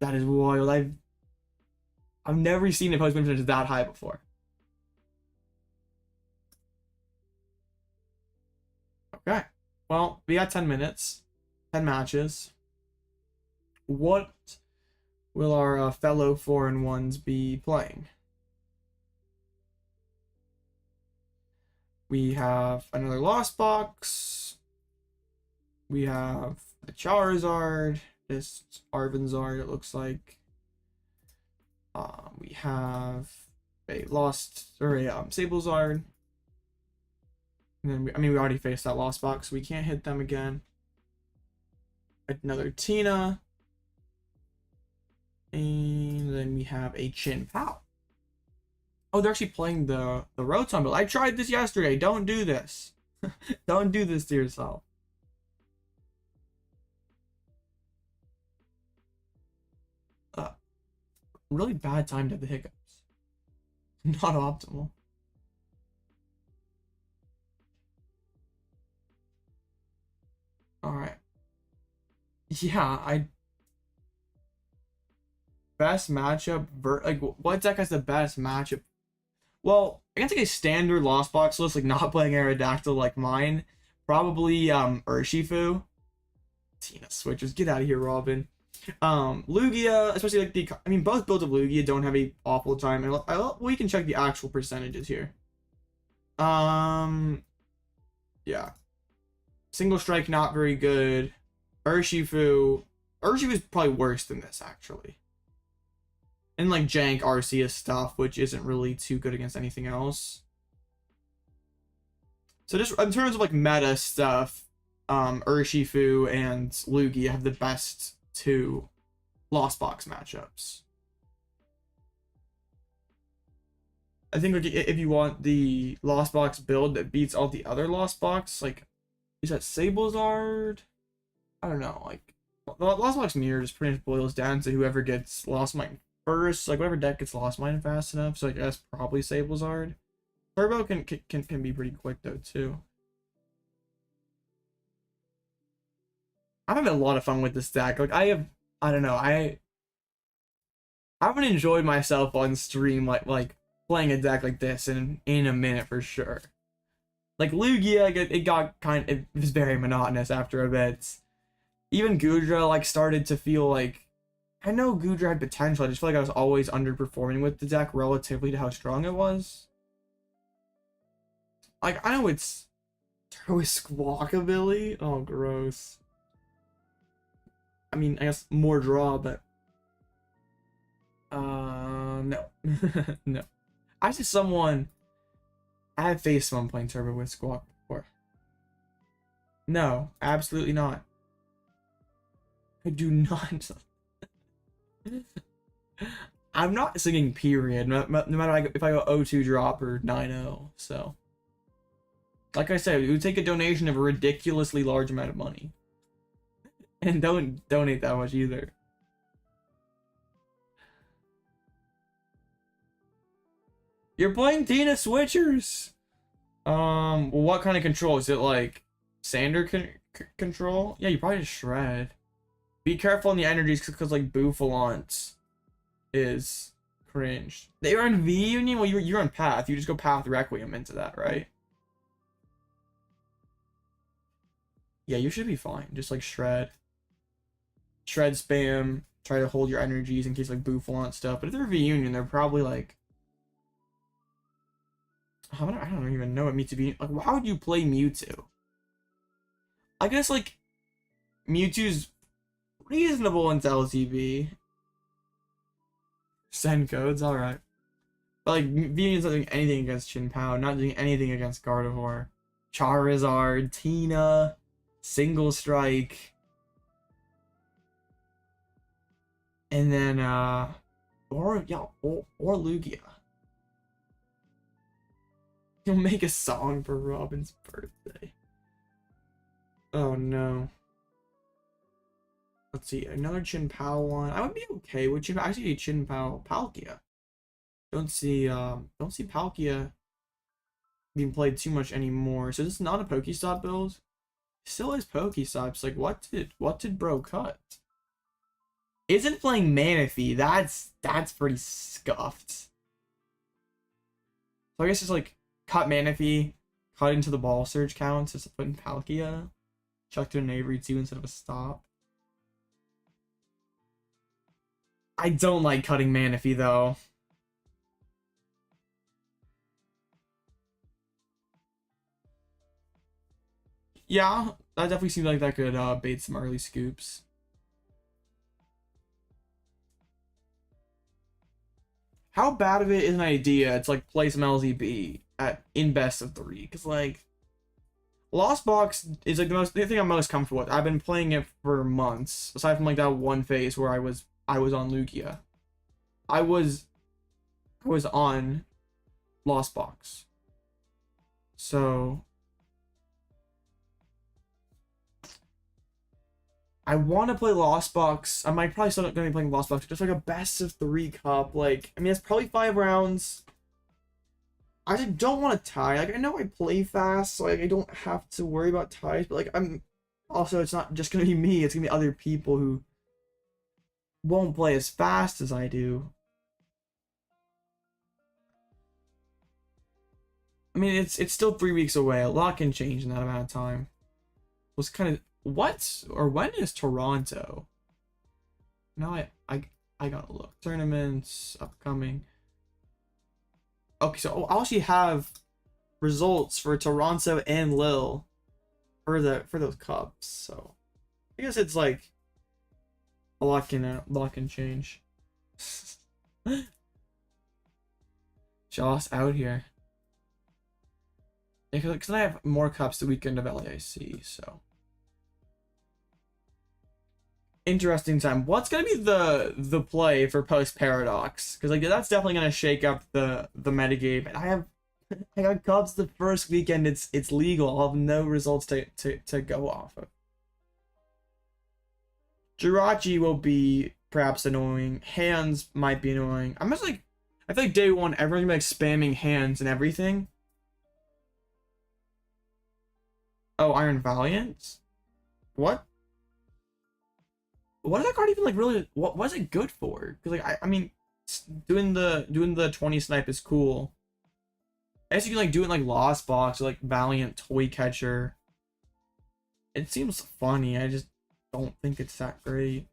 That is wild. I've never seen a post win percentage that high before. Okay. Well, we got 10 minutes, 10 matches. What will our fellow 4-in-1s be playing? We have another Lost Box. We have a Charizard. This Arvanzard, it looks like. We have a Sablezard. And then, we already faced that Lost Box, so we can't hit them again. Another Tina. And then we have a Chin Pal. Oh, they're actually playing the Rotom build. I tried this yesterday. Don't do this. Don't do this to yourself. Really bad time to have the hiccups. Not optimal. Alright. Yeah, best matchup, like, what deck has the best matchup? Well, against like a standard Lost Box list, like not playing Aerodactyl like mine, probably Urshifu. Tina switchers, get out of here, Robin. Lugia, especially like both builds of Lugia don't have a awful time, and we can check the actual percentages here. Yeah. Single Strike, not very good. Urshifu is probably worse than this, actually. And like jank Arceus stuff, which isn't really too good against anything else. So just in terms of like meta stuff, Urshifu and Lugia have the best two Lost Box matchups. I think like if you want the Lost Box build that beats all the other Lost Box, like, is that Sablezard? I don't know, like, the Lost Box mirror just pretty much boils down to whoever gets Lost Mine first, like whatever deck gets Lost Mine fast enough, so I guess probably Sablezard. Turbo can be pretty quick though too. I'm having a lot of fun with this deck. Like I don't know, I haven't enjoyed myself on stream like playing a deck like this in a minute for sure. Like Lugia, it was very monotonous after a bit. Even Goodra like started to feel like, I know Goodra had potential, I just feel like I was always underperforming with the deck relatively to how strong it was. Like I know it's Squawkabilly. Oh gross. I mean, I guess more draw, but no. No. I see someone, I have faced someone playing Turbo with Squawk before. No, absolutely not. I do not. I'm not singing period, no matter if I go 0-2 drop or 9-0, so. Like I said, it would take a donation of a ridiculously large amount of money. And don't donate that much either. You're playing Tina Switchers. Well, what kind of control? Is it like Sander control? Yeah, you probably just shred. Be careful on the energies because like Bouffalant is cringed. They are in V Union? Well, you're on Path. You just go Path Requiem into that, right? Yeah, you should be fine. Just like shred spam, try to hold your energies in case like Bouffalant stuff. But if they're V Union, they're probably like, I don't even know what Mewtwo. Like, why would you play Mewtwo? I guess like Mewtwo's reasonable into LTV. Send codes, alright. But like V Union's not doing anything against Chin-Pao, not doing anything against Gardevoir. Charizard, Tina, Single Strike. And then or Lugia. You'll make a song for Robin's birthday. Oh no. Let's see, another Chin-Pao one. I would be okay with Chin-Pao. Actually, Chin-Pao Palkia. Don't see Palkia being played too much anymore. So this is not a Pokestop build. Still is Pokestops. Like what did bro cut? Isn't playing Manaphy. That's pretty scuffed. So I guess it's like cut Manaphy, cut into the ball surge counts, just put in Palkia, chucked in an Avery 2 instead of a stop. I don't like cutting Manaphy though. Yeah, that definitely seems like that could bait some early scoops. How bad of it is an idea to like play some LZB in best of 3? Because like Lost Box is like the thing I'm most comfortable with. I've been playing it for months, aside from like that one phase where I was on Lugia. I was on Lost Box. So I want to play Lost Box. I might probably still not going to be playing Lost Box. Just like a best of 3 cup. Like, I mean, it's probably 5 rounds. I just don't want to tie. Like, I know I play fast, so like, I don't have to worry about ties. But like, it's not just going to be me. It's going to be other people who won't play as fast as I do. I mean, it's still 3 weeks away. A lot can change in that amount of time. It was kind of... What or when is Toronto? No, I gotta look. Tournaments upcoming. Okay, so I'll actually have results for Toronto and Lille for those cups. So I guess it's like a lot can change. Joss out here. Because I have more cups the weekend of LAIC, so. Interesting time. What's gonna be the play for post Paradox? Because like that's definitely gonna shake up the metagame. And I got Cubs the first weekend. It's legal. I'll have no results to go off of. Jirachi will be perhaps annoying. Hands might be annoying. I'm just like, I feel like day one everyone's gonna be like spamming hands and everything. Oh, Iron Valiant? What? What is that card even like really? What was it good for? Because like I mean, doing the 20 snipe is cool. I guess you can like do it in like Lost Box or like Valiant Toy Catcher. It seems funny. I just don't think it's that great.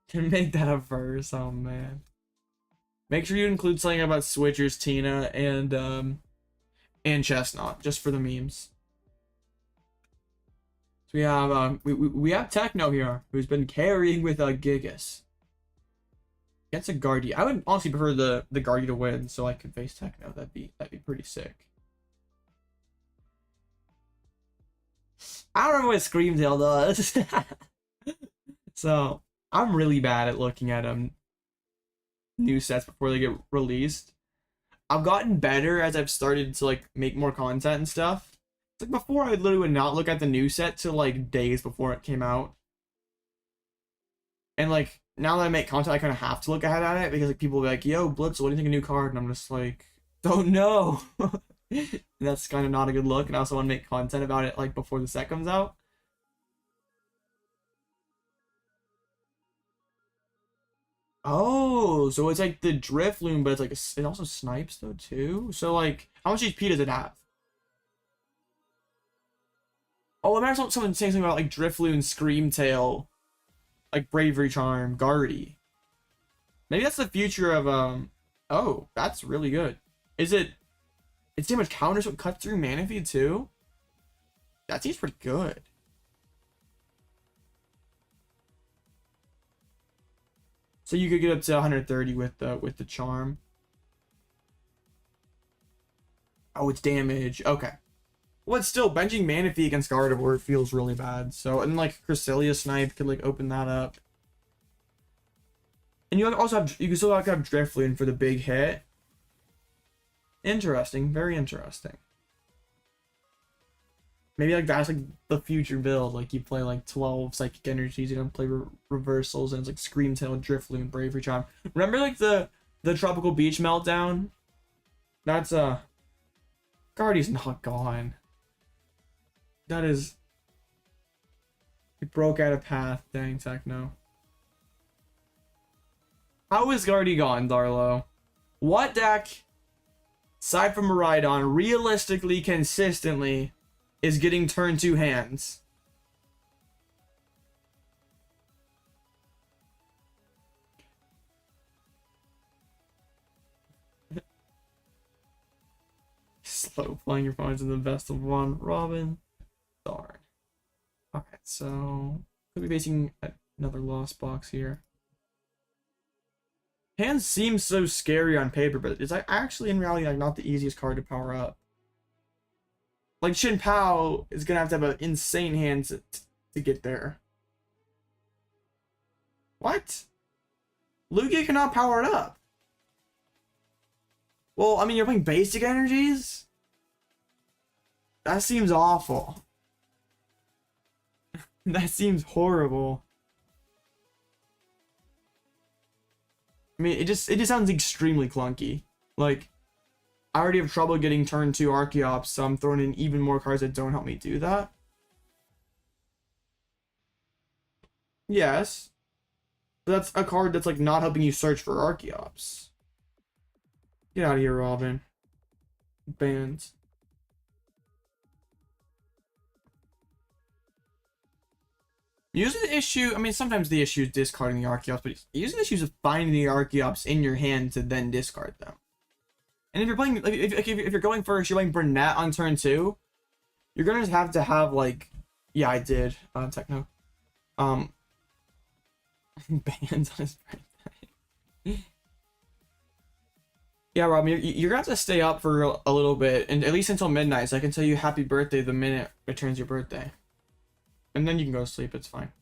Can make that a verse. Oh man. Make sure you include something about Switchers, Tina, and Chestnut, just for the memes. So we have we have Techno here, who's been carrying with Gigas. Against a Guardy. I would honestly prefer the Guardy to win, so I could face Techno. That'd be pretty sick. I don't remember what Screamtail does. So I'm really bad at looking at new sets before they get released. I've gotten better as I've started to like make more content and stuff. It's like before I literally would not look at the new set till like days before it came out. And like now that I make content, I kind of have to look ahead at it because like people will be like, "Yo, Blitz, what do you think of a new card?" And I'm just like, "Don't know." And that's kind of not a good look. And I also want to make content about it like before the set comes out. Oh, so it's like the Drifloon, but it's like it also snipes though too. So like, how much HP does it have? Oh, I remember someone saying something about like Drifloon, Screamtail, like Bravery Charm, Guardy. Maybe that's the future of Oh, that's really good. Is it? It's damage counter, so it cuts through Manaphy too. That seems pretty good. So you could get up to 130 with the charm. Oh, it's damage. Okay. Well, it's still benching Manaphy against Gardevoir feels really bad. So and like Cresselia Snipe could like open that up. And you also have you can still like have Drifloon for the big hit. Interesting, very interesting. Maybe like that's like the future build. Like you play like 12 Psychic Energies, you don't play reversals, and it's like Screamtail, Drifloon, Bravery Charm. Remember like the Tropical Beach Meltdown? That's Guardy's not gone. That is, it broke out of path. Dang Techno. How is Guardy gone, Darlo? What deck, aside from Miraidon, realistically, consistently is getting turn 2 hands? Slow playing your opponents in the best of one. Robin. Darn. Alright, so could be facing another Lost Box here. Hands seem so scary on paper, but it's like actually in reality like not the easiest card to power up. Like Shin Pao is gonna have to have an insane hand to get there. What? Lugia cannot power it up. Well, I mean, you're playing basic energies? That seems awful. That seems horrible. I mean, it just sounds extremely clunky. Like, I already have trouble getting turn 2 Archeops, so I'm throwing in even more cards that don't help me do that. Yes. But that's a card that's like not helping you search for Archeops. Get out of here, Robin. Banned. Usually the issue, I mean, sometimes the issue is discarding the Archeops, but usually the issue is finding the Archeops in your hand to then discard them. And if you're playing, like, if you're going first, you're playing Burnett on turn 2, you're gonna have to have, like, yeah, I did, Techno. Bands on his birthday. Yeah, Rob, you're gonna have to stay up for a little bit, and at least until midnight, so I can tell you happy birthday the minute it turns your birthday. And then you can go to sleep, it's fine.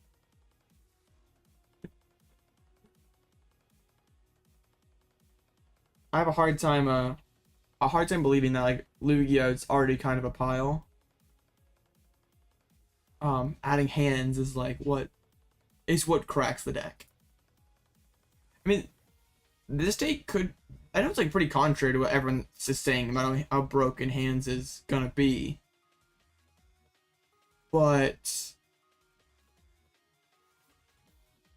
I have a hard time believing that like Lugia is already kind of a pile. Adding hands is like what cracks the deck. I mean, this take could, I know it's like pretty contrary to what everyone is saying about how broken hands is gonna be, but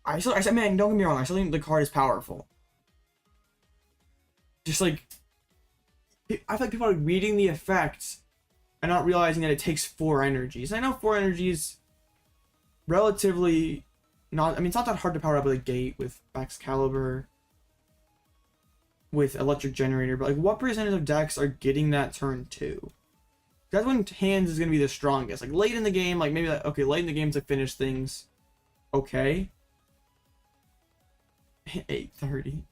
I mean, don't get me wrong, I still think the card is powerful. Just like, I feel like people are reading the effects and not realizing that it takes 4 energies. I know 4 energies relatively not, I mean, it's not that hard to power up with a gate with Excalibur, with Electric Generator, but like what percentage of decks are getting that turn 2? That's when hands is going to be the strongest. Like late in the game, like maybe like, okay, late in the game to finish things, okay. 8:30.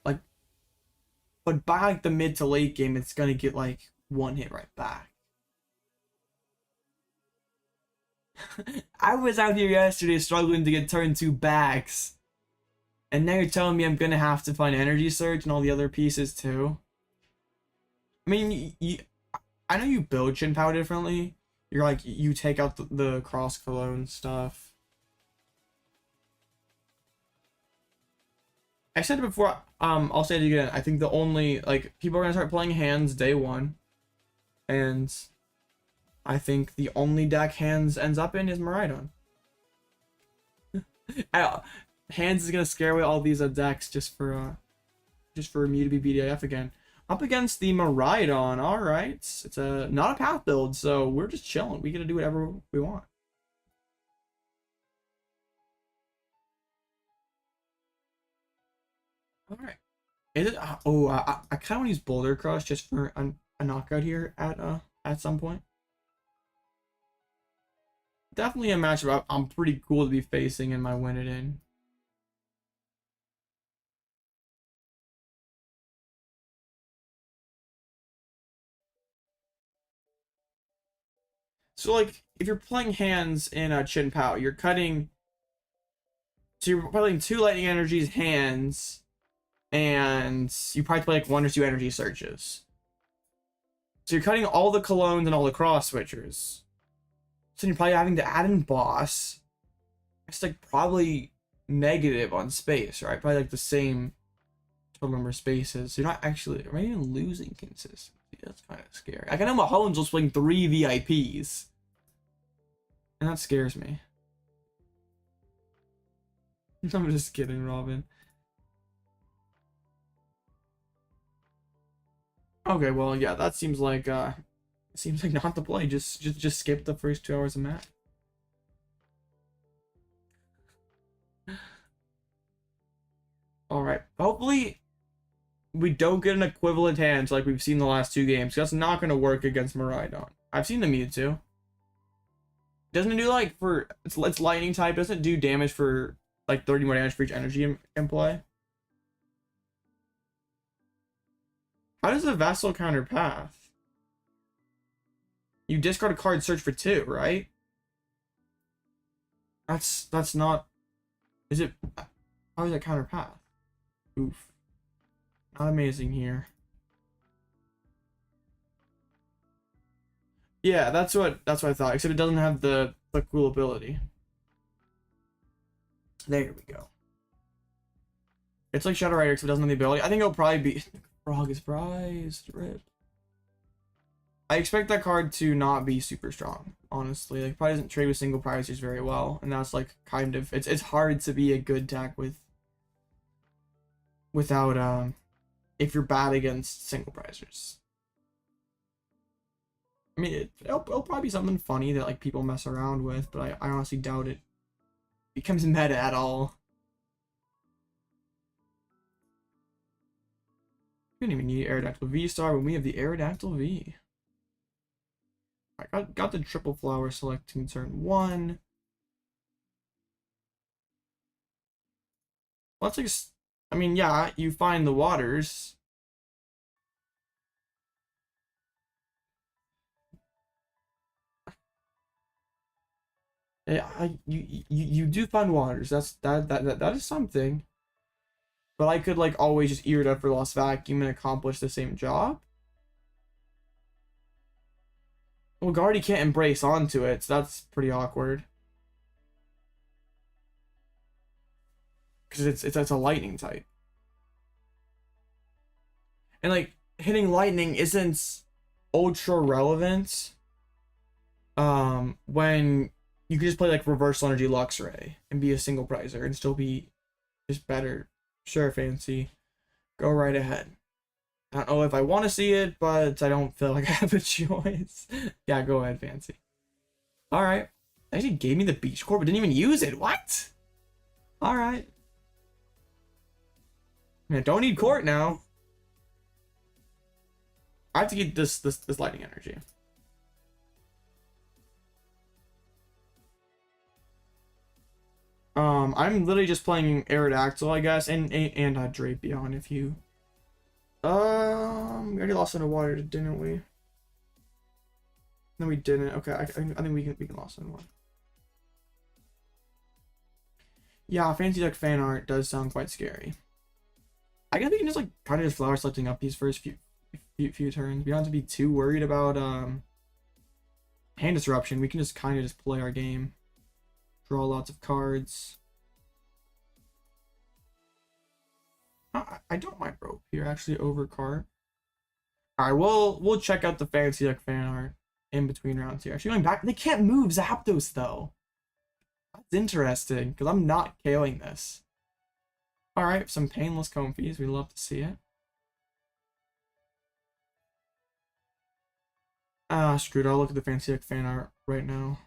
Like, but by like the mid to late game, it's gonna get like 1 hit right back. I was out here yesterday struggling to get turn 2 backs, and now you're telling me I'm gonna have to find Energy Surge and all the other pieces too. I mean, I know you build Chin-Pow differently. You're like, you take out the cross cologne stuff. I said it before, I'll say it again. I think the only, like, people are gonna start playing hands day 1, and I think the only deck hands ends up in is Miraidon. Hands is gonna scare away all these decks just for me to be BDIF again. Up against the Miraidon, alright. It's not a path build, so we're just chilling. We get to do whatever we want. Alright. Is it? Oh, I kind of want to use Boulder Crush just for a knockout here at some point. Definitely a matchup I'm pretty cool to be facing in my win it in. So like, if you're playing hands in Chin-Pow, you're cutting. So you're playing 2 lightning energies hands, and you probably play like 1 or 2 energy searches. So you're cutting all the colognes and all the cross switchers. So you're probably having to add in boss. It's like probably negative on space, right? Probably like the same total number of spaces. So you're not actually, or maybe even losing consistency. That's kind of scary. Like I know Mahomes will swing 3 VIPs, and that scares me. I'm just kidding, Robin. Okay, well, yeah, that seems like not the play. Just skip the first 2 hours of math. All right, hopefully we don't get an equivalent hand like we've seen the last 2 games. That's not going to work against Miraidon. I've seen the Mewtwo. Doesn't it do like for it's lightning type? Doesn't it do damage for like 30 more damage for each energy in play? How does the Vessel counter path? You discard a card, search for 2, right? That's not. Is it? How is that counter path? Oof. Not amazing here. Yeah, that's what I thought. Except it doesn't have the cool ability. There we go. It's like Shadow Rider, except it doesn't have the ability. I think it'll probably be. Frog is prized. Rip. I expect that card to not be super strong, honestly. Like, probably doesn't trade with single prizers very well, and that's like kind of it's hard to be a good deck without if you're bad against single prizers. I mean, it'll probably be something funny that like people mess around with, but I honestly doubt it becomes meta at all. We don't even need Aerodactyl VSTAR when we have the Aerodactyl V. I got the triple flower selecting turn 1. let's like, I mean, yeah, you find the waters. Yeah, you do find waters. That is something. But I could like always just ear it up for Lost Vacuum and accomplish the same job. Well, Guardy can't embrace onto it, so that's pretty awkward. Because it's a lightning type. And like hitting lightning isn't ultra relevant. When you could just play like reverse energy Luxray and be a single prizer and still be just better. Sure, Fancy. Go right ahead. I don't know if I want to see it, but I don't feel like I have a choice. Yeah, go ahead, Fancy. Alright. They actually gave me the Beach Court, but didn't even use it. What? Alright. I don't need Court now. I have to get this lightning energy. I'm literally just playing Aerodactyl, I guess, and Drapion if you... we already lost underwater, didn't we? No, we didn't. Okay, I think we can lost underwater. Yeah, Fancy Deck fan art does sound quite scary. I guess we can just like kind of just flower selecting up these first few turns. We don't have to be too worried about hand disruption. We can just kind of just play our game. Draw lots of cards. I don't mind rope here actually over card. Alright, we'll check out the Fancy Deck fan art in between rounds here. Actually going back, they can't move Zapdos though. That's interesting, because I'm not KOing this. Alright, some painless Comfeys, we'd love to see it. Screwed, I'll look at the Fancy Deck fan art right now.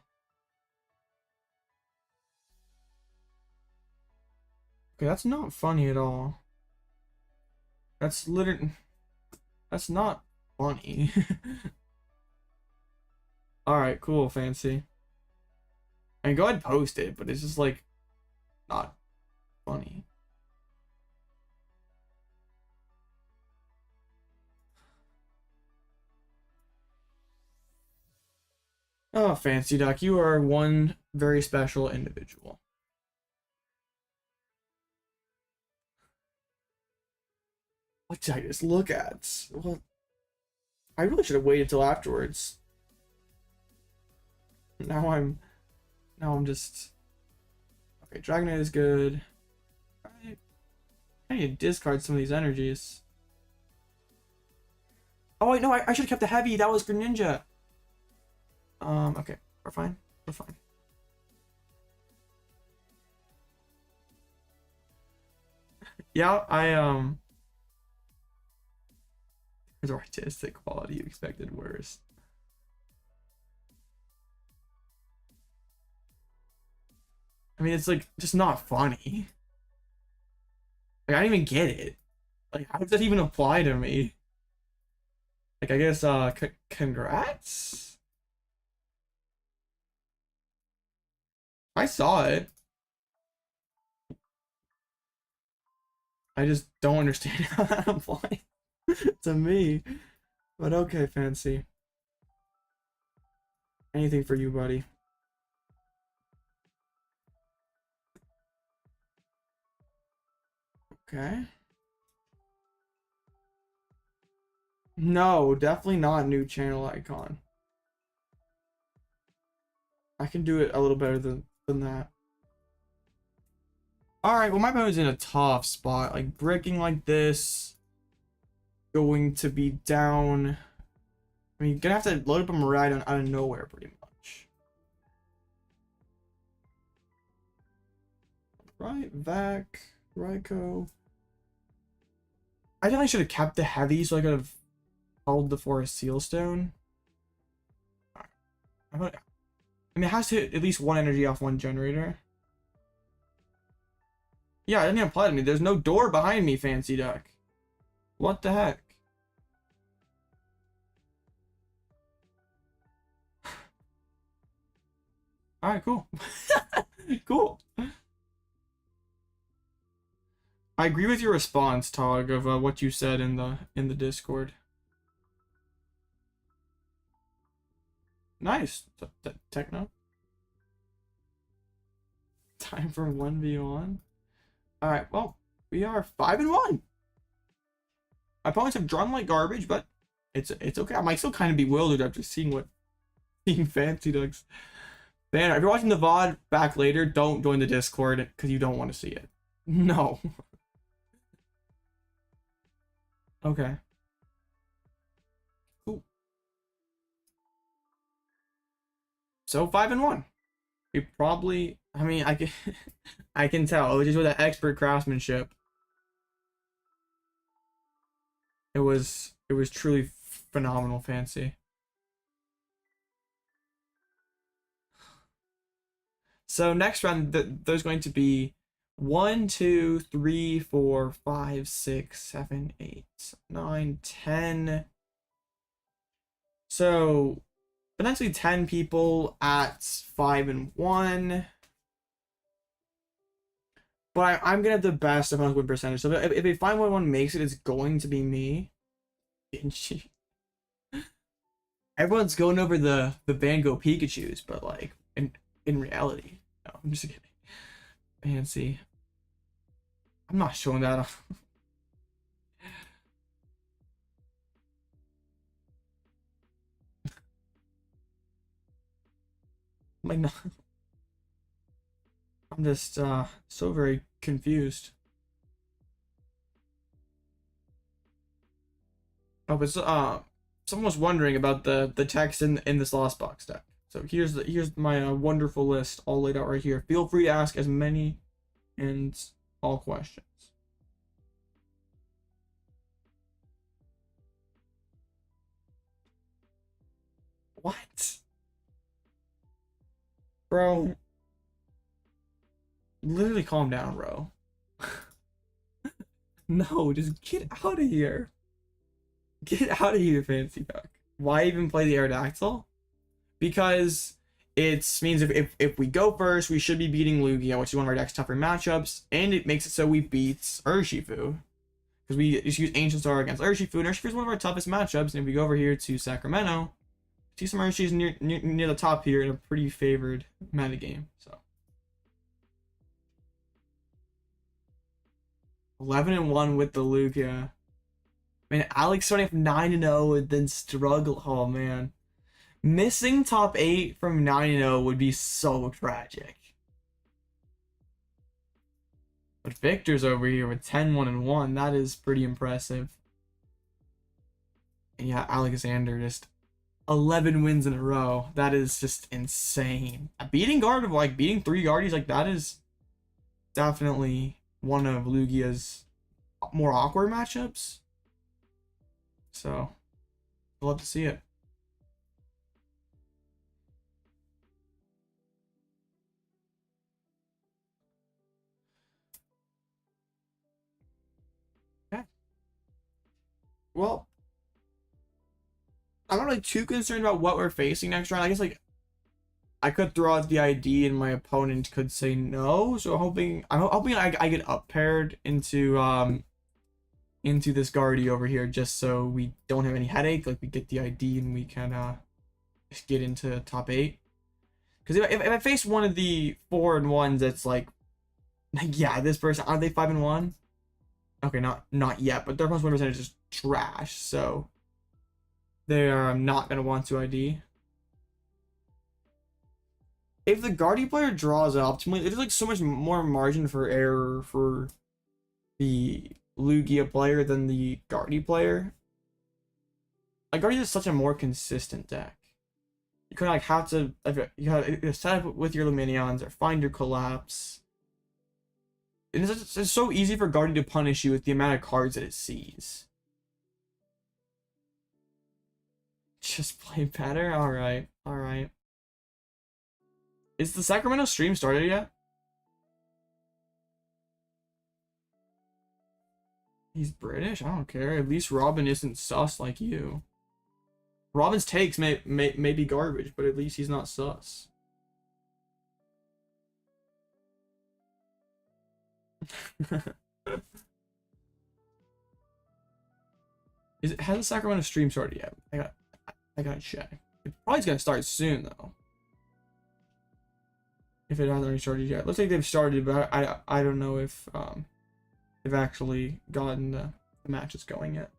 Okay, that's not funny at all. That's literally... That's not funny. Alright, cool, Fancy. I mean, go ahead and post it, but it's just, like, not funny. Oh, Fancy Duck, you are one very special individual. What did I just look at? Well, I really should have waited till afterwards. Now I'm just... Okay, Dragonite is good. I need to discard some of these energies. Oh wait, no, I should have kept the heavy. That was Greninja. Okay, we're fine. We're fine. Yeah, the artistic quality you expected worse. I mean, it's like just not funny. Like I didn't even get it. Like how does that even apply to me? Like I guess congrats. I saw it. I just don't understand how that applies to me. But okay, Fancy. Anything for you, buddy. Okay. No, definitely not new channel icon. I can do it a little better than that. Alright, well my opponent's in a tough spot. Like breaking like this, going to be down. I mean, you're gonna have to load up a Miraidon out of nowhere pretty much. Right, Vac, Raikou. I definitely should have kept the heavy so I could have held the Forest Sealstone. I mean, it has to hit at least one energy off one generator. Yeah, it didn't apply to me. There's no door behind me, Fancy Duck. What the heck? Alright, cool. Cool. I agree with your response, Tog, of what you said in the Discord. Nice, Techno. Time for 1v1. All right, well, we are 5-1. My opponents have drawn like garbage, but it's okay. I might still kind of be bewildered after seeing Fancy looks. Man, if you're watching the VOD back later, don't join the Discord because you don't want to see it. No. Okay. Cool. So 5-1. We probably, I mean, I can tell. It was just with that expert craftsmanship. It was truly phenomenal, Fancy. So next round, there's going to be 1, 2, 3, 4, 5, 6, 7, 8, 9, 10. So potentially 10 people at 5-1. But I'm gonna have the best opponent's win percentage. So if a 5-1 makes it, it's going to be me. Everyone's going over the Bango Pikachus, but like in reality, no, I'm just kidding. Fancy. I'm not showing that off. Like, no. I'm just so very confused. Oh, but someone was wondering about the text in this Lost Box deck. So here's my wonderful list all laid out right here. Feel free to ask as many and all questions. What? Bro. Literally calm down, bro. No, just get out of here. Get out of here, Fancy Duck. Why even play the Aerodactyl? Because it means if we go first, we should be beating Lugia, which is one of our deck's tougher matchups, and it makes it so we beat Urshifu. Because we just use Ancient Star against Urshifu, and Urshifu is one of our toughest matchups, and if we go over here to Sacramento, see some Urshis near the top here in a pretty favored metagame, so. 11-1 with the Lugia. Man, Alex starting off 9-0 and then struggle. Oh man, missing top 8 from 9-0 would be so tragic. But Victor's over here with 10-1-1. That is pretty impressive. And yeah, Alexander just 11 wins in a row. That is just insane. Beating 3 Guardies like that is definitely one of Lugia's more awkward matchups. So, we'll love to see it. Okay. Well, I'm not really too concerned about what we're facing next round. I guess like I could throw out the ID and my opponent could say no. So I'm hoping I get up paired into this Guardy over here just so we don't have any headache. Like we get the ID and we can get into top 8. Because if I face one of the 4-1s that's like yeah, this person, aren't they 5-1? Okay, not yet, but their opponent's win percentage is trash, so they are not gonna want to ID. If the Guardy player draws optimally, there's like so much more margin for error for the Lugia player than the Guardy player. Like Guardy is such a more consistent deck. You kind of like have to you set up with your Lumineons or find your collapse. And it's so easy for Guardy to punish you with the amount of cards that it sees. Just play better? Alright, alright. Is the Sacramento stream started yet? He's British? I don't care. At least Robin isn't sus like you. Robin's takes may be garbage, but at least he's not sus. Has the Sacramento stream started yet? I gotta check. It probably gonna start soon though. If it hasn't already started yet. Looks like they've started, but I don't know if they've actually gotten the matches going yet.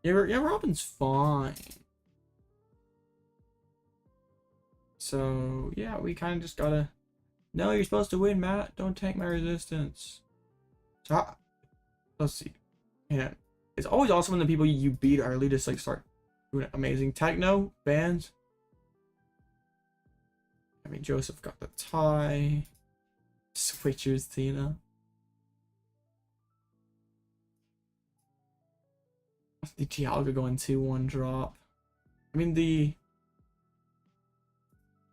Yeah, Robin's fine. So yeah, we kind of just gotta. No, you're supposed to win, Matt. Don't tank my resistance. So let's see. Man, it's always awesome when the people you beat early just like start doing amazing. Techno bands. I mean, Joseph got the tie. Switchers, Tina. The Dialga going 2-1 drop. I mean,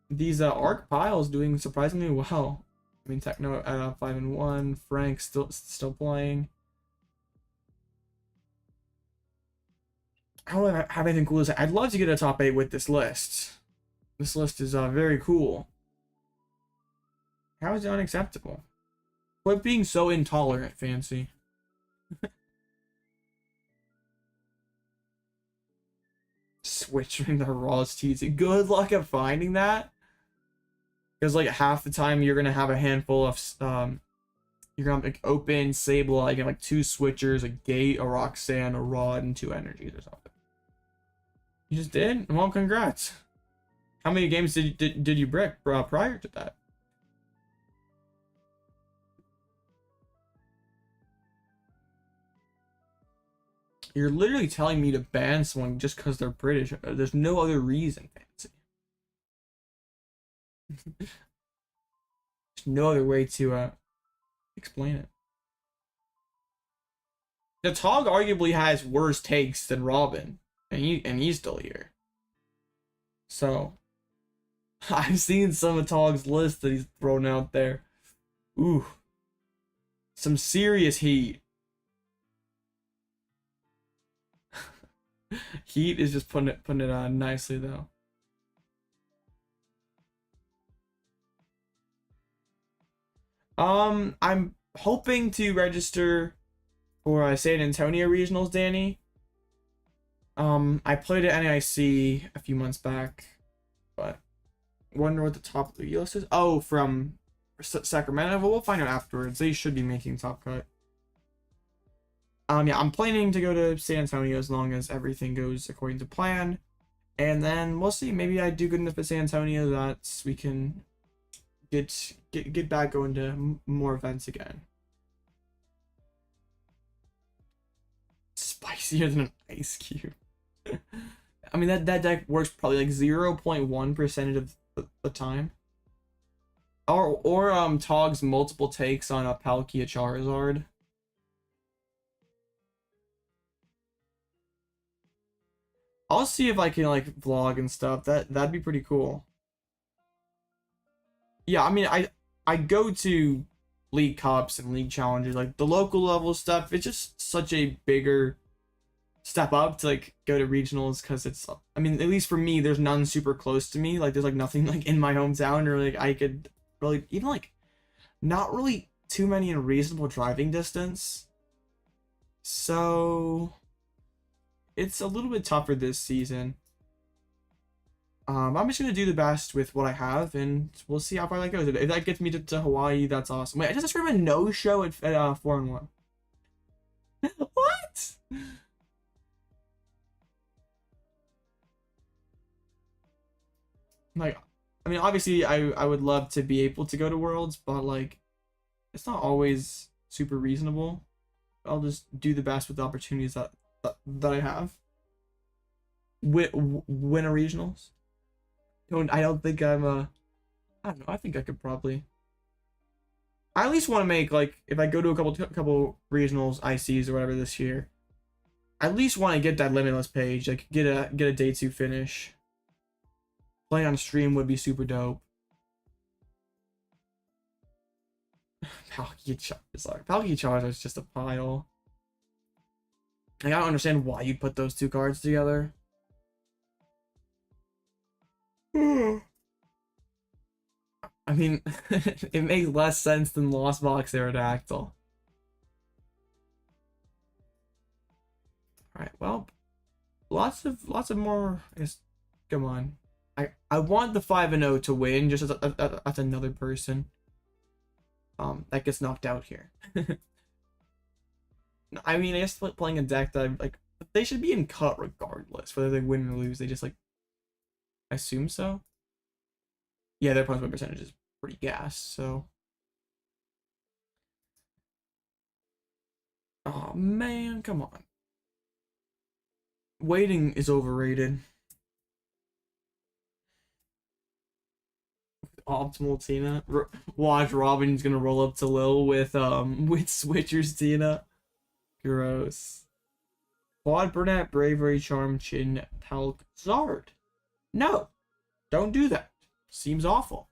these Arc Piles doing surprisingly well. I mean, Techno at 5-1. Frank still playing. I don't have anything cool to say. I'd love to get a top 8 with this list. This list is very cool. How is it unacceptable? Quit being so intolerant, Fancy. Switching the Raw's teasing. Good luck at finding that. Because like half the time you're gonna have a handful of you're gonna have like open Sableye, you get like 2 switchers, a Gate, a Roxanne, a Rod, and 2 energies or something. You just did? Well, congrats. How many games did you brick prior to that? You're literally telling me to ban someone just because they're British. There's no other reason, Fancy. There's no other way to explain it. The Tog arguably has worse takes than Robin, and he's still here. So I've seen some of Tog's list that he's thrown out there. Ooh, some serious heat. Heat is just putting it on nicely though. I'm hoping to register for San Antonio regionals, Danny. I played at NAIC a few months back, but wonder what the top of the list is. Oh, from Sacramento. Well, we'll find out afterwards. They should be making top cut. Yeah, I'm planning to go to San Antonio as long as everything goes according to plan, and then we'll see. Maybe I do good enough at San Antonio that we can get back going to more events again. Spicier than an ice cube. I mean, that deck works probably like 0.1% of the time. Or Tog's multiple takes on a Palkia Charizard. I'll see if I can like vlog and stuff. That'd be pretty cool. Yeah, I mean, I go to League Cups and League Challenges, like the local level stuff. It's just such a bigger step up to like go to regionals, because it's, I mean, at least for me, there's none super close to me. Like there's like nothing like in my hometown, or like I could really even like not really too many in reasonable driving distance. So it's a little bit tougher this season. I'm just gonna do the best with what I have, and we'll see how far that goes. If that gets me to Hawaii, that's awesome. Wait, I just described a no-show at 4-1. What? Like, I mean, obviously, I would love to be able to go to Worlds, but like, it's not always super reasonable. I'll just do the best with the opportunities that I have. Win a regionals. I don't think I'm I don't know. I think I could probably. I at least want to make, like, if I go to a couple regionals, ICs or whatever this year, I at least want to get that limitless page. Like get a day 2 finish. Playing on stream would be super dope. Palkia Charizard. Palkia Charizard is just a pile. I don't understand why you'd put those 2 cards together. I mean, it makes less sense than Lost Box Aerodactyl. lots of more. I guess, come on. I want the 5-0 to win, just as another person that gets knocked out here. I mean, I guess playing a deck that I'm like, they should be in cut regardless, whether they win or lose. They just like, I assume so. Yeah, their opponent's win percentage is pretty gas. So, oh man, come on. Waiting is overrated. Optimal Tina. Watch, Robin's gonna roll up to Lil with Switcher's Tina. Gross. Quad Burnett, Bravery, Charm, Chin, Talc, Zard. No, don't do that. Seems awful.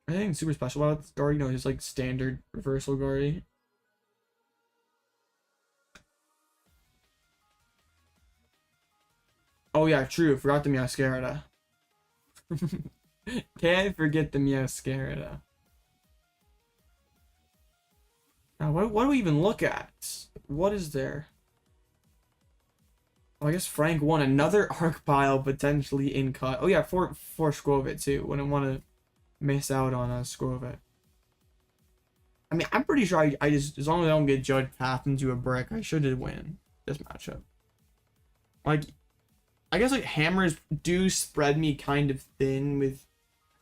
Anything super special about this Guardy? No, just like standard reversal Guardy. Oh yeah, true. Forgot the Meowscarada. Can't forget the Meowscarada. Now, what do we even look at? What is there? Oh, I guess Frank won another arc pile potentially in cut. Oh yeah, for Skwovet too. Wouldn't want to miss out on a Skwovet. I mean, I'm pretty sure I just, as long as I don't get judged path into a brick, I should win this matchup. Like, I guess like hammers do spread me kind of thin with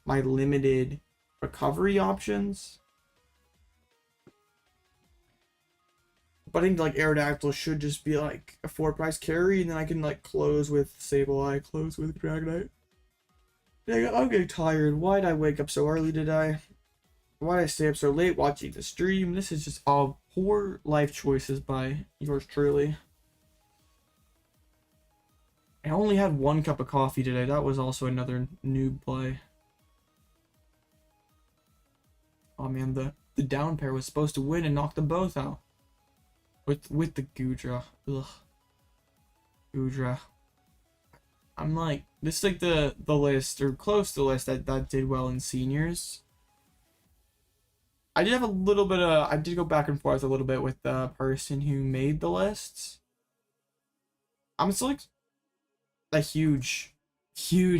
my limited recovery options. But I think like Aerodactyl should just be like a 4-price carry, and then I can like close with Sableye, close with Dragonite. Yeah, I'm getting tired. Why did I wake up so early today? Why did I stay up so late watching the stream? This is just all poor life choices by yours truly. I only had 1 cup of coffee today. That was also another noob play. Oh man, the down pair was supposed to win and knock them both out. With the Goodra. Ugh. Goodra. I'm like, this is like the list, or close to the list that did well in seniors. I did have a little bit of, I did go back and forth a little bit with the person who made the lists. I'm still like a huge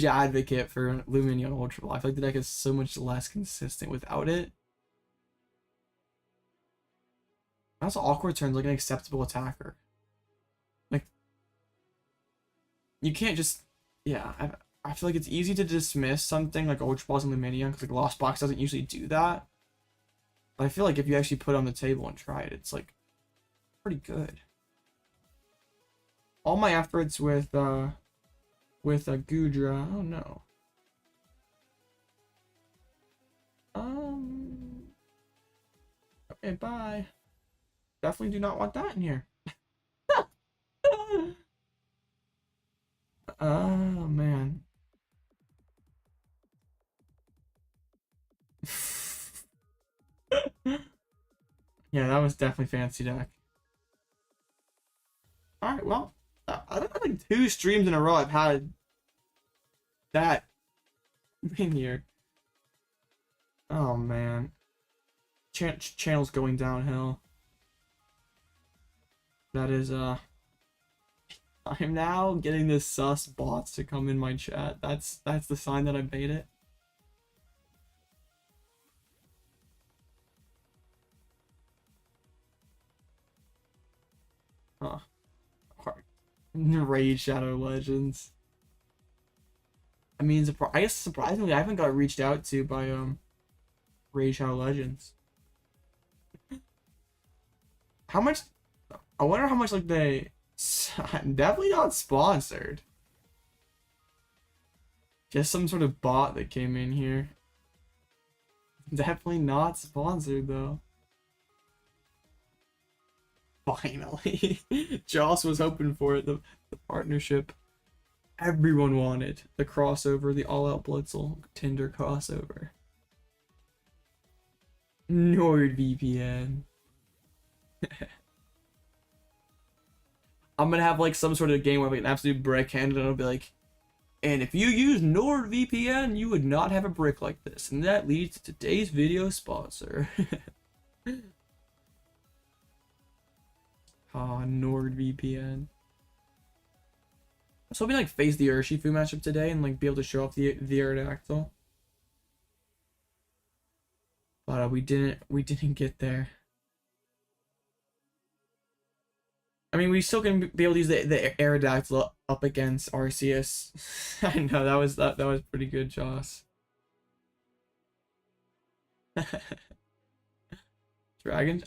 advocate for Lumineon Ultra Ball. I feel like the deck is so much less consistent without it. Also, awkward turns like an acceptable attacker. Like, you can't just, yeah. I feel like it's easy to dismiss something like Ultra Balls and Lumineon because like Lost Box doesn't usually do that. But I feel like if you actually put it on the table and try it, it's like pretty good. All my efforts with a Goodra. Oh no. Okay, bye. Definitely do not want that in here. Oh man. Yeah, that was definitely fancy deck. Alright, well, I don't think 2 streams in a row I've had that in here. Oh man. Channel's going downhill. That is, I'm now getting the sus bots to come in my chat. That's the sign that I made it. Huh. Raid Shadow Legends. I mean, I guess surprisingly, I haven't got reached out to by Raid Shadow Legends. How much? I wonder how much like they. Definitely not sponsored. Just some sort of bot that came in here. Definitely not sponsored though. Finally. Joss was hoping for it, the partnership everyone wanted. The crossover, the Alloutblitzle Tinder crossover. NordVPN. I'm gonna have like some sort of game where I'm like an absolute brickhand and it'll be like, and if you use NordVPN, you would not have a brick like this. And that leads to today's video sponsor. NordVPN. I was hoping like face the Urshifu matchup today and like be able to show off the Aerodactyl. But we didn't get there. I mean, we still can be able to use the Aerodactyl up against Arceus. I know that was pretty good, Joss. Dragon.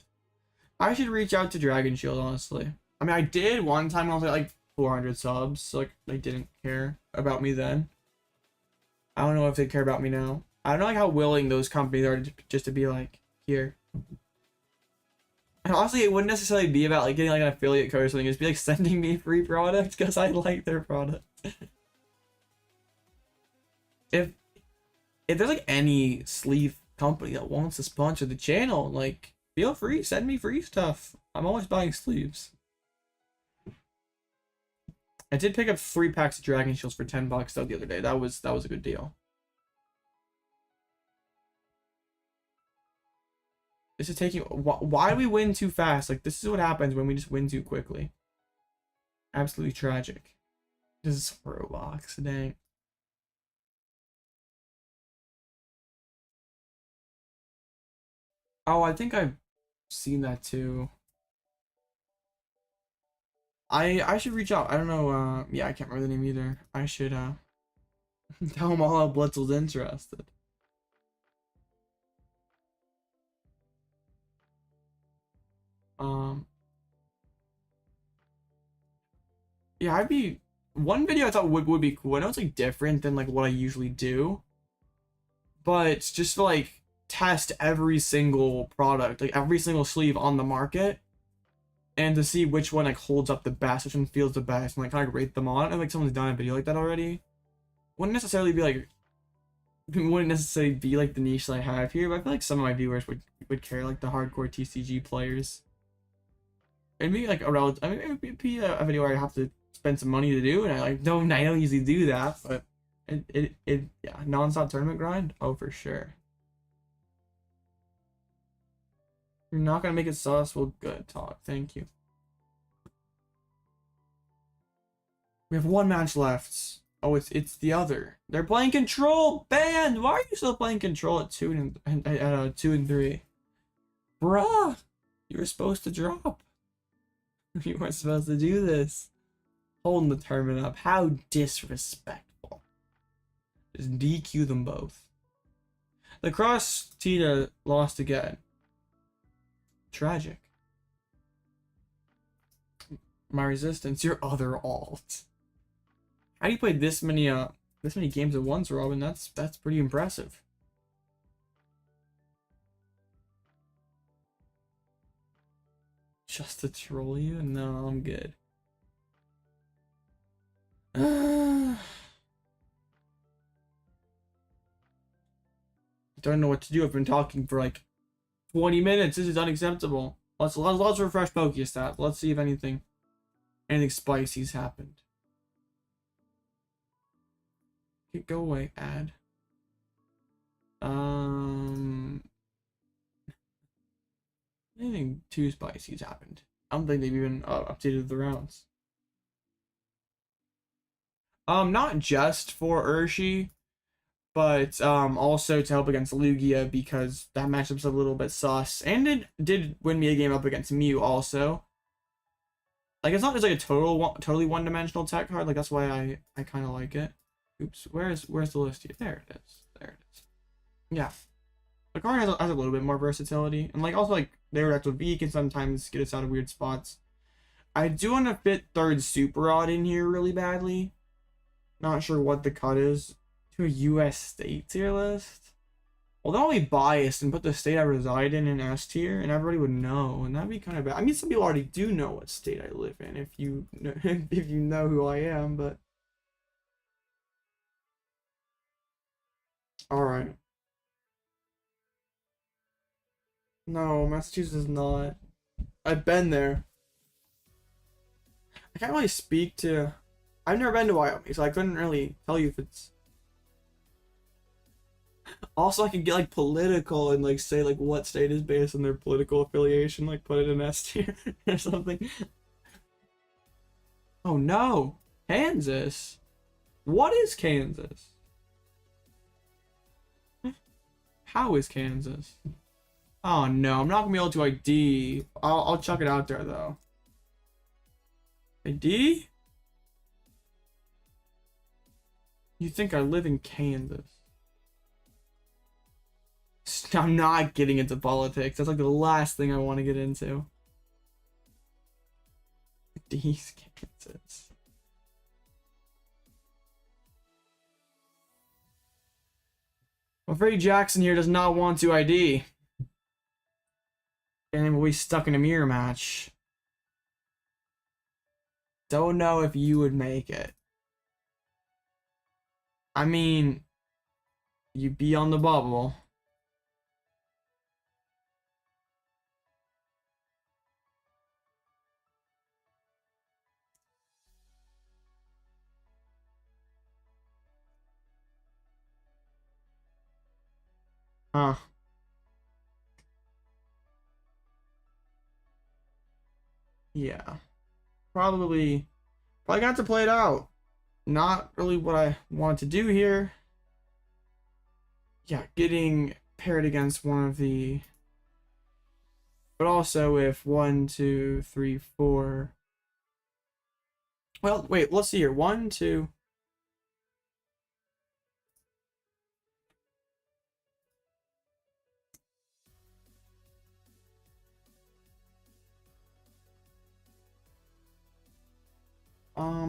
I should reach out to Dragon Shield, honestly. I mean, I did one time when I was at like 400 subs, so like they didn't care about me then. I don't know if they care about me now. I don't know like how willing those companies are just to be like, here. And honestly, it wouldn't necessarily be about like getting like an affiliate code or something. It'd be like sending me free products because I like their product. if there's like any sleeve company that wants to sponsor the channel, like feel free, send me free stuff. I'm always buying sleeves. I did pick up 3 packs of Dragon Shields for $10 though the other day. That was a good deal. This is taking. Why do we win too fast? Like this is what happens when we just win too quickly. Absolutely tragic. This is Roblox, dang. Oh, I think I've seen that too. I should reach out. I don't know. Yeah, I can't remember the name either. I should tell them all Alloutblitzle's interested. Yeah, I'd be one video I thought would be cool. I know it's like different than like what I usually do, but it's just to like test every single product, like every single sleeve on the market, and to see which one like holds up the best, which one feels the best, and like kind of rate them all. I don't know if like someone's done a video like that already. Wouldn't necessarily be like the niche that I have here, but I feel like some of my viewers would care, like the hardcore TCG players. It'd be like a relative. I mean, it would be a video where I have to spend some money to do, and I don't usually do that, but yeah, non-stop tournament grind. Oh, for sure. You're not gonna make it sus. Well, good talk. Thank you. We have 1 match left. Oh, it's the other. They're playing Control. Banned. Why are you still playing Control at 2 and 3? Bruh, you were supposed to drop. You weren't supposed to do this. Holding the tournament up. How disrespectful. Just DQ them both. The Cross Tita lost again. Tragic. My resistance, your other alt. How do you play this many games at once, Robin? That's pretty impressive. Just to troll you? No, I'm good. Don't know what to do. I've been talking for like 20 minutes. This is unacceptable. Let's refresh Pokéstat. Let's see if anything spicy's happened. Okay, go away, ad. Anything too spicy's happened. I don't think they've even updated the rounds. Not just for Urshi, but also to help against Lugia, because that matchup's a little bit sus, and it did win me a game up against Mew also. Like it's not just like a totally one-dimensional tech card. Like that's why I kind of like it. Oops, where's the list here? There it is. There it is. Yeah, the card has a little bit more versatility, and like also like the Aerodactyl V can sometimes get us out of weird spots. I do want to fit 3rd Super Odd in here really badly. Not sure what the cut is to a US state tier list. Well, they'll only biased and put the state I reside in S tier, and everybody would know, and that'd be kind of bad. I mean, some people already do know what state I live in if you know, if you know who I am, but all right. No, Massachusetts is not. I've been there. I can't really speak to. I've never been to Wyoming, so I couldn't really tell you if it's. Also, I can get like political and like say like what state is based on their political affiliation, like put it in S tier or something. Oh no, Kansas. What is Kansas? How is Kansas? Oh no, I'm not gonna be able to ID. I'll chuck it out there though. ID? You think I live in Kansas? I'm not getting into politics. That's like the last thing I want to get into. These Kansas. I'm afraid Jackson here does not want to ID. And we'll be stuck in a mirror match. Don't know if you would make it. I mean, you'd be on the bubble. Huh. Yeah. Probably gonna have to play it out. Not really what I want to do here. Yeah, getting paired against one of the... But also if 1, 2, 3, 4... Well, wait, let's see here. 1, 2...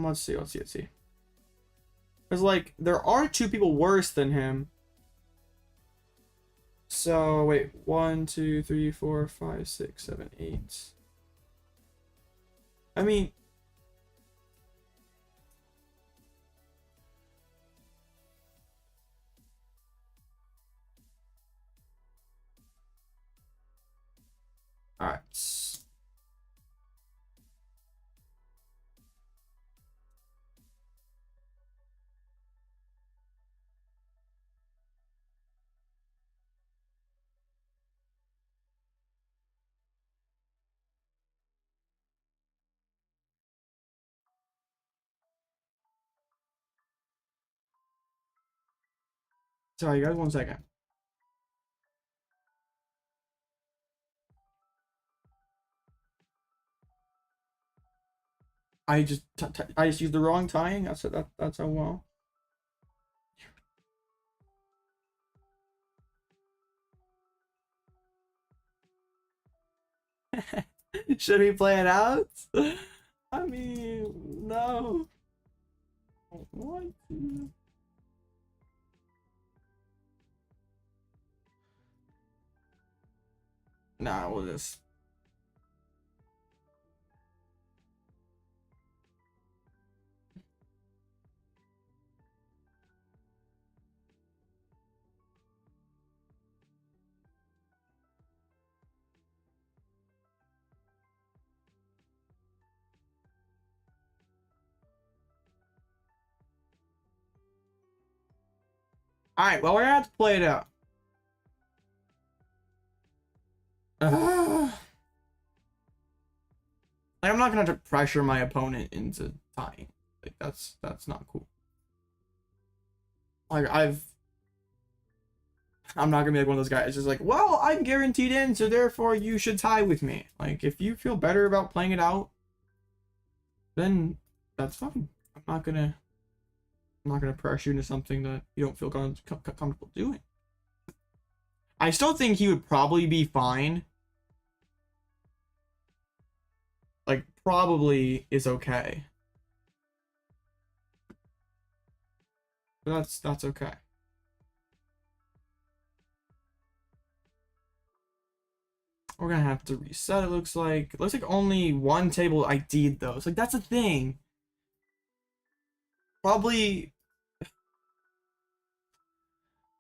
let's see. Because, like, there are 2 people worse than him. So, wait. 1, 2, 3, 4, 5, 6, 7, 8. I mean... Alright. Sorry, guys, 1 second. I just used the wrong tying. That's how well. Should we play it out? I mean, no. What? Nah, we'll just... Alright, well, we're gonna have to play it out. Like, I'm not gonna have to pressure my opponent into tying. Like, that's not cool. Like, I'm not gonna be like one of those guys just like, well, I'm guaranteed in, so therefore you should tie with me. Like, if you feel better about playing it out, then that's fine. I'm not gonna pressure you into something that you don't feel comfortable doing. I still think he would probably be fine. Like, probably is okay. But that's okay. We're gonna have to reset, it looks like. It looks like only 1 table ID'd though. So, like, that's a thing. Probably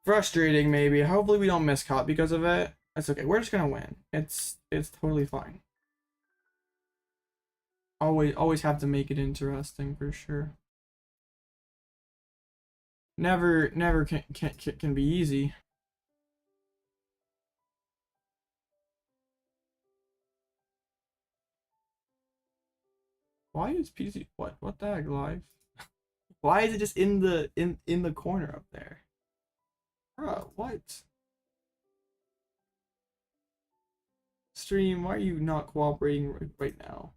frustrating, maybe. Hopefully we don't miscut because of it. That's okay. We're just gonna win. It's totally fine. Always have to make it interesting for sure. Never can be easy. Why is PC what the heck live? Why is it just in the corner up there? Bro, what? Stream, why are you not cooperating right now?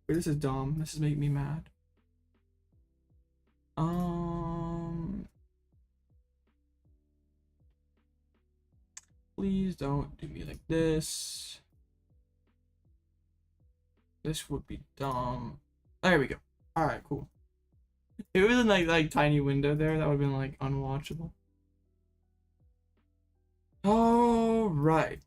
Wait, this is dumb. This is making me mad. Please don't do me like this. This would be dumb. There we go. All right, cool. If it was in like tiny window there, that would have been like unwatchable. All right.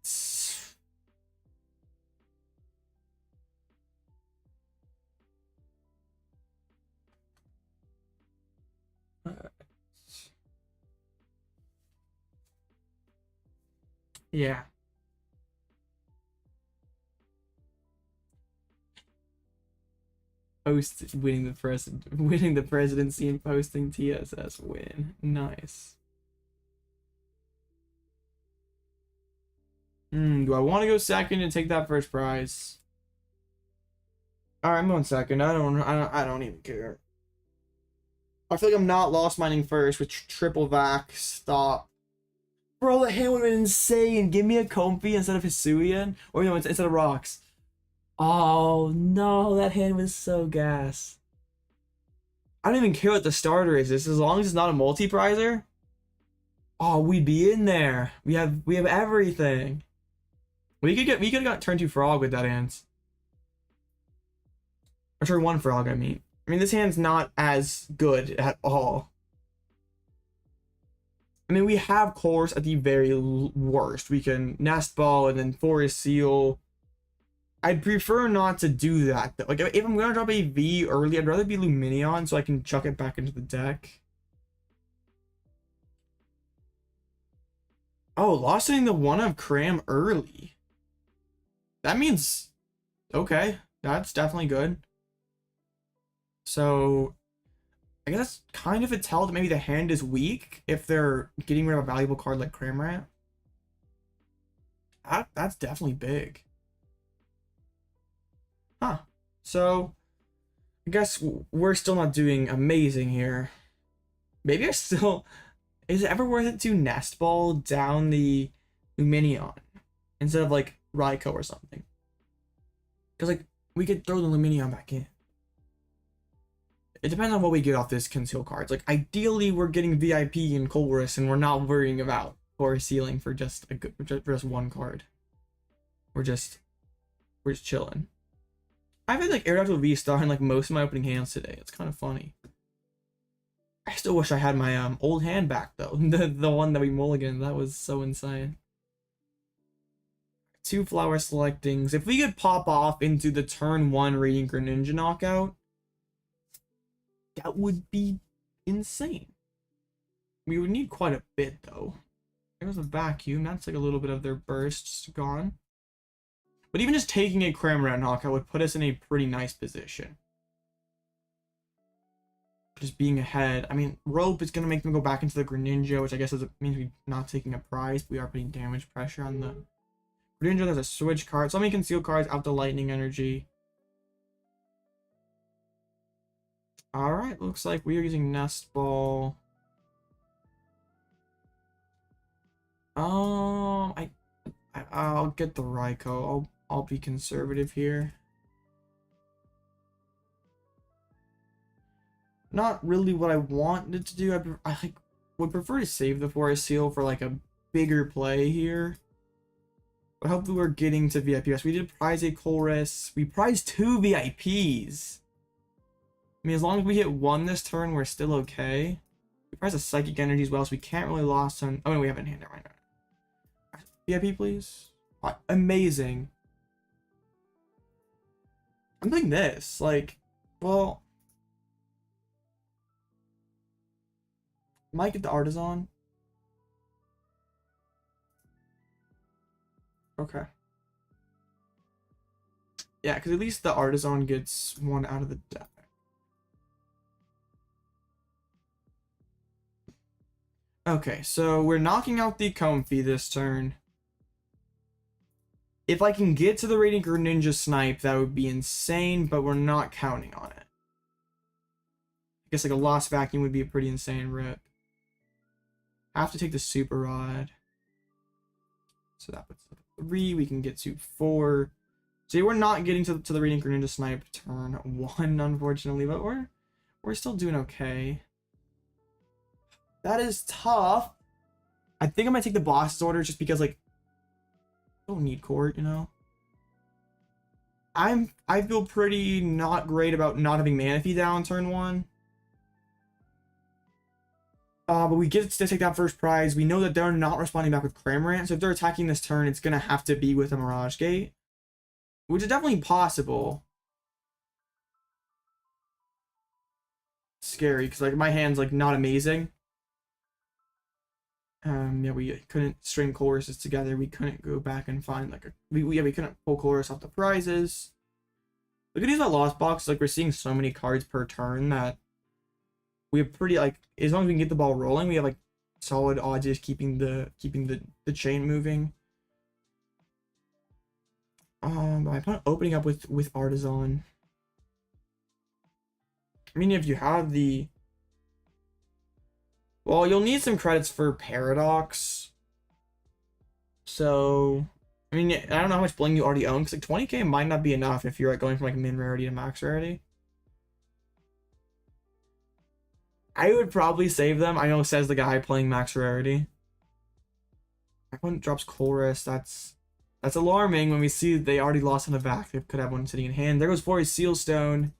Yeah. Winning the presidency and posting TSS win. Nice. Do I want to go second and take that first prize? All right, I'm going second. I don't even care. I feel like I'm not lost mining first with triple vac. Stop. Bro, that hand would have been insane. Give me a Comfey instead of Hisuian. Or no, instead of Rocks. Oh no, that hand was so gas. I don't even care what the starter is. This as long as it's not a multi-prizer. Oh, we'd be in there. We have everything. We could have got turn 2 frog with that hand. Or turn 1 frog, I mean. This hand's not as good at all. I mean, we have Colress at the very worst. We can Nest Ball and then Forest Seal. I'd prefer not to do that though. Like, if I'm gonna drop a V early, I'd rather be Lumineon so I can chuck it back into the deck. Oh, lost in the one of Cram early. That means, okay, that's definitely good. So, I guess that's kind of a tell that maybe the hand is weak if they're getting rid of a valuable card like Cramorant. That's definitely big. Huh. So, I guess we're still not doing amazing here. Maybe is it ever worth it to Nest Ball down the Lumineon instead of like Raikou or something? Because like we could throw the Lumineon back in. It depends on what we get off this conceal cards. Like ideally we're getting VIP and Colress and we're not worrying about core sealing for just one card. We're just chilling. I've had like Aerodactyl VSTAR in like most of my opening hands today. It's kind of funny. I still wish I had my old hand back though. the one that we mulliganed. That was so insane. 2 flower selectings. If we could pop off into the turn 1 Radiant Greninja knockout, that would be insane. We would need quite a bit though. There's a vacuum. That's like a little bit of their bursts gone. But even just taking a Cramorant knockout would put us in a pretty nice position. Just being ahead. I mean, Rope is going to make them go back into the Greninja, which I guess means we're not taking a prize. But we are putting damage pressure on the Greninja. There's a Switch Cart. So many conceal cards out the Lightning Energy. Alright, looks like we are using Nest Ball. I'll get the Raikou. I'll be conservative here. Not really what I wanted to do. I like would prefer to save the Forest Seal for like a bigger play here. But hopefully we're getting to VIP. Yes, we did prize a Colress. We prized 2 VIPs. I mean, as long as we hit 1 this turn, we're still okay. We prized a Psychic Energy as well, so we can't really lose on. Oh no, we have it in hand. Never mind. VIP, please. Amazing. I'm doing this. Like, well, might get the Artazon. Okay. Yeah, because at least the Artazon gets 1 out of the deck. Okay, so we're knocking out the Comfey this turn. If I can get to the Radiant Greninja snipe, that would be insane, but we're not counting on it. I guess like a Lost Vacuum would be a pretty insane rip. Have to take the Super Rod. So that puts 3. We can get to 4. So we're not getting to the Radiant Greninja snipe turn 1, unfortunately, but we're still doing okay. That is tough. I think I might take the boss's order just because, like, I don't need court, you know. I feel pretty not great about not having Manaphy down turn 1. But we get to take that first prize. We know that they're not responding back with Cramorant, so if they're attacking this turn, it's gonna have to be with a Mirage Gate, which is definitely possible. Scary, because like my hand's like not amazing. Yeah, we couldn't string Colresses together. We couldn't go back and find like a we couldn't pull Colress off the prizes. Look at these Lost Boxes. Like we're seeing so many cards per turn that we have pretty like as long as we can get the ball rolling, we have like solid odds of keeping the chain moving. I plan on opening up with Artazon. I mean, if you have the well, you'll need some credits for Paradox. So, I mean, I don't know how much bling you already own, because like 20k might not be enough if you're like going from like min rarity to max rarity. I would probably save them. I know, says the guy playing max rarity. My opponent drops Colress. That's alarming when we see they already lost on the back. They could have one sitting in hand. There goes for a Seal Stone.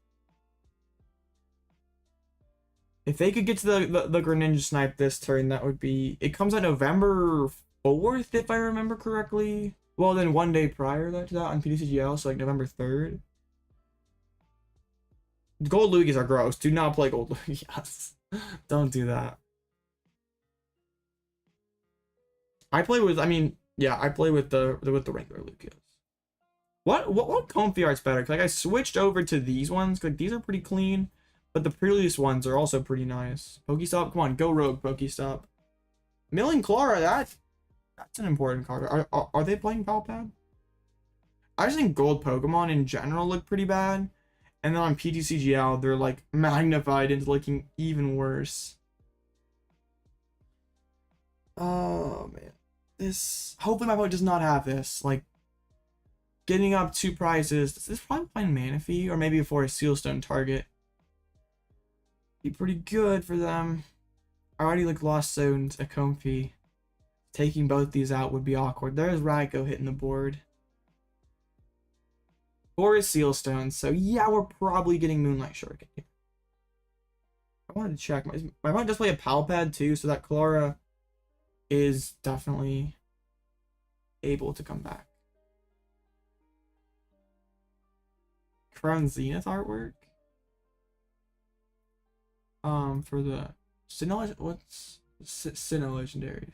If they could get to the Greninja snipe this turn, that would be... It comes out November 4th, if I remember correctly. Well, then 1 day prior to that on PTCGL, so like November 3rd. Gold Lugias are gross. Do not play Gold Lugias. Don't do that. I play with... I mean, yeah, I play with the regular Lugias. What Comfey art's better? Because like I switched over to these ones. Like these are pretty clean. But the previous ones are also pretty nice. Pokestop, come on, go rogue, Pokestop. Milling Klara, that's an important card. Are they playing Pal Pad? I just think gold Pokemon in general look pretty bad. And then on PTCGL, they're like magnified into looking even worse. Oh man. Hopefully my opponent does not have this. Like, getting up 2 prizes. This is probably playing Manaphy, or maybe for a Sealstone target. Be pretty good for them. I already like lost zoned a Comfey. Taking both these out would be awkward. There's Raikou hitting the board. 4 is Sealstone, so yeah, we're probably getting Moonlight Shuriken here. I wanted to check. My opponent does play a Pal Pad too, so that Klara is definitely able to come back. Crown Zenith artwork. For the Sinnoh, what's Sinnoh legendaries?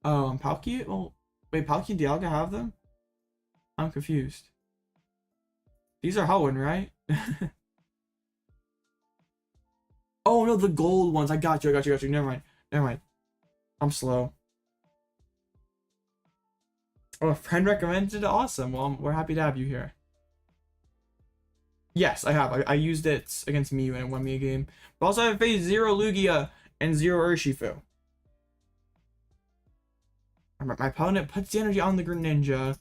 Oh, Palkia? Well, wait, Palkia and Dialga have them? I'm confused. These are Hoenn, right? Oh no, the gold ones. I got you. Never mind. I'm slow. Oh, a friend recommended it? Awesome. Well, we're happy to have you here. Yes, I have. I used it against Mew and it won me a game. But also I have faced 0 Lugia and 0 Urshifu. My opponent puts the energy on the Greninja.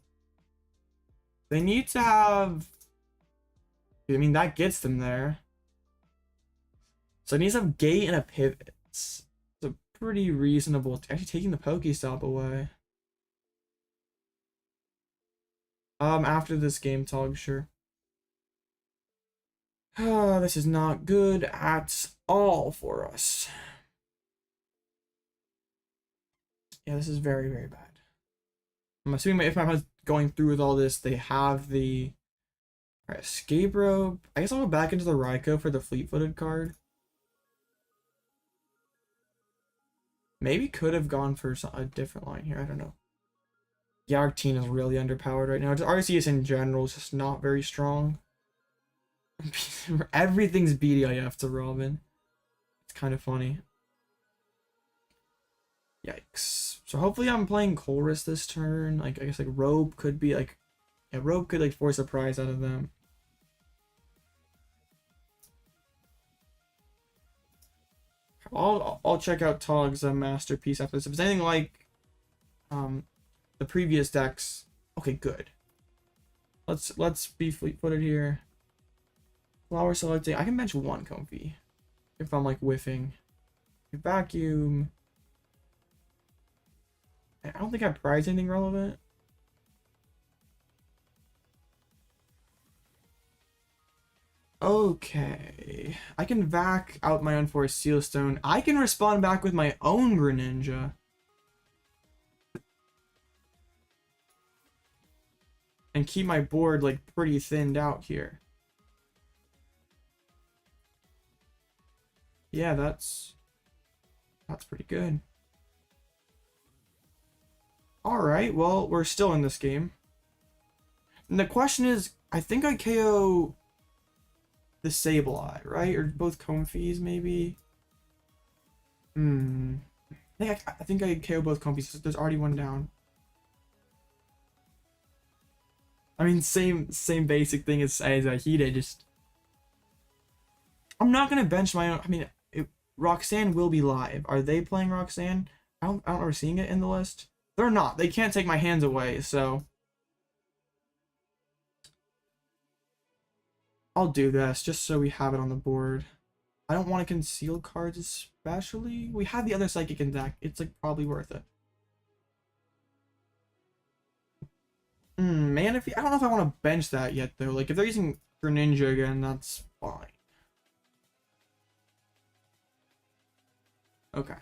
They need to have... I mean, that gets them there. So it needs to have Gate and a Pivot. It's a pretty reasonable... Actually taking the Pokestop away. After this game talk, sure. This is not good at all for us. Yeah, this is very, very bad. I'm assuming if my opponent's going through with all this, they have the escape rope. I guess I'll go back into the Raikou for the fleet-footed card. Maybe could have gone for a different line here. I don't know. Yeah, Arctine is really underpowered right now. Just RCS in general is just not very strong. Everything's BDIF to Robin. It's kind of funny. Yikes. So hopefully I'm playing Colress this turn. Like, I guess like Rope could be like, yeah, Rope could like force a prize out of them. I'll check out Tog's masterpiece after this. If it's anything like the previous decks, okay, good. Let's be fleet-footed here. Flower selecting. I can bench one Comfey if I'm like whiffing. Vacuum. I don't think I prize anything relevant. Okay. I can vac out my unforced Seal Stone. I can respond back with my own Greninja. And keep my board like pretty thinned out here. Yeah, that's pretty good. Alright, well, we're still in this game. And the question is, I think I KO the Sableye, right? Or both Comfeys, maybe? I think I KO both Comfeys. There's already one down. I mean, same basic thing as Hide, just... I'm not gonna bench my own... I mean, Roxanne will be live. Are they playing Roxanne? I don't remember seeing it in the list. They're not. They can't take my hands away, so... I'll do this, just so we have it on the board. I don't want to conceal cards especially. We have the other Psychic in deck. It's like probably worth it. Manaphy, I don't know if I want to bench that yet though. Like if they're using Greninja again, that's fine. Okay.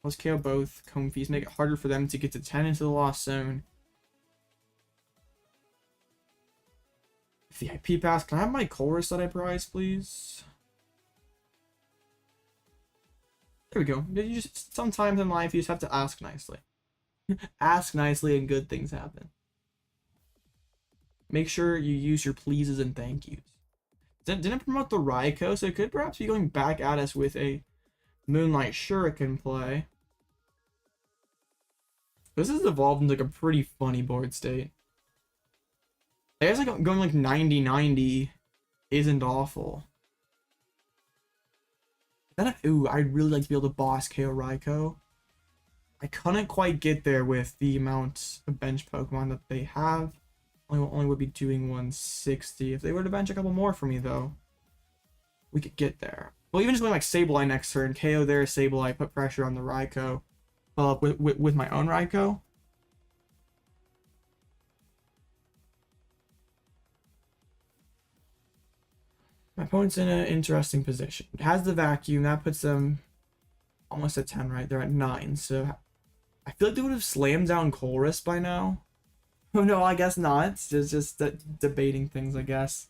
Let's KO both Comfeys. Make it harder for them to get to 10 into the Lost Zone. VIP Pass. Can I have my Colress that I prize, please? There we go. You just, sometimes in life, you just have to ask nicely. Ask nicely and good things happen. Make sure you use your pleases and thank yous. Didn't promote the Raikou, so it could perhaps be going back at us with a Moonlight Shuriken play. This has evolved into like a pretty funny board state. I guess like going like 90-90 isn't awful. Then ooh, I'd really like to be able to boss KO Raikou. I couldn't quite get there with the amount of bench Pokemon that they have. Only would be doing 160. If they were to bench a couple more for me though, we could get there. Well, even just going like Sableye next turn, KO their Sableye, put pressure on the Raikou, follow up with my own Raikou. My opponent's in an interesting position. It has the vacuum. That puts them almost at 10, right? They're at 9. So I feel like they would have slammed down Colress by now. Oh, no, I guess not. It's just debating things, I guess.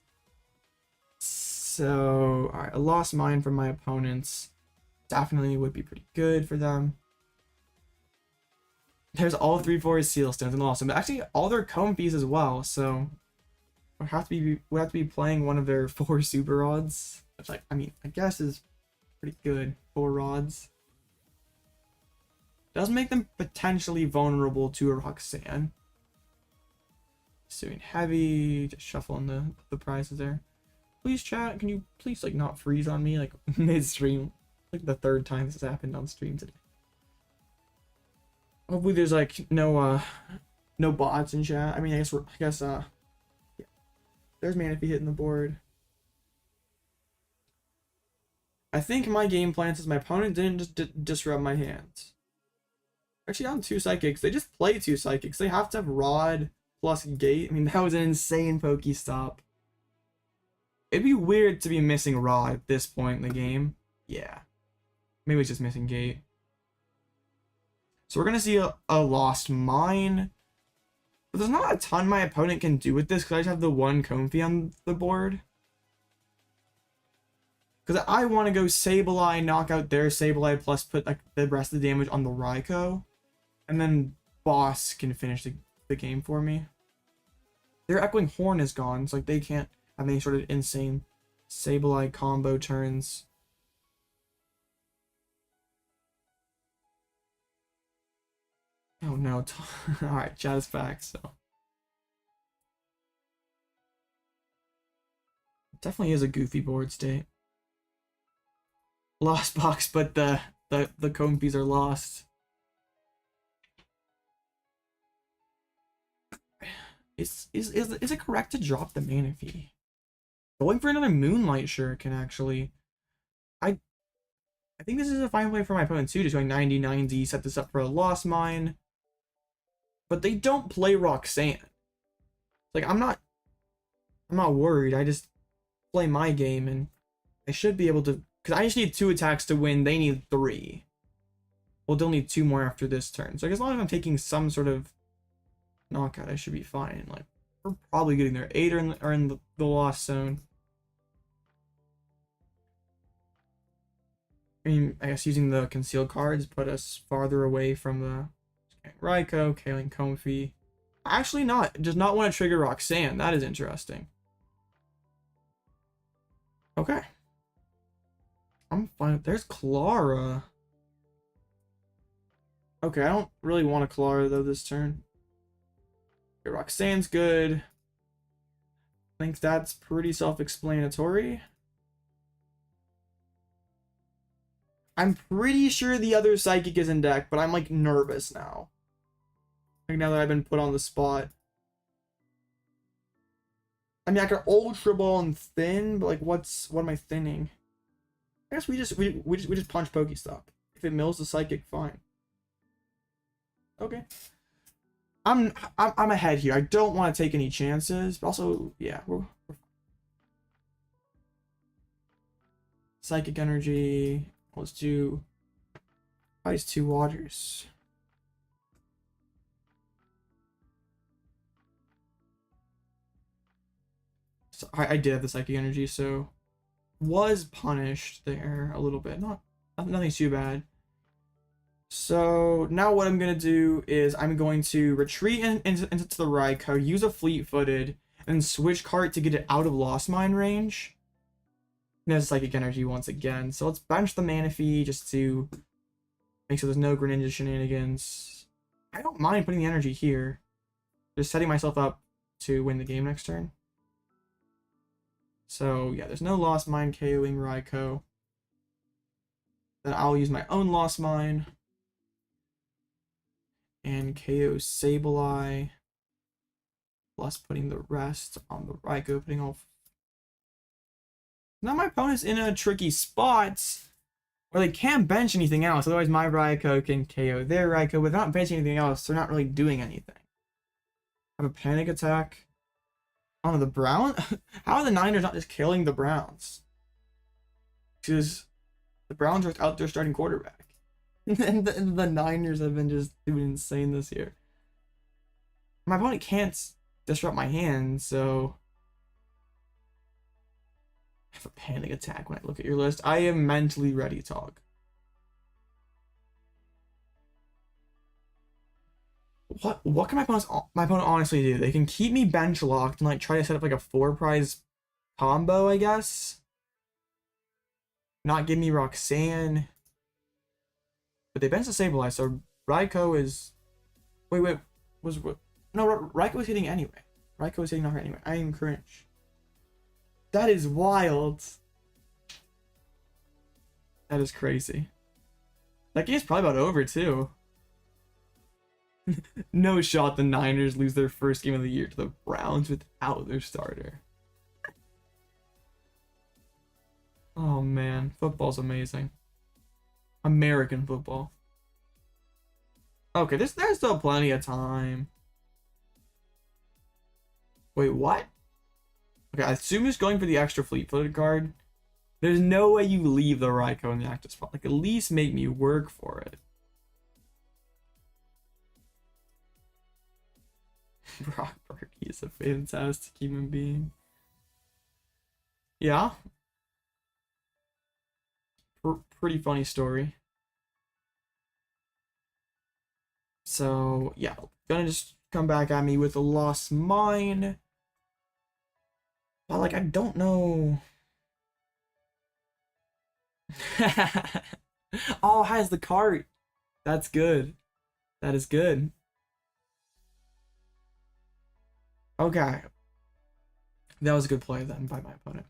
So, alright, I lost mine from my opponents. Definitely would be pretty good for them. There's all 3/4 Seal Stones and awesome. But actually, all their Comfeys as well, so... we have to be playing one of their 4 super rods, which I mean I guess is pretty good. 4 rods does make them potentially vulnerable to a Roxanne. Hisuian heavy, just shuffling the prizes there. Please chat, can you please like not freeze on me like mid-stream? Like the 3rd time this has happened on stream today. Hopefully there's like no bots in chat. I mean I guess yeah. There's Manaphy hitting the board. I think my game plan says my opponent didn't just disrupt my hands. Actually on 2 Psychics. They just play 2 Psychics. They have to have Rod plus Gate. I mean, that was an insane Pokestop. It'd be weird to be missing Rod at this point in the game. Yeah. Maybe it's just missing Gate. So we're going to see a Lost Mine. But there's not a ton my opponent can do with this because I just have the 1 Comfey on the board. Because I want to go Sableye, knock out their Sableye, plus put like the rest of the damage on the Raikou. And then Boss can finish the game for me. Their Echoing Horn is gone, so like they can't have any sort of insane Sableye combo turns. Oh no. Alright, chat is back, so. Definitely is a goofy board state. Lost box, but the Comfeys are lost. Is it correct to drop the Manaphy? Going for another Moonlight Shuriken, actually. I think this is a fine play for my opponent too, just going 90-90, set this up for a Lost Mine. But they don't play Roxanne. Like, I'm not worried. I just play my game and I should be able to, because I just need 2 attacks to win. They need 3. Well, they'll need 2 more after this turn. So as long as I'm taking some sort of knockout, I should be fine. Like, we're probably getting there. 8 are in the Lost Zone. I mean, I guess using the concealed cards put us farther away from the Raikou, KOing Comfey. Actually not. Does not want to trigger Roxanne. That is interesting. Okay. I'm fine. There's Klara. Okay, I don't really want a Klara though this turn. Okay, Roxanne's good. I think that's pretty self-explanatory. I'm pretty sure the other Psychic is in deck, but I'm like nervous now. Like now that I've been put on the spot. I mean, I can Ultra Ball and thin, but like what am I thinning? I guess we just punch Pokestop. If it mills the Psychic, fine. Okay. I'm ahead here. I don't want to take any chances, but also, yeah, we're Psychic Energy. Let's do Ice 2 Waters. So I did have the Psychic Energy, so was punished there a little bit. Nothing too bad. So now what I'm gonna do is I'm going to retreat into the Raikou, use a fleet-footed, and switch cart to get it out of Lost Mine range. And there's Psychic Energy once again. So let's bench the Manaphy just to make sure there's no Greninja shenanigans. I don't mind putting the energy here. Just setting myself up to win the game next turn. So yeah, there's no Lost Mine KOing Raikou. Then I'll use my own Lost Mine. And KO Sableye. Plus putting the rest on the Raikou, putting all. Now my opponent's in a tricky spot where they can't bench anything else. Otherwise my Raikou can KO their Raikou. Without benching anything else, they're not really doing anything. I have a panic attack. Oh, the Brown? How are the Niners not just killing the Browns? Because the Browns are out there starting quarterback. and the Niners have been just doing insane this year. My opponent can't disrupt my hand, so I have a panic attack when I look at your list. I am mentally ready, Tog. What can my opponent honestly do? They can keep me bench locked and like try to set up like a 4-prize combo, I guess. Not give me Roxanne. But they bench the Sableye, so Raikou is. Wait, no, Raikou was hitting anyway. Raikou was hitting not her anyway. I am cringe. That is wild. That is crazy. That game's probably about over too. No shot the Niners lose their first game of the year to the Browns without their starter. Oh man, football's amazing. American football. Okay, there's still plenty of time. Wait, what? Okay, I assume he's going for the extra fleet-footed card. There's no way you leave the Raikou in the active spot. Like, at least make me work for it. Brock Purdy is a fantastic human being. Yeah. Pretty funny story. So, yeah. Gonna just come back at me with a Lost Mine. But, like, I don't know. Oh, has the cart. That's good. That is good. Okay. That was a good play then by my opponent.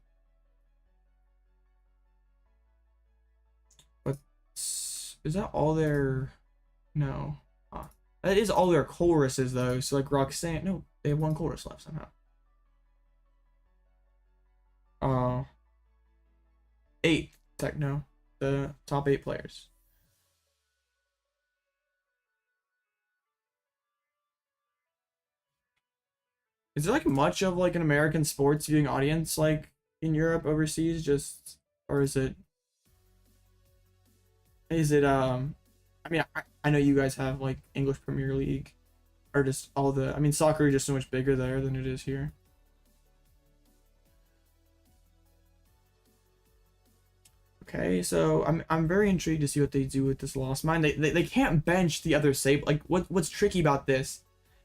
But is that all their... No. That is all their Colresses though. So like Roxanne... No, they have one Colress left somehow. 8 Techno. The top 8 players. Is there like much of like an American sports viewing audience like in Europe, overseas, just, or is it I mean, I know you guys have like English Premier League or just all the, I mean, soccer is just so much bigger there than it is here. Okay, so I'm very intrigued to see what they do with this Lost Mine. They can't bench the other Sable. Like what's tricky about this?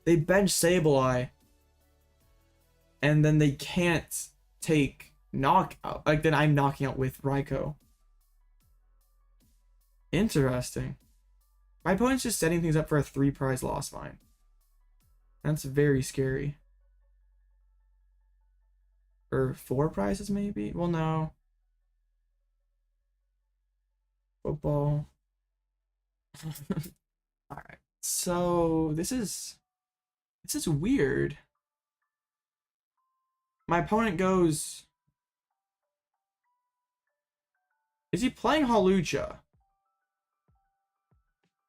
They bench Sableye, and then they can't take knockout. Like then I'm knocking out with Raikou. Interesting. My opponent's just setting things up for a 3-prize Lost Mine. That's very scary. Or 4 prizes maybe? Well, no. Football. Alright. So this is weird. My opponent goes... Is he playing Hawlucha?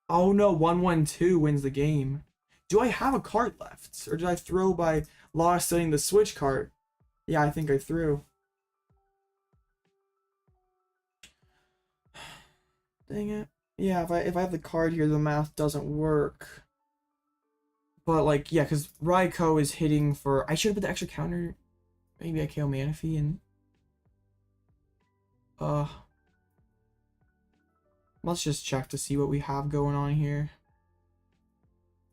Oh no, 1-1-2 wins the game. Do I have a card left? Or did I throw by lost setting the Switch card? Yeah, I think I threw. Dang it. Yeah, if I have the card here, the math doesn't work. But like, yeah, because Raikou is hitting for... I should have put the extra counter. Maybe I KO Manaphy and... Let's just check to see what we have going on here.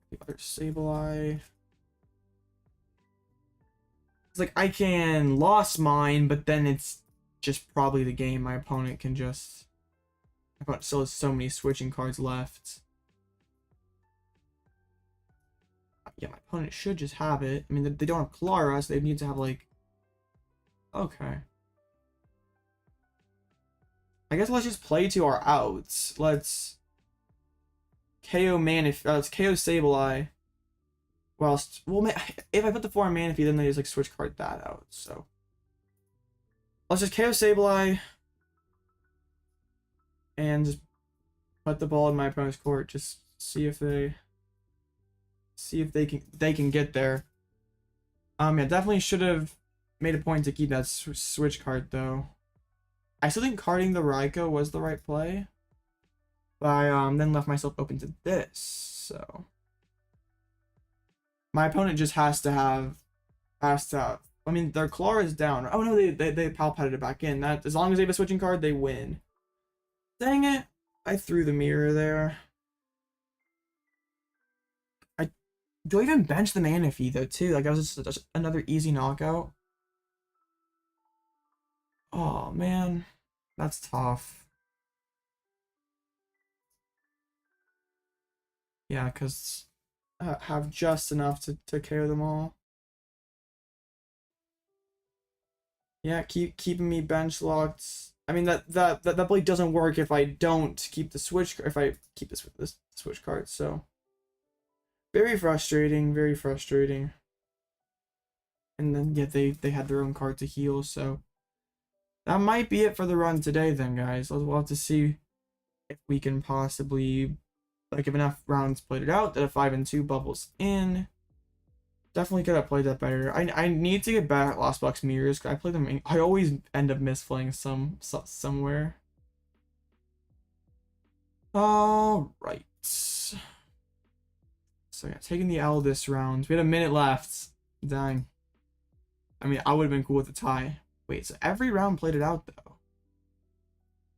The other Sableye. It's like I can Lost Mine, but then it's just probably the game. My opponent can just... My opponent still has so many switching cards left. Yeah, my opponent should just have it. I mean, they don't have Klara, so they need to have like... Okay. I guess let's just play to our outs. Let's KO Manaphy. Let's KO Sableye. Whilst, well, if I put the 4 on Manaphy, then they just like switch card that out. So let's just KO Sableye and just put the ball in my opponent's court. Just see if they can get there. Yeah, definitely should have made a point to keep that switch card though. I still think carding the Raikou was the right play, but I then left myself open to this. So my opponent just has to have. I mean, their Klara is down. Oh no, they Pal Padded it back in. That as long as they have a switching card, they win. Dang it! I threw the mirror there. Do I even bench the Manaphy though too? Like that was just another easy knockout. Oh man, that's tough. Yeah, because I have just enough to KO them all. Yeah, keeping me bench locked. I mean that blade doesn't work if I don't keep the switch. If I keep this switch card, so very frustrating, very frustrating. And then yeah, they had their own card to heal, so. That might be it for the run today then, guys. We'll have to see if we can possibly, like, if enough rounds played it out that a 5-2 bubbles in. Definitely could have played that better. I need to get back at Lost Box Mirrors, because I play them, I always end up misplaying somewhere. Alright. So yeah, taking the L this round. We had a minute left. Dang. I mean, I would have been cool with a tie. Wait, so every round played it out though.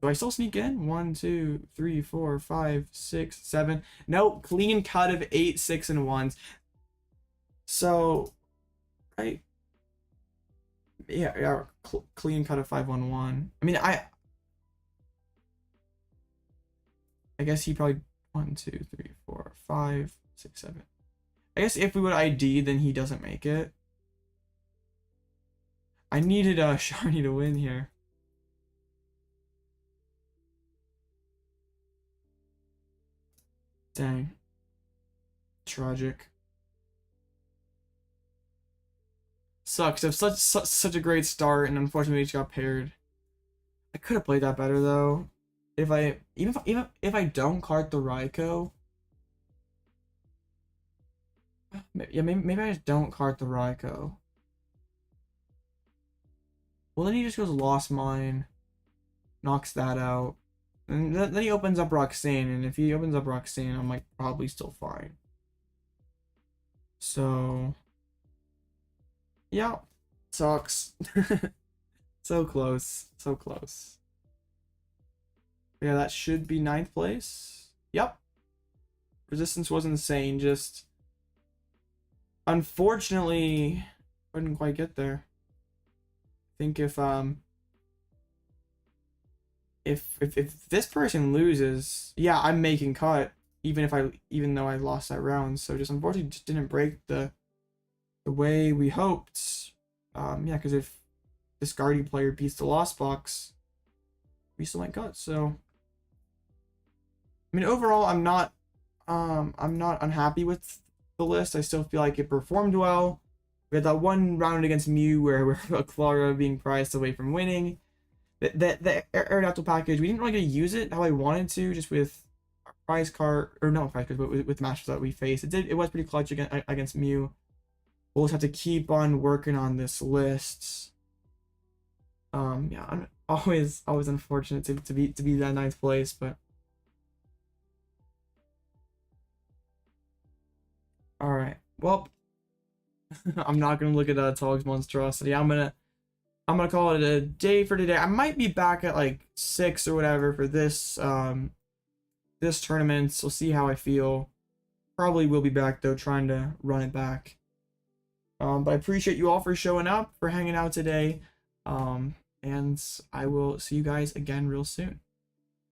Do I still sneak in? 1, 2, 3, 4, 5, 6, 7. No, clean cut of 8, 6, and 1s. So, right? Yeah, clean cut of 5, 1, 1. I mean, I guess he probably 1, 2, 3, 4, 5, 6, 7. I guess if we would ID, then he doesn't make it. I needed Shiny to win here. Dang. Tragic. Sucks. It's such a great start, and unfortunately, it got paired. I could have played that better though. Even if I don't card the Raikou. Yeah, maybe I just don't card the Raikou. Well, then he just goes Lost Mine, knocks that out, and then he opens up Roxanne, and if he opens up Roxanne, I'm like probably still fine. So, yeah, sucks. So close, so close. Yeah, that should be 9th place. Yep. Resistance was insane, just unfortunately couldn't quite get there. I think if this person loses, yeah, I'm making cut even though I lost that round. So just unfortunately just didn't break the way we hoped. Yeah, because if this Guardian player beats the Lost Box, we still might cut. So I mean, overall, I'm not unhappy with the list. I still feel like it performed well. We had that one round against Mew where we're Klara being priced away from winning. The Aerodactyl package, we didn't really get to use it how I wanted to, just with our prize card, or not prize cards, but with matches that we faced. It was pretty clutch against Mew. We'll just have to keep on working on this list. Yeah, I'm always unfortunate to be that 9th place, but all right. Well, I'm not gonna look at Tog's monstrosity. I'm gonna call it a day for today. I might be back at like 6 or whatever for this this tournament. So we'll see how I feel. Probably will be back though, trying to run it back. But I appreciate you all for showing up, for hanging out today. And I will see you guys again real soon.